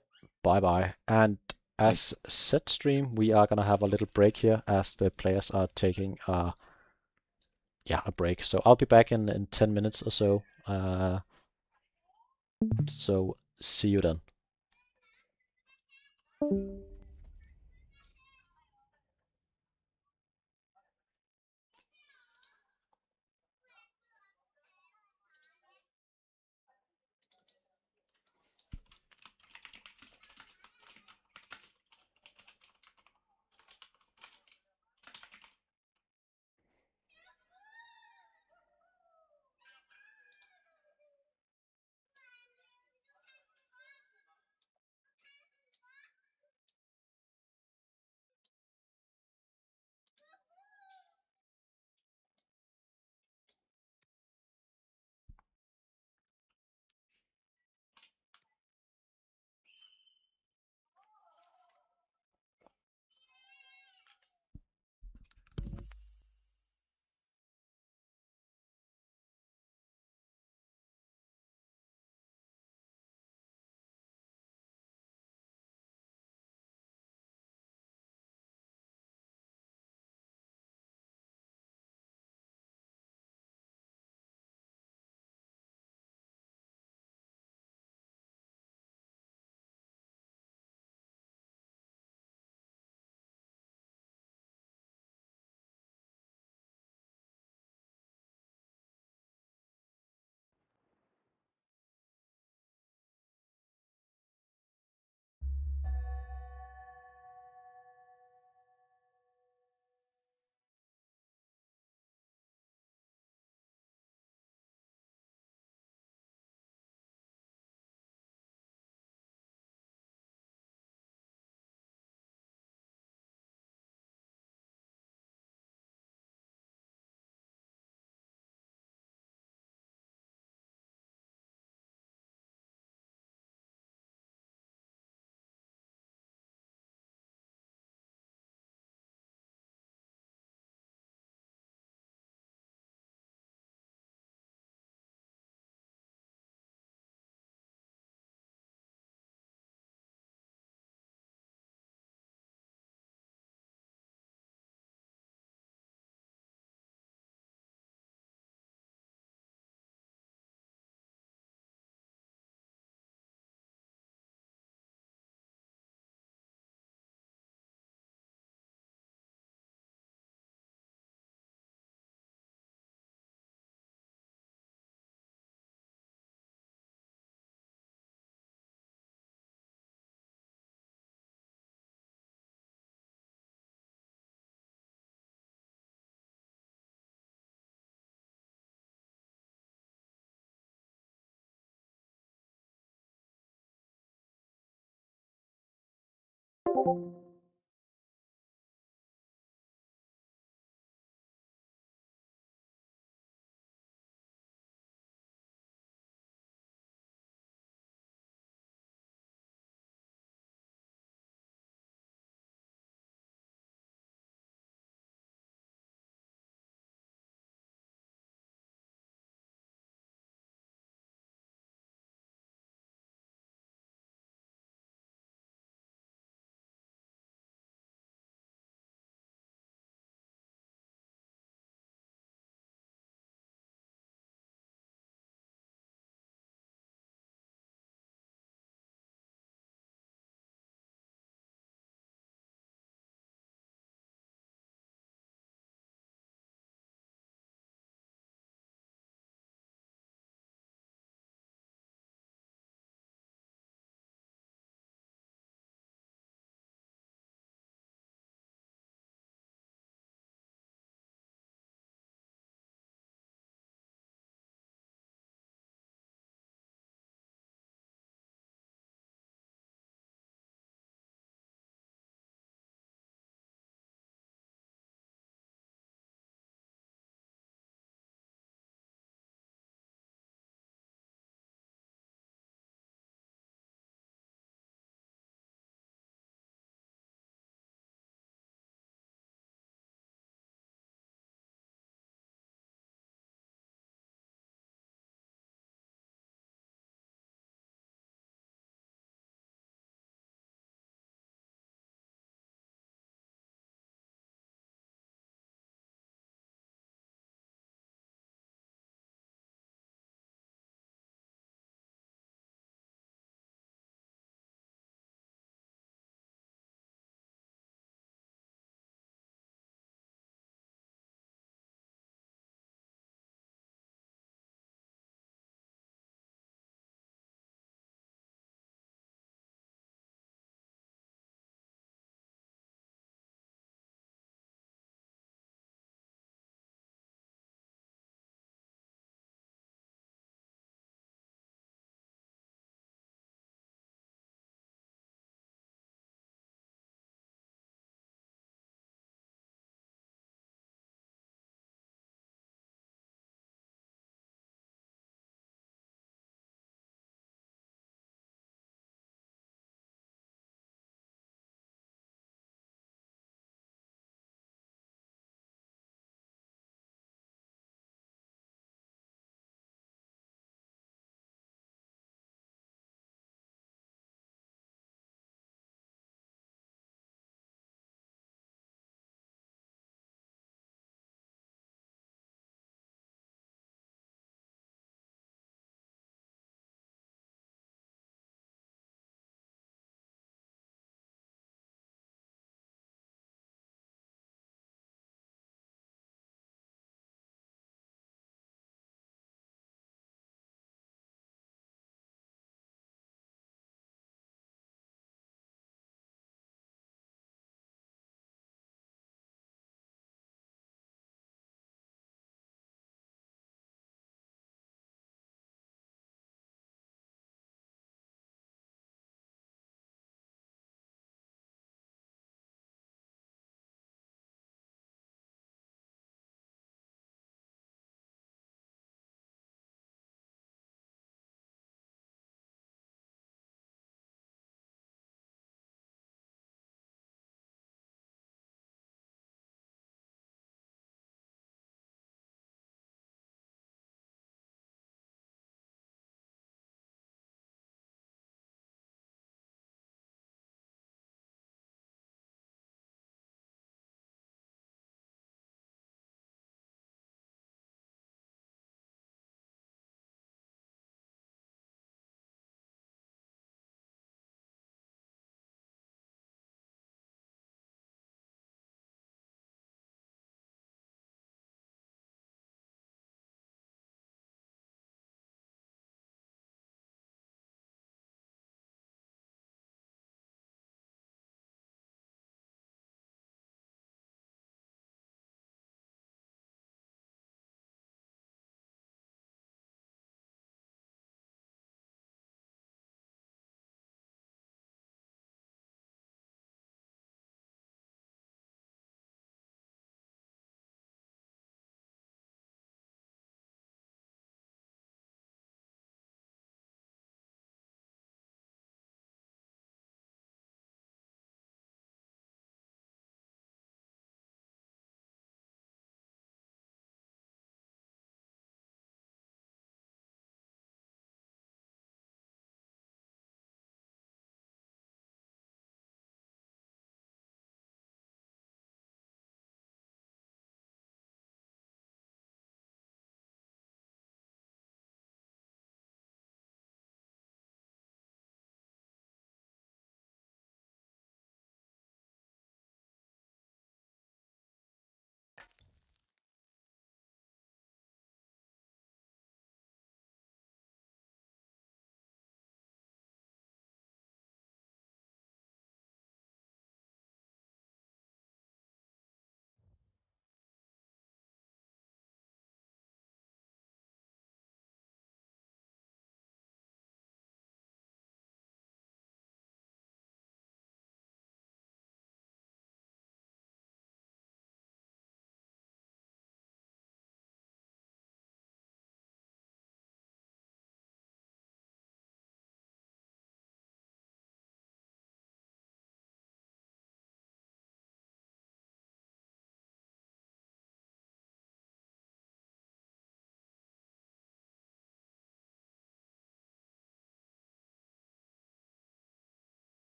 Bye bye. And as Thanks. set stream, we are gonna have a little break here as the players are taking a break. So I'll be back in 10 minutes or so. So see you then.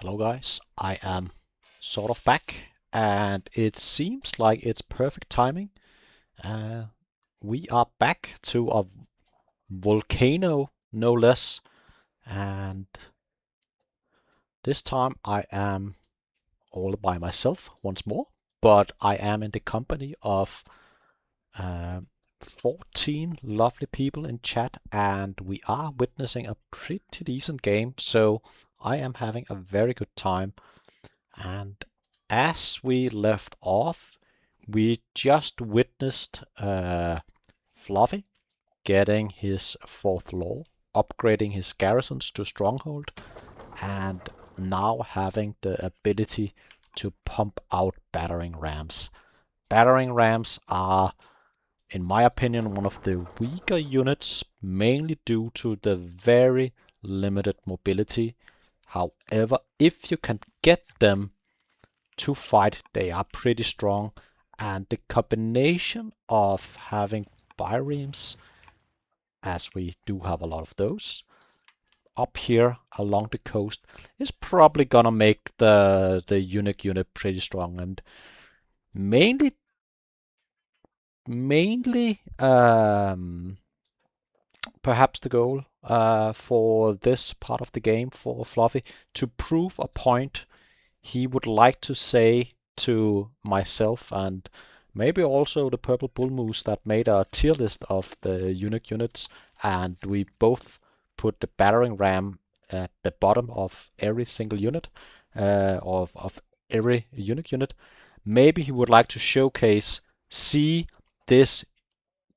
Hello guys, I am sort of back, and it seems like it's perfect timing. Uh, we are back to a volcano, no less, and this time I am all by myself once more, but I am in the company of uh, 14 lovely people in chat, and we are witnessing a pretty decent game, so I am having a very good time. And as we left off, we just witnessed Fluffy getting his fourth law, upgrading his garrisons to stronghold, and now having the ability to pump out battering rams. Battering rams are, in my opinion, one of the weaker units, mainly due to the very limited mobility. However, if you can get them to fight, they are pretty strong, and the combination of having biremes, as we do have a lot of those, up here along the coast is probably gonna make the unique unit pretty strong, and mainly mainly perhaps the goal for this part of the game for Fluffy to prove a point he would like to say to myself and maybe also the Purple Bull Moose that made a tier list of the unique units, and we both put the battering ram at the bottom of every single unit, of every unique unit. Maybe he would like to showcase, see, this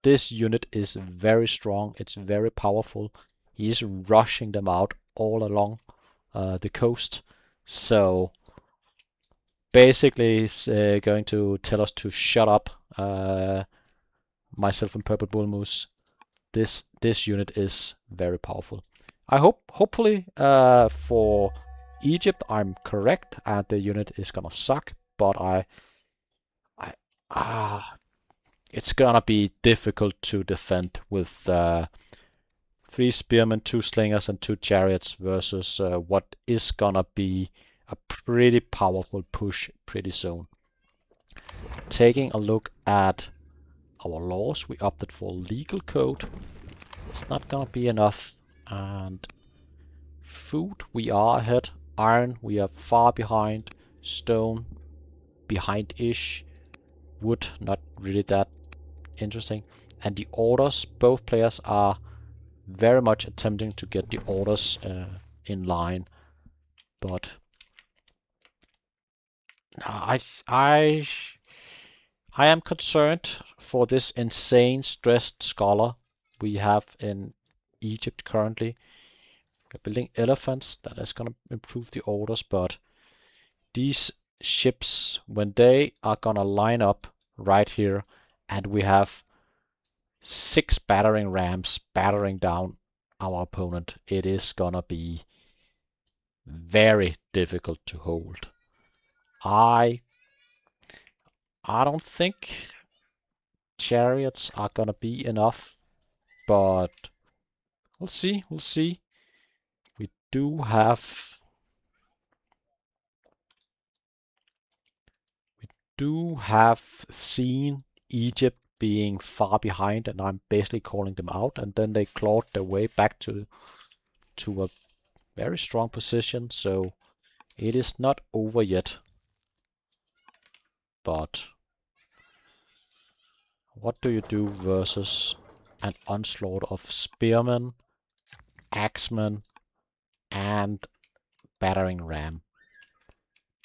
this unit is very strong, it's very powerful. He's rushing them out all along the coast. So basically is going to tell us to shut up, myself and Purple Bull Moose. This unit is very powerful. Hopefully for Egypt I'm correct and the unit is gonna suck, but I it's gonna be difficult to defend with 3 spearmen, 2 slingers, and 2 chariots versus what is gonna be a pretty powerful push pretty soon. Taking a look at our laws, we opted for legal code. It's not gonna be enough. And food, we are ahead. Iron, we are far behind. Stone, behind-ish. Wood, not really that interesting. And the orders, both players are very much attempting to get the orders in line. But I I am concerned for this insane stressed scholar we have in Egypt currently. We're building elephants, that is going to improve the orders, but these ships, when they are going to line up right here, and we have 6 battering rams battering down our opponent, it is going to be very difficult to hold. I don't think chariots are going to be enough, but we'll see. We'll see. We do have seen Egypt being far behind, and I'm basically calling them out, and then they clawed their way back to a very strong position. So it is not over yet. But what do you do versus an onslaught of spearmen, axemen, and battering ram?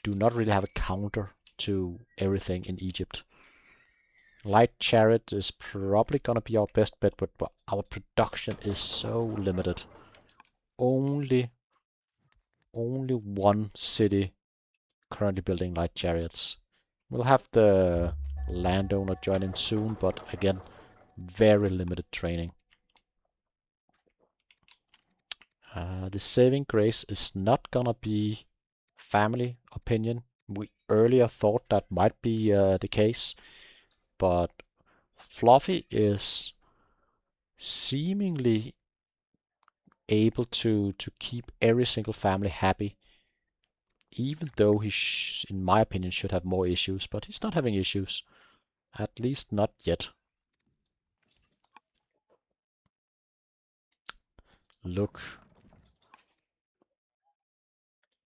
Do not really have a counter to everything in Egypt. Light chariot is probably gonna be our best bet, but our production is so limited. Only one city currently building light chariots. We'll have the landowner join in soon, but again, very limited training. The saving grace is not gonna be family opinion. We earlier thought that might be the case, but Fluffy is seemingly able to keep every single family happy even though he, in my opinion, should have more issues, but he's not having issues. At least not yet. Look.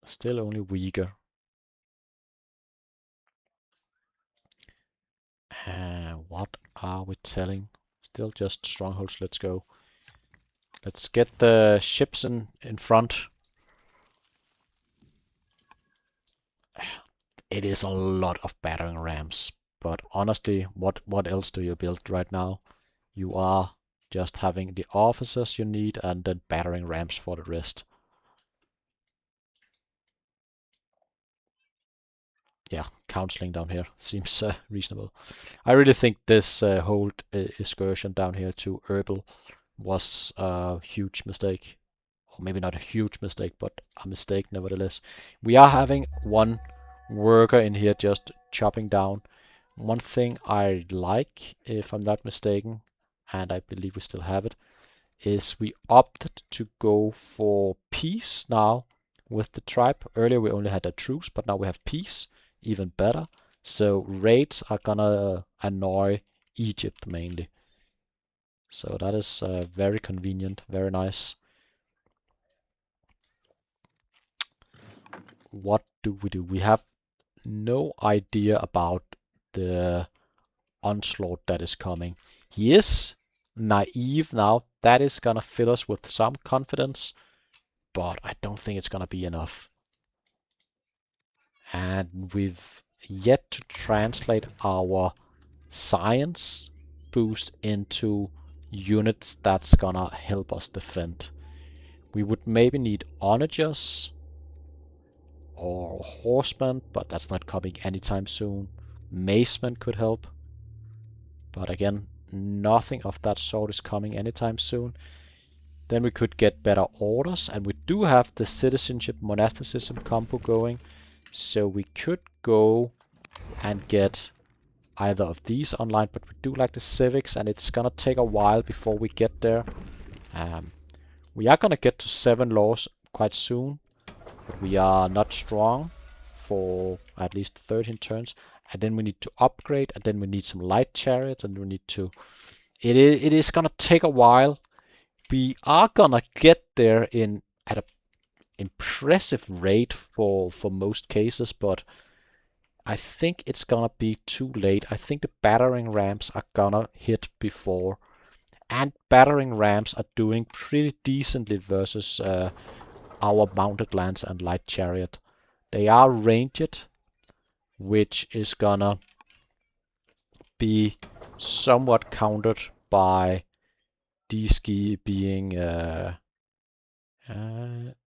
Still only weaker. What are we telling? Still just strongholds, let's go. Let's get the ships in front. It is a lot of battering rams, but honestly, what else do you build right now? You are just having the officers you need and then battering rams for the rest. Yeah, counseling down here seems reasonable. I really think this whole excursion down here to Herbal was a huge mistake. Or maybe not a huge mistake, but a mistake nevertheless. We are having one worker in here just chopping down. One thing I like, if I'm not mistaken, and I believe we still have it, is we opted to go for peace now with the tribe. Earlier we only had a truce, but now we have peace, even better. So raids are gonna annoy Egypt mainly. So that is very convenient, very nice. What do? We have no idea about the onslaught that is coming. He is naive now. That is gonna fill us with some confidence, but I don't think it's gonna be enough. And we've yet to translate our science boost into units that's gonna help us defend. We would maybe need onagers or horsemen, but that's not coming anytime soon. Macemen could help, but again, nothing of that sort is coming anytime soon. Then we could get better orders, and we do have the citizenship monasticism combo going, so we could go and get either of these online, but we do like the civics, and it's gonna take a while before we get there. We are gonna get to 7 laws quite soon, but we are not strong for at least 13 turns, and then we need to upgrade, and then we need some light chariots, and we need to... It is gonna take a while. We are gonna get there at an impressive rate for most cases, but I think it's gonna be too late. I think the battering rams are gonna hit before, and battering rams are doing pretty decently versus our mounted lance and light chariot. They are ranged, which is gonna be somewhat countered by D-ski being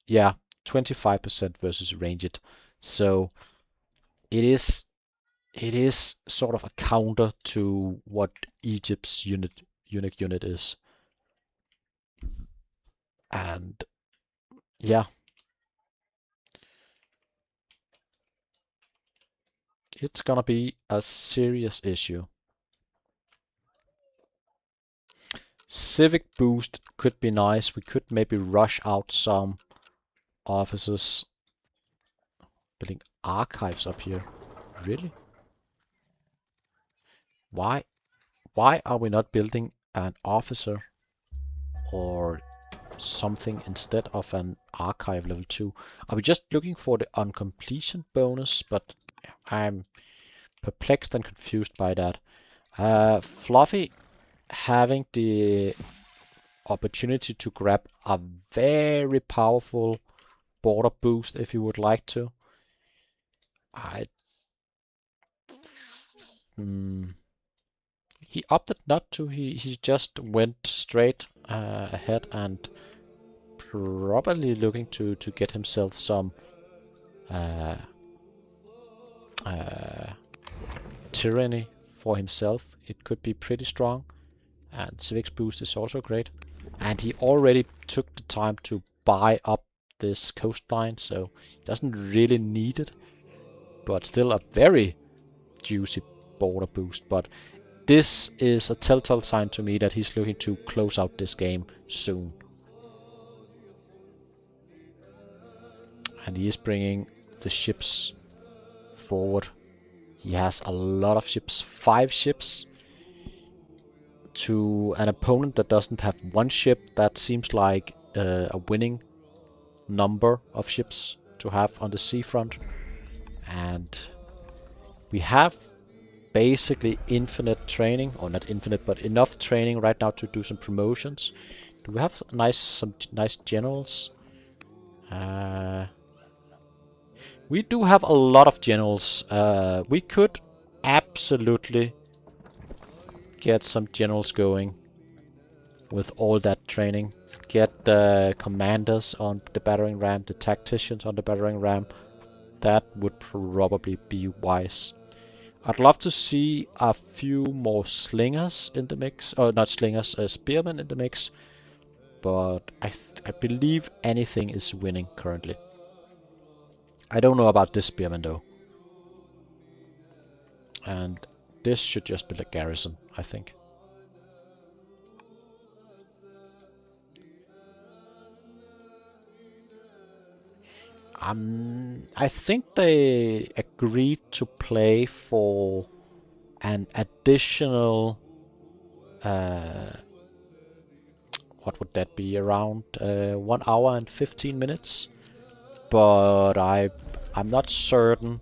yeah, 25% versus ranged. So it is sort of a counter to what Egypt's unique unit is. And yeah, it's gonna be a serious issue. Civic boost could be nice. We could maybe rush out some officers. Building archives up here. Really? Why are we not building an officer or something instead of an archive level 2? Are we just looking for the uncompletion bonus? But I'm perplexed and confused by that. Fluffy having the opportunity to grab a very powerful border boost if you would like to. He opted not to. He just went straight ahead and probably looking to get himself some uh, uh, tyranny for himself. It could be pretty strong, and Civics boost is also great. And he already took the time to buy up this coastline, so he doesn't really need it, but still a very juicy border boost. But this is a telltale sign to me that he's looking to close out this game soon. And he is bringing the ships forward. He has a lot of ships, 5 ships. To an opponent that doesn't have 1 ship, that seems like a winning number of ships to have on the seafront. And we have basically infinite training, or not infinite, but enough training right now to do some promotions. Do we have some nice generals? We do have a lot of generals. We could absolutely get some generals going with all that training. Get the commanders on the battering ram, the tacticians on the battering ram. That would probably be wise. I'd love to see a few more slingers in the mix, or not slingers, spearmen in the mix. But I believe anything is winning currently. I don't know about this spearman though. And this should just be the garrison, I think. I think they agreed to play for an additional what would that be, around 1 hour and 15 minutes, but I'm not certain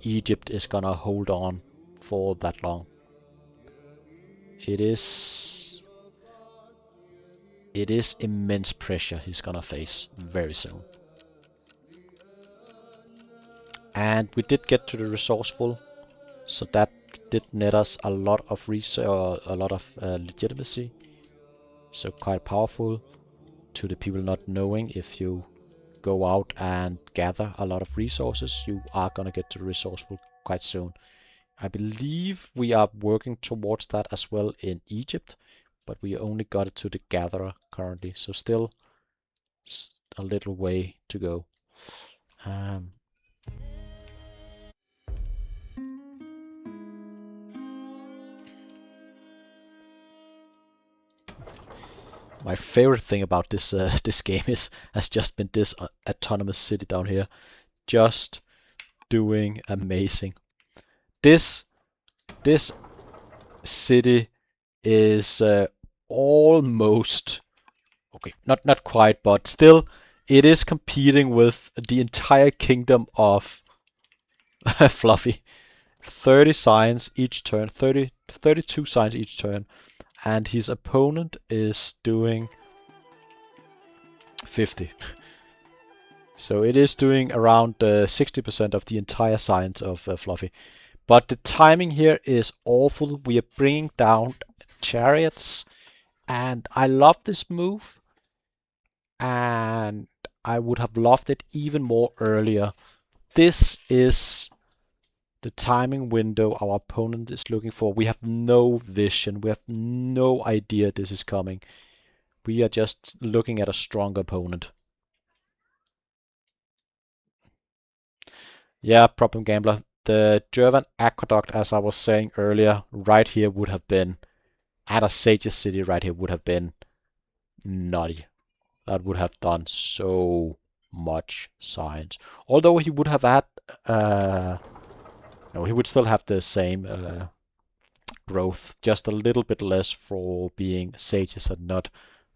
Egypt is gonna hold on for that long. It is immense pressure he's gonna face very soon. And we did get to the resourceful, so that did net us a lot of legitimacy. So quite powerful to the people not knowing. If you go out and gather a lot of resources, you are gonna get to the resourceful quite soon. I believe we are working towards that as well in Egypt, but we only got it to the gatherer currently, so still a little way to go. My favorite thing about this this game has just been this autonomous city down here, just doing amazing. This city is almost okay, not quite, but still, it is competing with the entire kingdom of Fluffy. 30 signs each turn, 32 signs each turn. And his opponent is doing 50. So it is doing around 60% of the entire science of Fluffy. But the timing here is awful. We are bringing down chariots, and I love this move. And I would have loved it even more earlier. This is the timing window our opponent is looking for. We have no vision. We have no idea this is coming. We are just looking at a strong opponent. Yeah, problem gambler. The German aqueduct, as I was saying earlier, right here would have been, at a Sage's City right here would have been nutty. That would have done so much science. Although he would have had no, he would still have the same growth, just a little bit less for being sages and not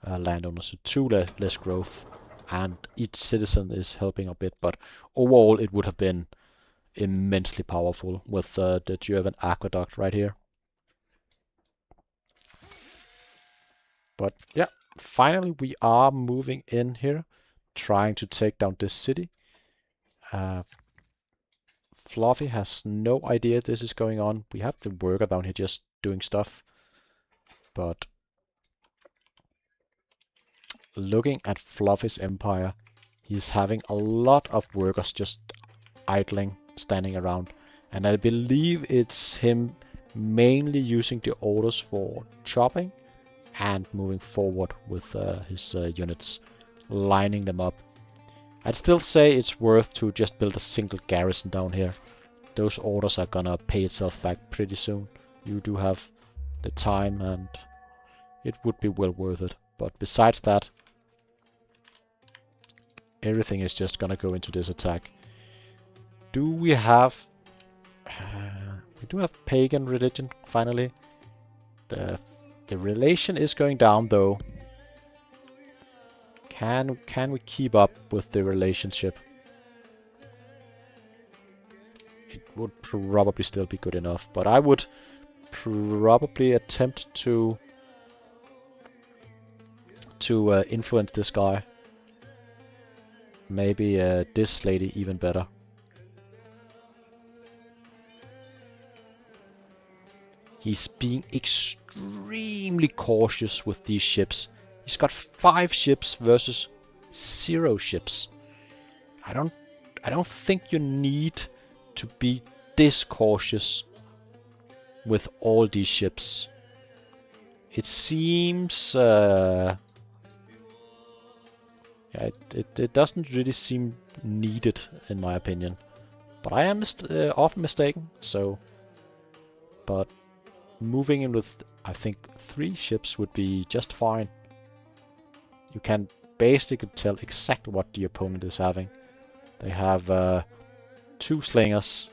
landowners. So 2 less growth, and each citizen is helping a bit, but overall it would have been immensely powerful with the German aqueduct right here. But yeah, finally we are moving in here, trying to take down this city. Fluffy has no idea this is going on. We have the worker down here just doing stuff. But looking at Fluffy's empire, he's having a lot of workers just idling, standing around. And I believe it's him mainly using the orders for chopping and moving forward with his units, lining them up. I'd still say it's worth to just build a single garrison down here. Those orders are gonna pay itself back pretty soon. You do have the time and it would be well worth it. But besides that, everything is just gonna go into this attack. Do we have... we do have pagan religion, finally. The relation is going down, though. Can we keep up with the relationship? It would probably still be good enough, but I would probably attempt to influence this guy. Maybe this lady even better. He's being extremely cautious with these ships. He's got 5 ships versus 0 ships. I don't think you need to be this cautious with all these ships. It seems yeah, it doesn't really seem needed in my opinion. But I am often mistaken, so... But moving in with, I think, 3 ships would be just fine. You can basically tell exactly what the opponent is having. They have 2 slingers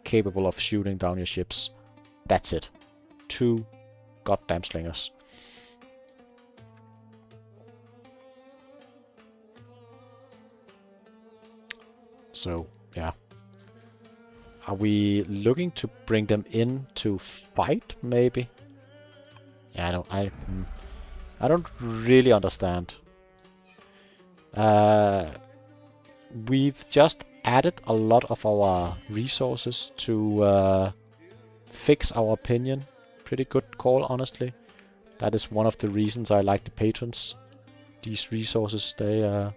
capable of shooting down your ships. That's it. 2 goddamn slingers. So, yeah. Are we looking to bring them in to fight, maybe? Yeah, I don't really understand. We've just added a lot of our resources to fix our opinion. Pretty good call, honestly. That is one of the reasons I like the patrons. These resources, they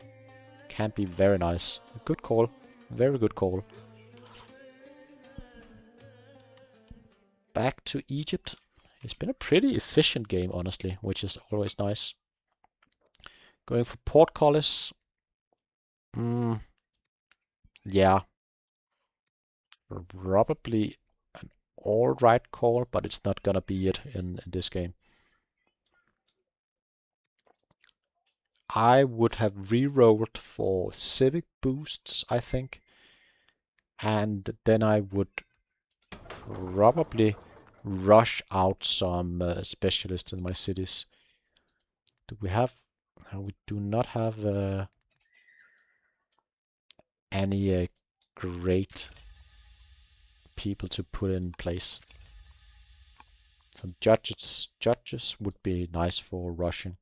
can be very nice. Good call. Very good call. Back to Egypt. It's been a pretty efficient game, honestly, which is always nice. Going for portcullis. Yeah. Probably an alright call, but it's not gonna be it in this game. I would have re-rolled for civic boosts, I think. And then I would probably rush out some specialists in my cities. Do we have... we do not have any great people to put in place. Some judges would be nice for rushing.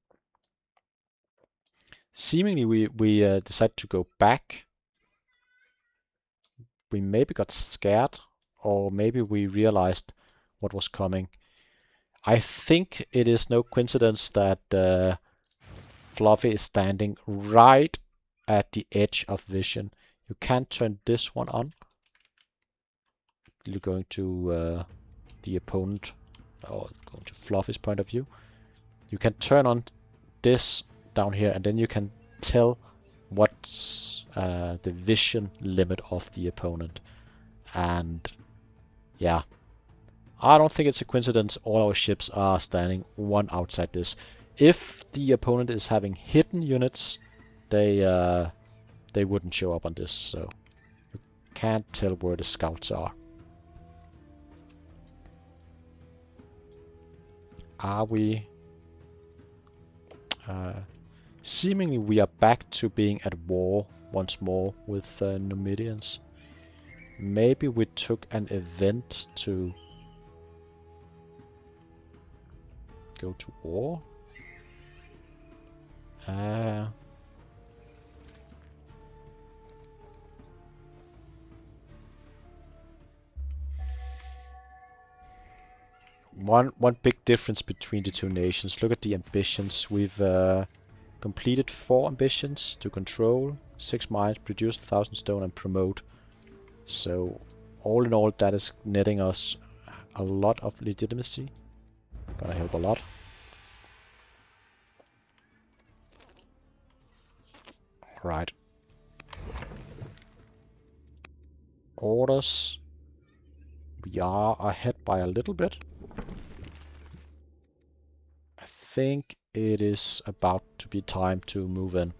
Seemingly we decided to go back. We maybe got scared, or maybe we realized what was coming. I think it is no coincidence that Fluffy is standing right at the edge of vision. You can't turn this one on. You're going to the opponent, or going to Fluffy's point of view. You can turn on this down here, and then you can tell what's the vision limit of the opponent. And yeah, I don't think it's a coincidence all our ships are standing one outside this. If the opponent is having hidden units, they wouldn't show up on this, so you can't tell where the scouts are. Are we... seemingly we are back to being at war once more with Numidians. Maybe we took an event to go to war? One big difference between the two nations. Look at the ambitions. We've completed 4 ambitions: to control 6 mines, produce 1,000 stone, and promote. So all in all, that is netting us a lot of legitimacy. Gonna help a lot. Right. Orders. We are ahead by a little bit. I think it is about to be time to move in.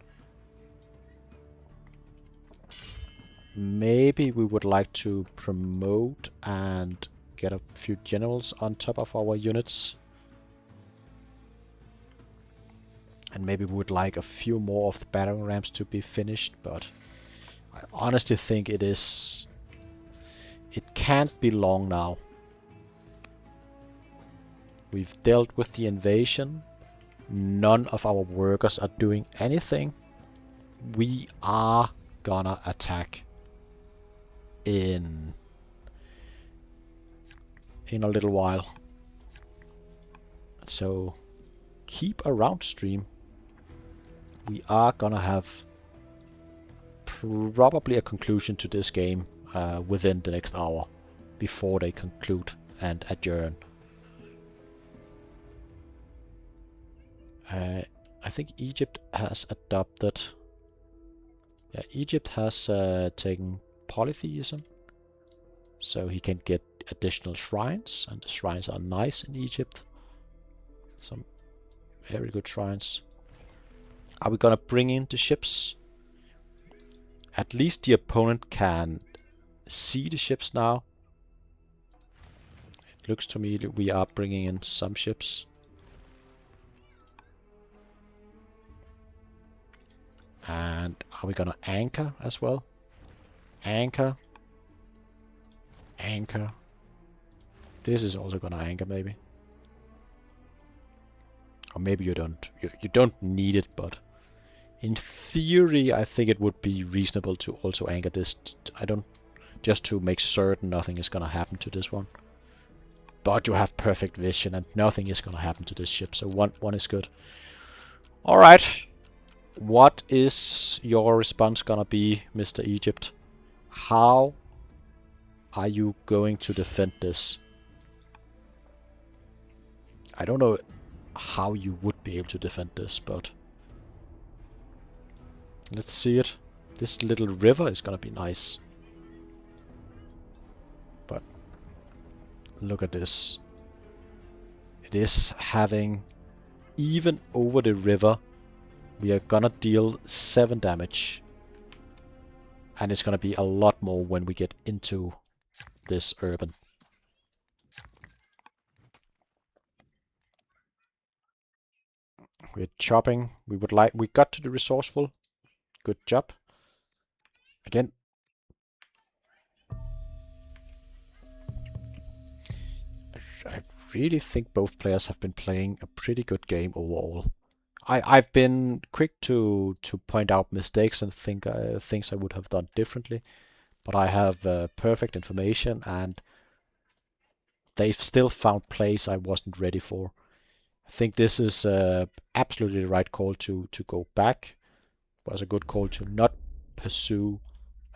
maybe we would like to promote and get a few generals on top of our units. And maybe we would like a few more of the battering rams to be finished, but I honestly think it can't be long now. We've dealt with the invasion. None of our workers are doing anything. We are gonna attack in a little while. So keep around stream. We are gonna have probably a conclusion to this game within the next hour before they conclude and adjourn. I think Egypt has adopted. Yeah, Egypt has taken polytheism, so he can get additional shrines, and the shrines are nice in Egypt. Some very good shrines. Are we gonna bring in the ships? At least the opponent can see the ships now. It looks to me that we are bringing in some ships. And are we gonna anchor as well? Anchor. Anchor. This is also gonna anchor maybe. Or maybe you don't. You don't need it, but in theory I think it would be reasonable to also anchor this. Just to make certain nothing is gonna happen to this one. But you have perfect vision and nothing is gonna happen to this ship, so one is good. Alright. What is your response gonna be, Mr. Egypt? How are you going to defend this? I don't know how you would be able to defend this, but let's see it. This little river is gonna be nice. But look at this. It is having, even over the river, we are gonna deal 7 damage. And it's gonna be a lot more when we get into this urban. We're chopping. We got to the resourceful. Good job. Again. I really think both players have been playing a pretty good game overall. I've been quick to point out mistakes and think things I would have done differently, but I have perfect information and they've still found plays I wasn't ready for. I think this is absolutely the right call to go back. It was a good call to not pursue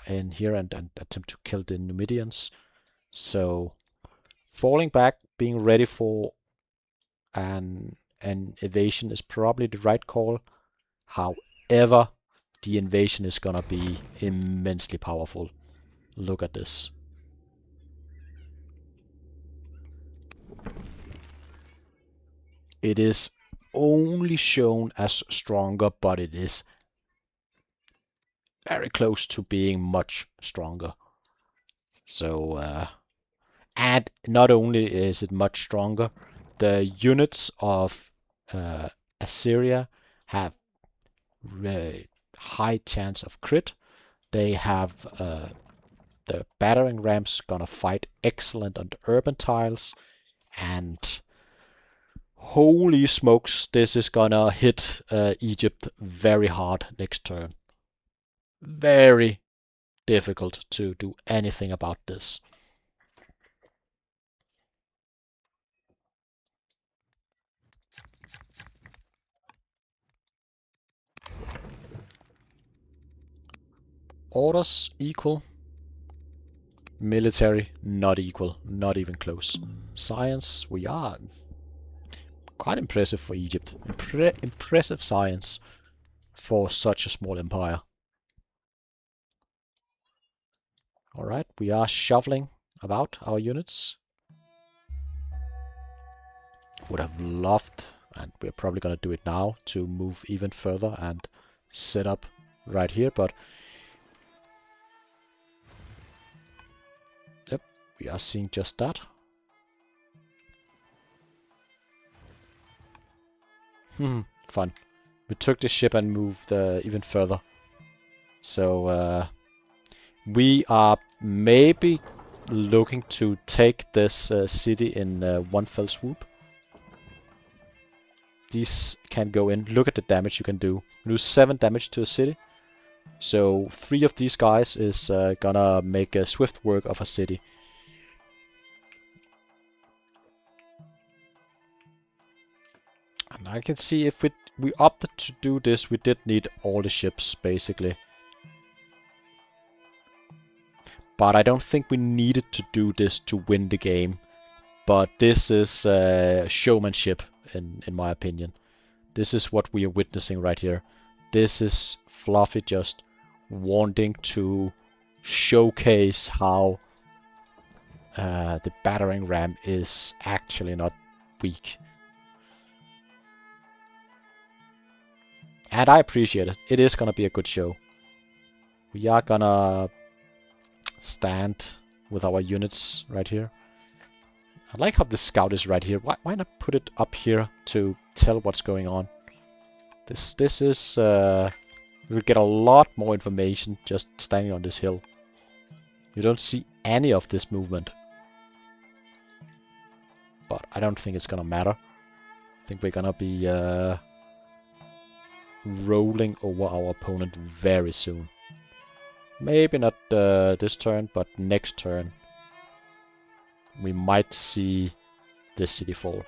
in here and attempt to kill the Numidians. So falling back, being ready for an evasion is probably the right call. However, the invasion is gonna be immensely powerful. Look at this. It is only shown as stronger, but it is very close to being much stronger. So, and not only is it much stronger, the units of Assyria have high chance of crit. They have the battering rams gonna fight excellent on the urban tiles, and holy smokes, this is gonna hit Egypt very hard next turn. Very difficult to do anything about this. Orders equal. Military not equal, not even close. Science, we are quite impressive for Egypt. Impressive science for such a small empire. Alright, we are shuffling about our units. Would have loved, and we're probably gonna do it now, to move even further and set up right here, but We are seeing just that. Fun. We took the ship and moved even further. So we are maybe looking to take this city in one fell swoop. These can go in. Look at the damage you can do. Lose 7 damage to a city. So 3 of these guys is gonna make a swift work of a city. And I can see if we opted to do this, we did need all the ships basically. But I don't think we needed to do this to win the game. But this is showmanship in my opinion. This is what we are witnessing right here. This is Fluffy just wanting to showcase how the battering ram is actually not weak. And I appreciate it. It is gonna be a good show. We are gonna stand with our units right here. I like how the scout is right here. Why not put it up here to tell what's going on? This is we'll get a lot more information just standing on this hill. You don't see any of this movement. But I don't think it's gonna matter. I think we're gonna be rolling over our opponent very soon. Maybe not this turn, but next turn we might see this city fall.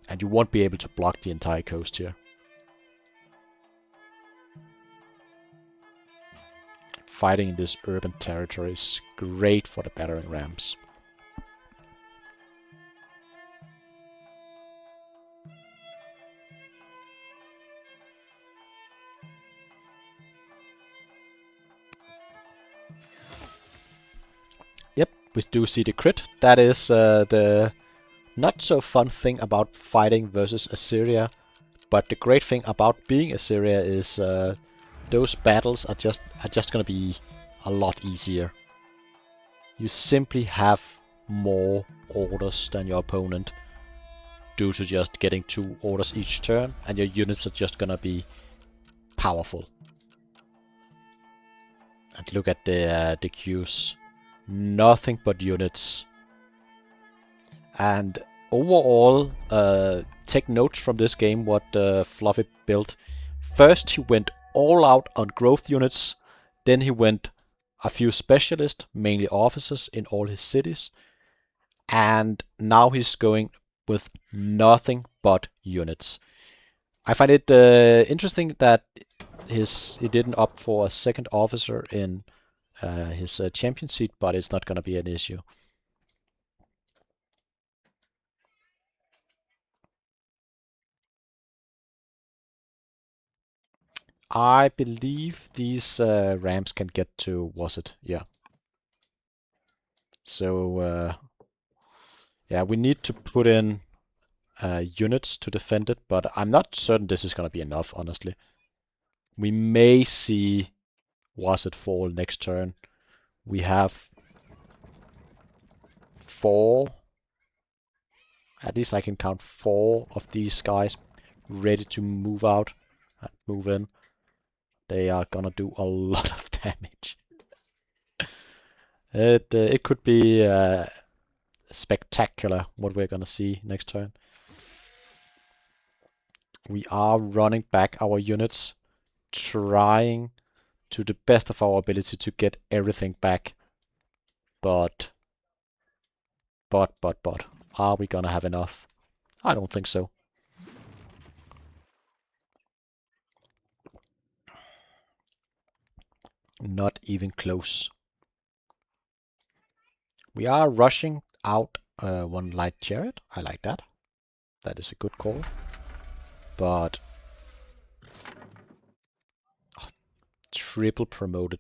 And you won't be able to block the entire coast here. Fighting in this urban territory is great for the battering rams. Yep, we do see the crit. That is the not so fun thing about fighting versus Assyria. But the great thing about being Assyria is those battles are just gonna be a lot easier. You simply have more orders than your opponent due to just getting 2 orders each turn, and your units are just gonna be powerful. And look at the queues. Nothing but units. And overall, take notes from this game what Fluffy built. First he went all out on growth units, then he went a few specialists, mainly officers in all his cities, and now he's going with nothing but units. I find it interesting that he didn't opt for a second officer in his champion seat, but it's not going to be an issue. I believe these ramps can get to, was it? Yeah. So yeah, we need to put in units to defend it, but I'm not certain this is going to be enough, honestly. We may see was it fall next turn. We have 4, at least I can count 4 of these guys ready to move out and move in. They are gonna do a lot of damage. It could be spectacular what we're gonna see next turn. We are running back our units, trying to the best of our ability to get everything back. But, are we gonna have enough? I don't think so. Not even close. We are rushing out one light chariot. I like that. That is a good call. But triple promoted.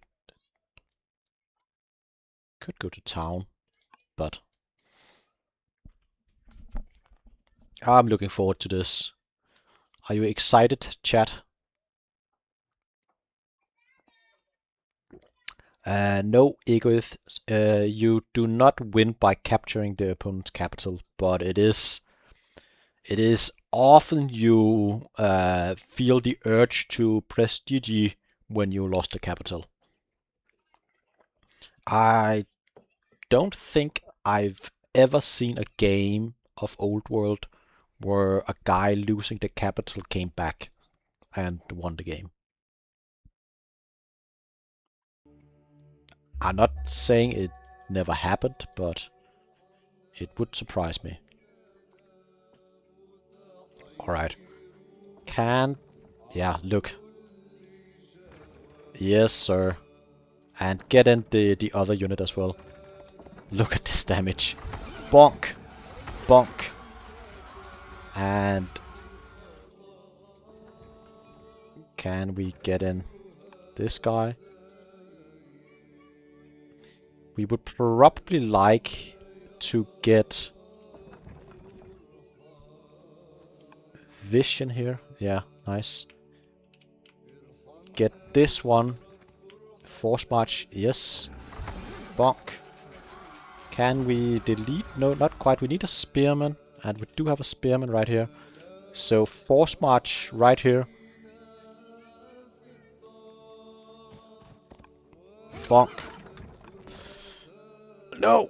Could go to town, but I'm looking forward to this. Are you excited, chat? No, Egoith, you do not win by capturing the opponent's capital, but it is often you feel the urge to press GG when you lost the capital. I don't think I've ever seen a game of Old World where a guy losing the capital came back and won the game. I'm not saying it never happened, but it would surprise me. Alright. Yeah, look. Yes, sir. And get in the other unit as well. Look at this damage. Bonk. Bonk. And can we get in this guy? We would probably like to get vision here. Yeah, nice. Get this one. Force march. Yes. Bonk. Can we delete? No, not quite. We need a spearman. And we do have a spearman right here. So force march right here. Bonk. No.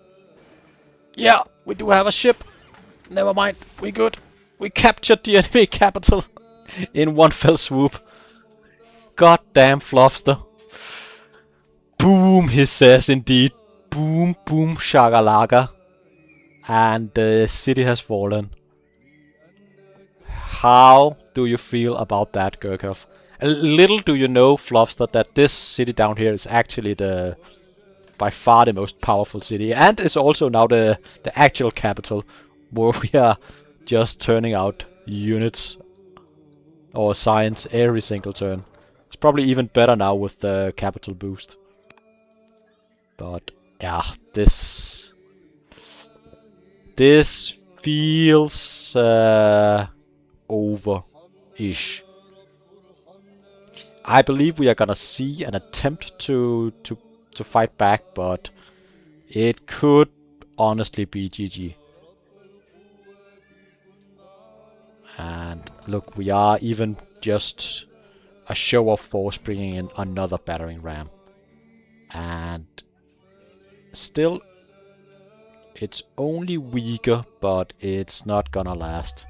Yeah, we do have a ship. Never mind. We good. We captured the enemy capital in one fell swoop. Goddamn Fluffster. Boom, he says indeed. Boom, boom, shagalaga. And the city has fallen. How do you feel about that, Gurkov? Little do you know, Fluffster, that this city down here is actually by far the most powerful city, and is also now the actual capital, where we are just turning out units or science every single turn. It's probably even better now with the capital boost. But yeah, this feels over-ish. I believe we are gonna see an attempt to fight back, but it could honestly be GG. And look, we are even just a show of force bringing in another battering ram. And still, it's only weaker, but it's not gonna last.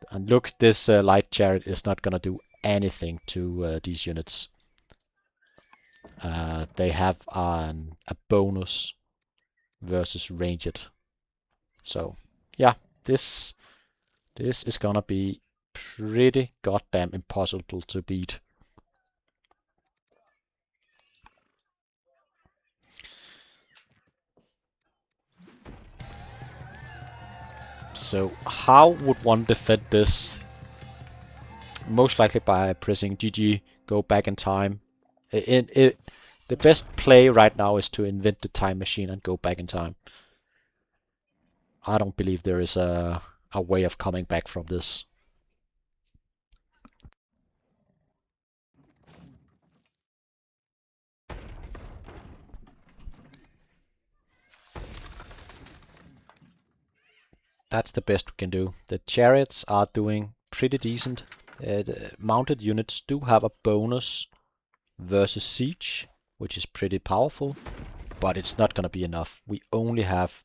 And look, this light chariot is not gonna do anything to these units. They have a bonus versus ranged. So yeah, this is gonna be pretty goddamn impossible to beat. So how would one defend this? Most likely by pressing GG, go back in time. The best play right now is to invent the time machine and go back in time. I don't believe there is a way of coming back from this. That's the best we can do. The chariots are doing pretty decent. The mounted units do have a bonus versus siege, which is pretty powerful, but it's not gonna be enough. We only have,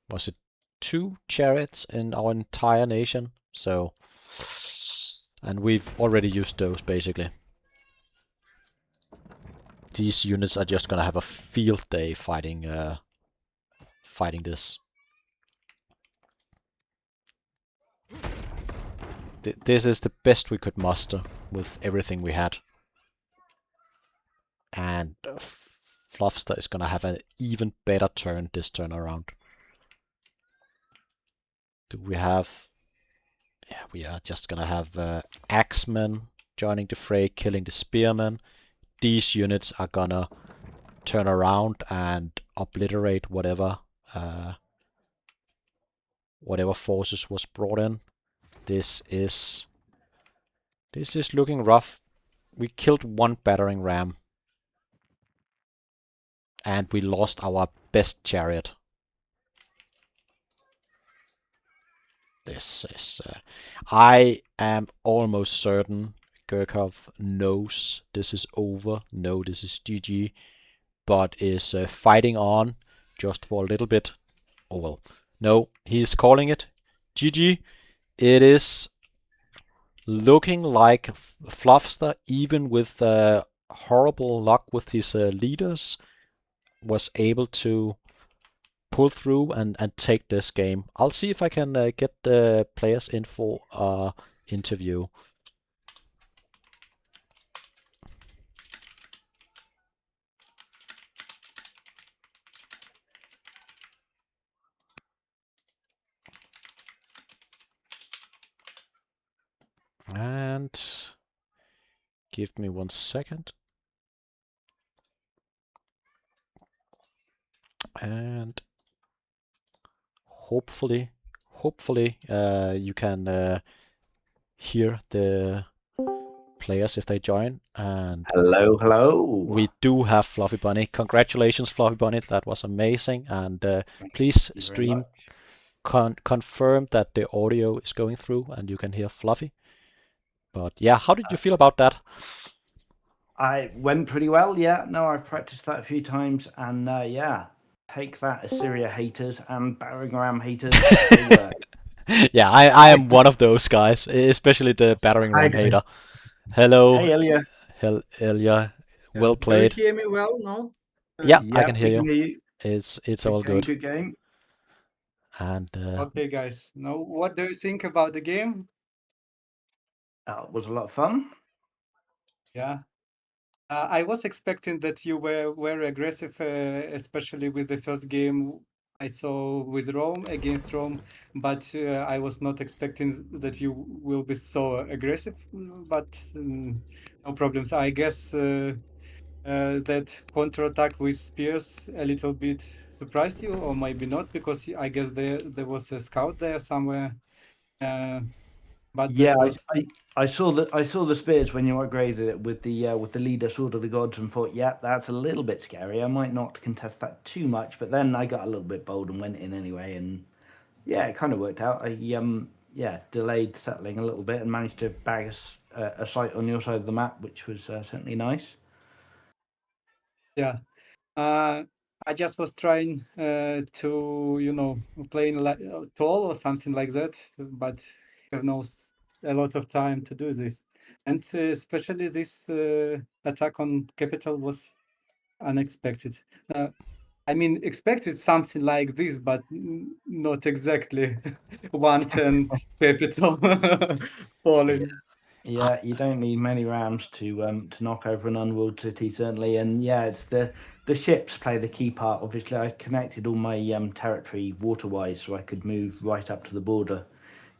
was it 2 chariots in our entire nation? So, and we've already used those basically. These units are just gonna have a field day fighting this. This is the best we could muster with everything we had. And Fluffster is gonna have an even better turn this turn around. Do we have... Yeah, we are just gonna have Axemen joining the fray, killing the Spearmen. These units are gonna turn around and obliterate whatever forces was brought in. This is looking rough. We killed one battering ram. and we lost our best chariot. This is. I am almost certain Gurkov knows this is over. No, this is GG, but is fighting on just for a little bit. Oh well. No, he's calling it GG. It is looking like Fluffster, even with horrible luck with his leaders, was able to pull through and take this game. I'll see if I can get the players in for interview. And give me 1 second. And hopefully you can hear the players if they join. And Hello, hello. we do have Fluffy Bunny. Congratulations, Fluffy Bunny. That was amazing. And please Thank you very stream much. confirm that the audio is going through and you can hear Fluffy. But yeah, how did you feel about that? I went pretty well, yeah. No, I've practiced that a few times, and yeah, take that, Assyria haters and Battering Ram haters. Yeah, I am one of those guys, especially the battering Hi ram guys. hater. Hello, Hey, Ilya. Ilya. Well Do you played. hear me well now? Yeah, I Yeah, can hear we you. can hear you. It's Good all game, good. good game. And Okay, guys. Now, what do you think about the game? It was a lot of fun. Yeah. I was expecting that you were very aggressive, especially with the first game I saw with Rome against Rome, but I was not expecting that you will be so aggressive. But no problems. I guess that counterattack with spears a little bit surprised you, or maybe not, because I guess there was a scout there somewhere. But Yeah, that was I saw the spears when you upgraded it with the leader sword of the gods and thought, yeah, that's a little bit scary. I might not contest that too much, but then I got a little bit bold and went in anyway, and yeah, it kind of worked out. I yeah, delayed settling a little bit and managed to bag a site on your side of the map, which was certainly nice. yeah. I just was trying to playing like tall or something like that, but have no a lot of time to do this, and especially this attack on capital was unexpected. I mean, expected something like this, but not exactly 110 capital falling. Yeah, you don't need many rams to knock over an unwalled city, certainly. And yeah, it's the ships play the key part. Obviously, I connected all my territory water-wise, so I could move right up to the border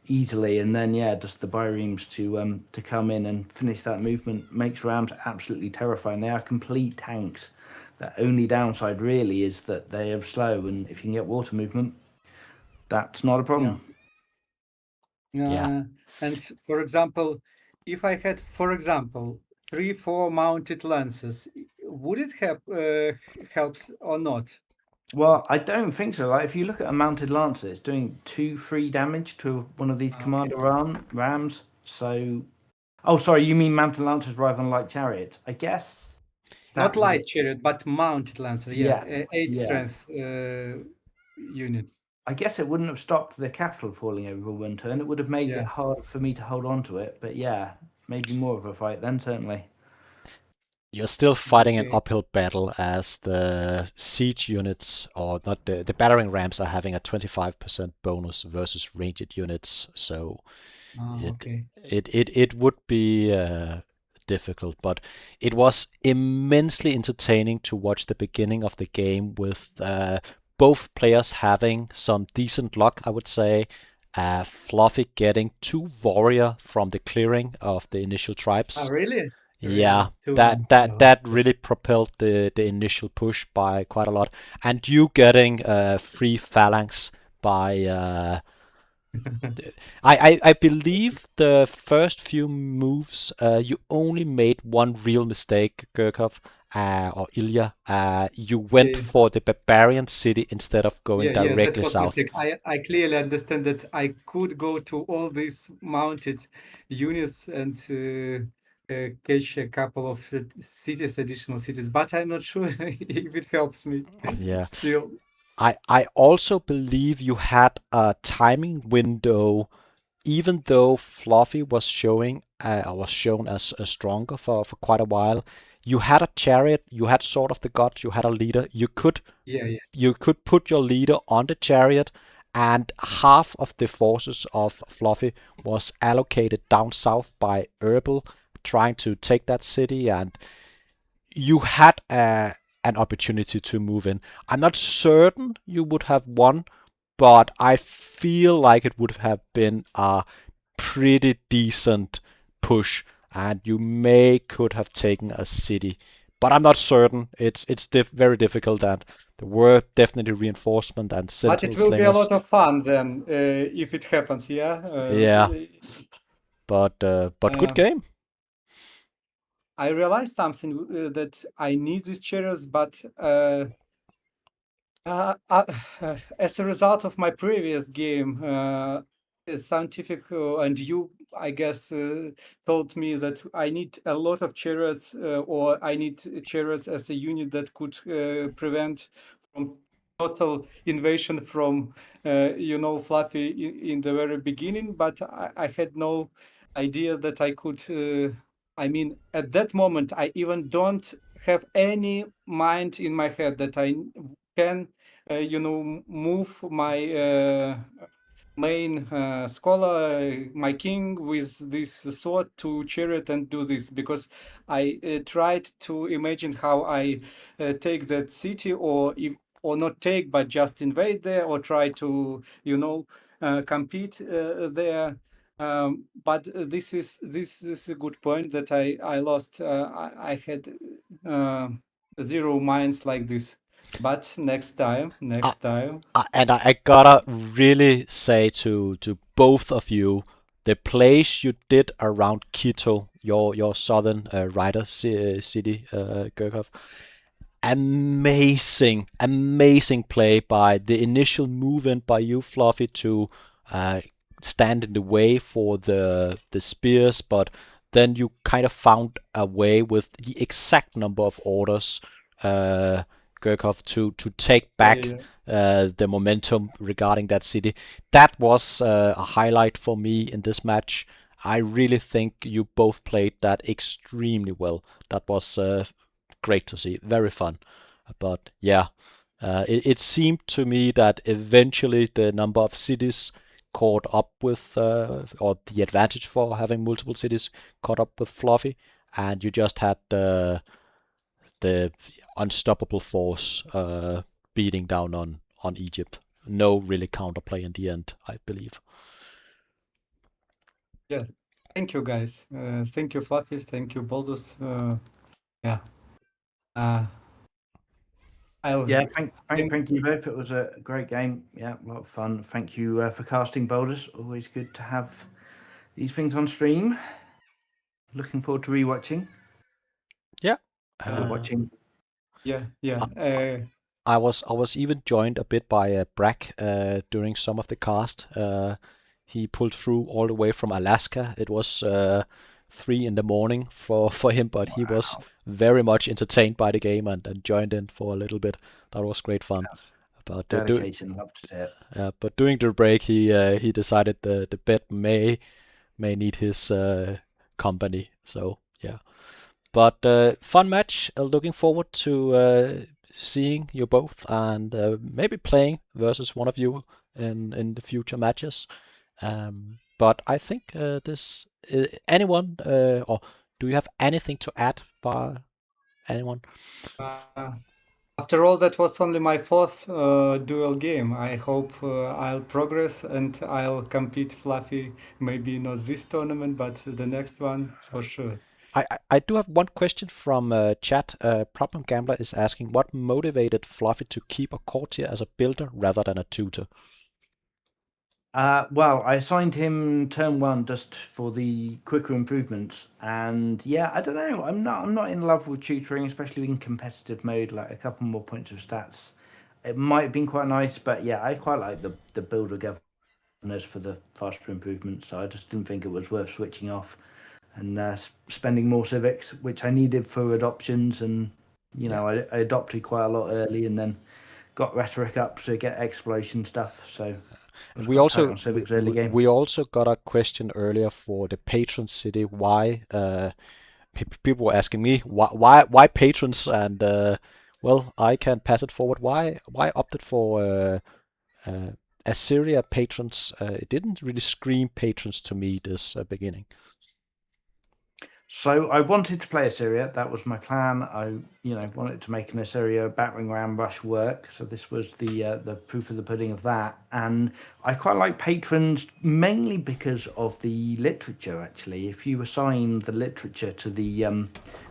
easily. And then yeah, just the biremes to come in and finish that movement makes rams absolutely terrifying. They are complete tanks. The only downside really is that they are slow, and if you can get water movement, that's not a problem. yeah, And for example, if I had, for example, 3-4 mounted lances, would it helps or not? Well, I don't think so. Like, if you look at a mounted lancer, it's doing 2-3 damage to one of these Okay. commander rams. So, oh, sorry, you mean mounted lancers rather than light chariots? I guess Not that would. light chariot, but mounted lancer. Yeah, Yeah, 8 yeah. strength unit. I guess it wouldn't have stopped the capital falling over one turn. It would have made Yeah. it hard for me to hold on to it. But yeah, maybe more of a fight then, certainly. you're still fighting an Okay. uphill battle as the siege units, or not, the battering rams are having a 25% bonus versus ranged units. So Okay. it would be difficult, but it was immensely entertaining to watch the beginning of the game with both players having some decent luck, I would say. Fluffy getting 2 warrior from the clearing of the initial tribes. Really? Yeah, Too that many. that Oh, that okay. really propelled the initial push by quite a lot, and you getting free phalanx by I believe the first few moves you only made one real mistake, Gurkov, or Ilya, you went Yeah, for the barbarian city instead of going yeah, yes, that directly was south. mistake. I clearly understand that I could go to all these mounted units and catch a couple of cities, additional cities, but I'm not sure if it helps me Yeah. still. I also believe you had a timing window, even though Fluffy was showing was shown as stronger for quite a while. You had a chariot, you had sort of the gods, you had a leader. Yeah, yeah, You could put your leader on the chariot, and half of the forces of Fluffy was allocated down south by Herbal, trying to take that city, and you had an opportunity to move in. I'm not certain you would have won, but I feel like it would have been a pretty decent push, and you may could have taken a city. But I'm not certain. It's very difficult, and there were definitely reinforcement and but sentinel it will be a slingers. lot of fun then if it happens. Yeah, Yeah, but good uh, game. I realized something that I need these chariots, but as a result of my previous game, scientific and you, I guess, told me that I need a lot of chariots, or I need chariots as a unit that could prevent from total invasion from, Fluffy in the very beginning. But I had no idea that I could. I mean, at that moment, I even don't have any mind in my head that I can move my main scholar, my king, with this sword to chariot and do this, because I tried to imagine how I take that city, or if, or not take, but just invade there, or try to compete there. But this is a good point that I lost. I had zero minds like this. But I, next time, and I gotta really say to both of you, the place you did around Quito, your southern rider city, Gurkov, amazing play by the initial move in by you, Fluffy, to uh, stand in the way for the spears, but then you kind of found a way with the exact number of orders, uh, Gurkov, to take yeah, yeah, back yeah. the momentum regarding that city. That was a highlight for me in this match. I really think you both played that extremely well. That was great to see. Very fun. But yeah, it seemed to me that eventually the number of cities caught up with, or the advantage for having multiple cities caught up with Fluffy, and you just had the unstoppable force beating down on Egypt. No really counterplay in the end, I believe. Yeah. Thank you, guys. Thank you, Fluffies. Thank you, Baldus. Yeah. Uh, I'll. Yeah, thank, thank, Thank, thank you both. It was a great game. Yeah, a lot of fun. Thank you for casting boulders. Always good to have these things on stream. Looking forward to rewatching. Yeah. uh, Watching. yeah, yeah. I, I was even joined a bit by Brack during some of the cast. He pulled through all the way from Alaska. It was 3 in the morning for him, but he was Wow, very much entertained by the game and joined in for a little bit. That was great fun. that's But dedication. Love to see it. but during the break, he decided the bet may need his company. So yeah. But fun match. Looking forward to seeing you both and maybe playing versus one of you in the future matches. But I think this anyone or do you have anything to add by anyone? uh, After all, that was only my fourth duel game. I hope I'll progress and I'll compete Fluffy. Maybe not this tournament, but the next one for sure. I do have one question from chat. Problem Gambler is asking what motivated Fluffy to keep a courtier as a builder rather than a tutor? Well, I assigned him turn 1 just for the quicker improvements, and yeah, I don't know. I'm not in love with tutoring, especially in competitive mode. Like a couple more points of stats, it might have been quite nice, but yeah, I quite like the builder governors for the faster improvements. So I just didn't think it was worth switching off and spending more civics, which I needed for adoptions, and I adopted quite a lot early, and then got rhetoric up to get exploration stuff. So I was And we quite tight also on civics early game. we also got a question earlier for the patron city. Why people were asking me why patrons, and well, I can pass it forward. Why opted for Assyria patrons? It didn't really scream patrons to me this beginning. So I wanted to play Assyria. That was my plan. I, wanted to make an Assyria battering ram rush work. So this was the proof of the pudding of that. And I quite like patrons mainly because of the literature. Actually, if you assign the literature to the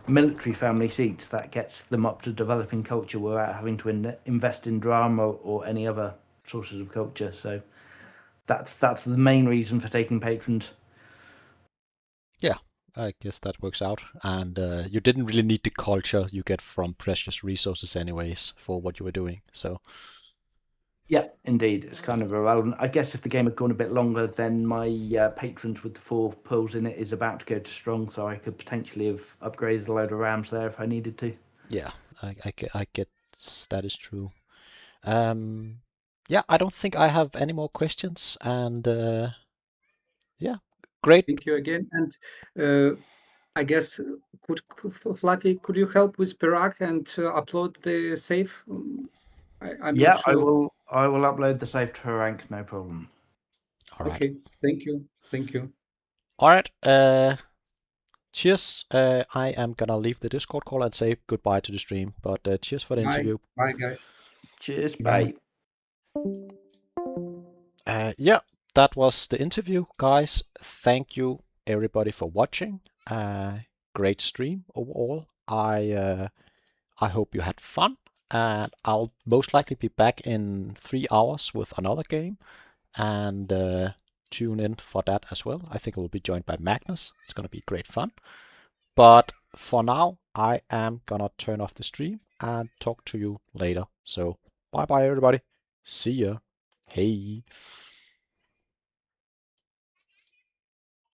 military family seats, that gets them up to developing culture without having to invest in drama or any other sources of culture. So that's the main reason for taking patrons. Yeah, I guess that works out. And you didn't really need the culture you get from precious resources anyways for what you were doing. So Yeah, indeed. It's kind of irrelevant. I guess if the game had gone a bit longer, then my patrons with the 4 pearls in it is about to go to strong, so I could potentially have upgraded a load of rams there if I needed to. yeah, I get that is true. Yeah, I don't think I have any more questions. And yeah, great. Thank you again. And I guess Fluffy, could you help with Perak and upload the save? I'm not Yeah, I sure. will. I will upload the save to rank, no problem. All right. Okay, thank you. Thank you. All right. Cheers. I am gonna leave the Discord call and say goodbye to the stream. But cheers for the Bye. interview. Bye, guys. Cheers, Bye. bye. Yeah, that was the interview, guys. Thank you everybody for watching. Great stream overall. I hope you had fun, and I'll most likely be back in 3 hours with another game, and tune in for that as well. I think I will be joined by Magnus. It's gonna be great fun. But for now, I am gonna turn off the stream and talk to you later. So bye bye everybody. See ya. Hey.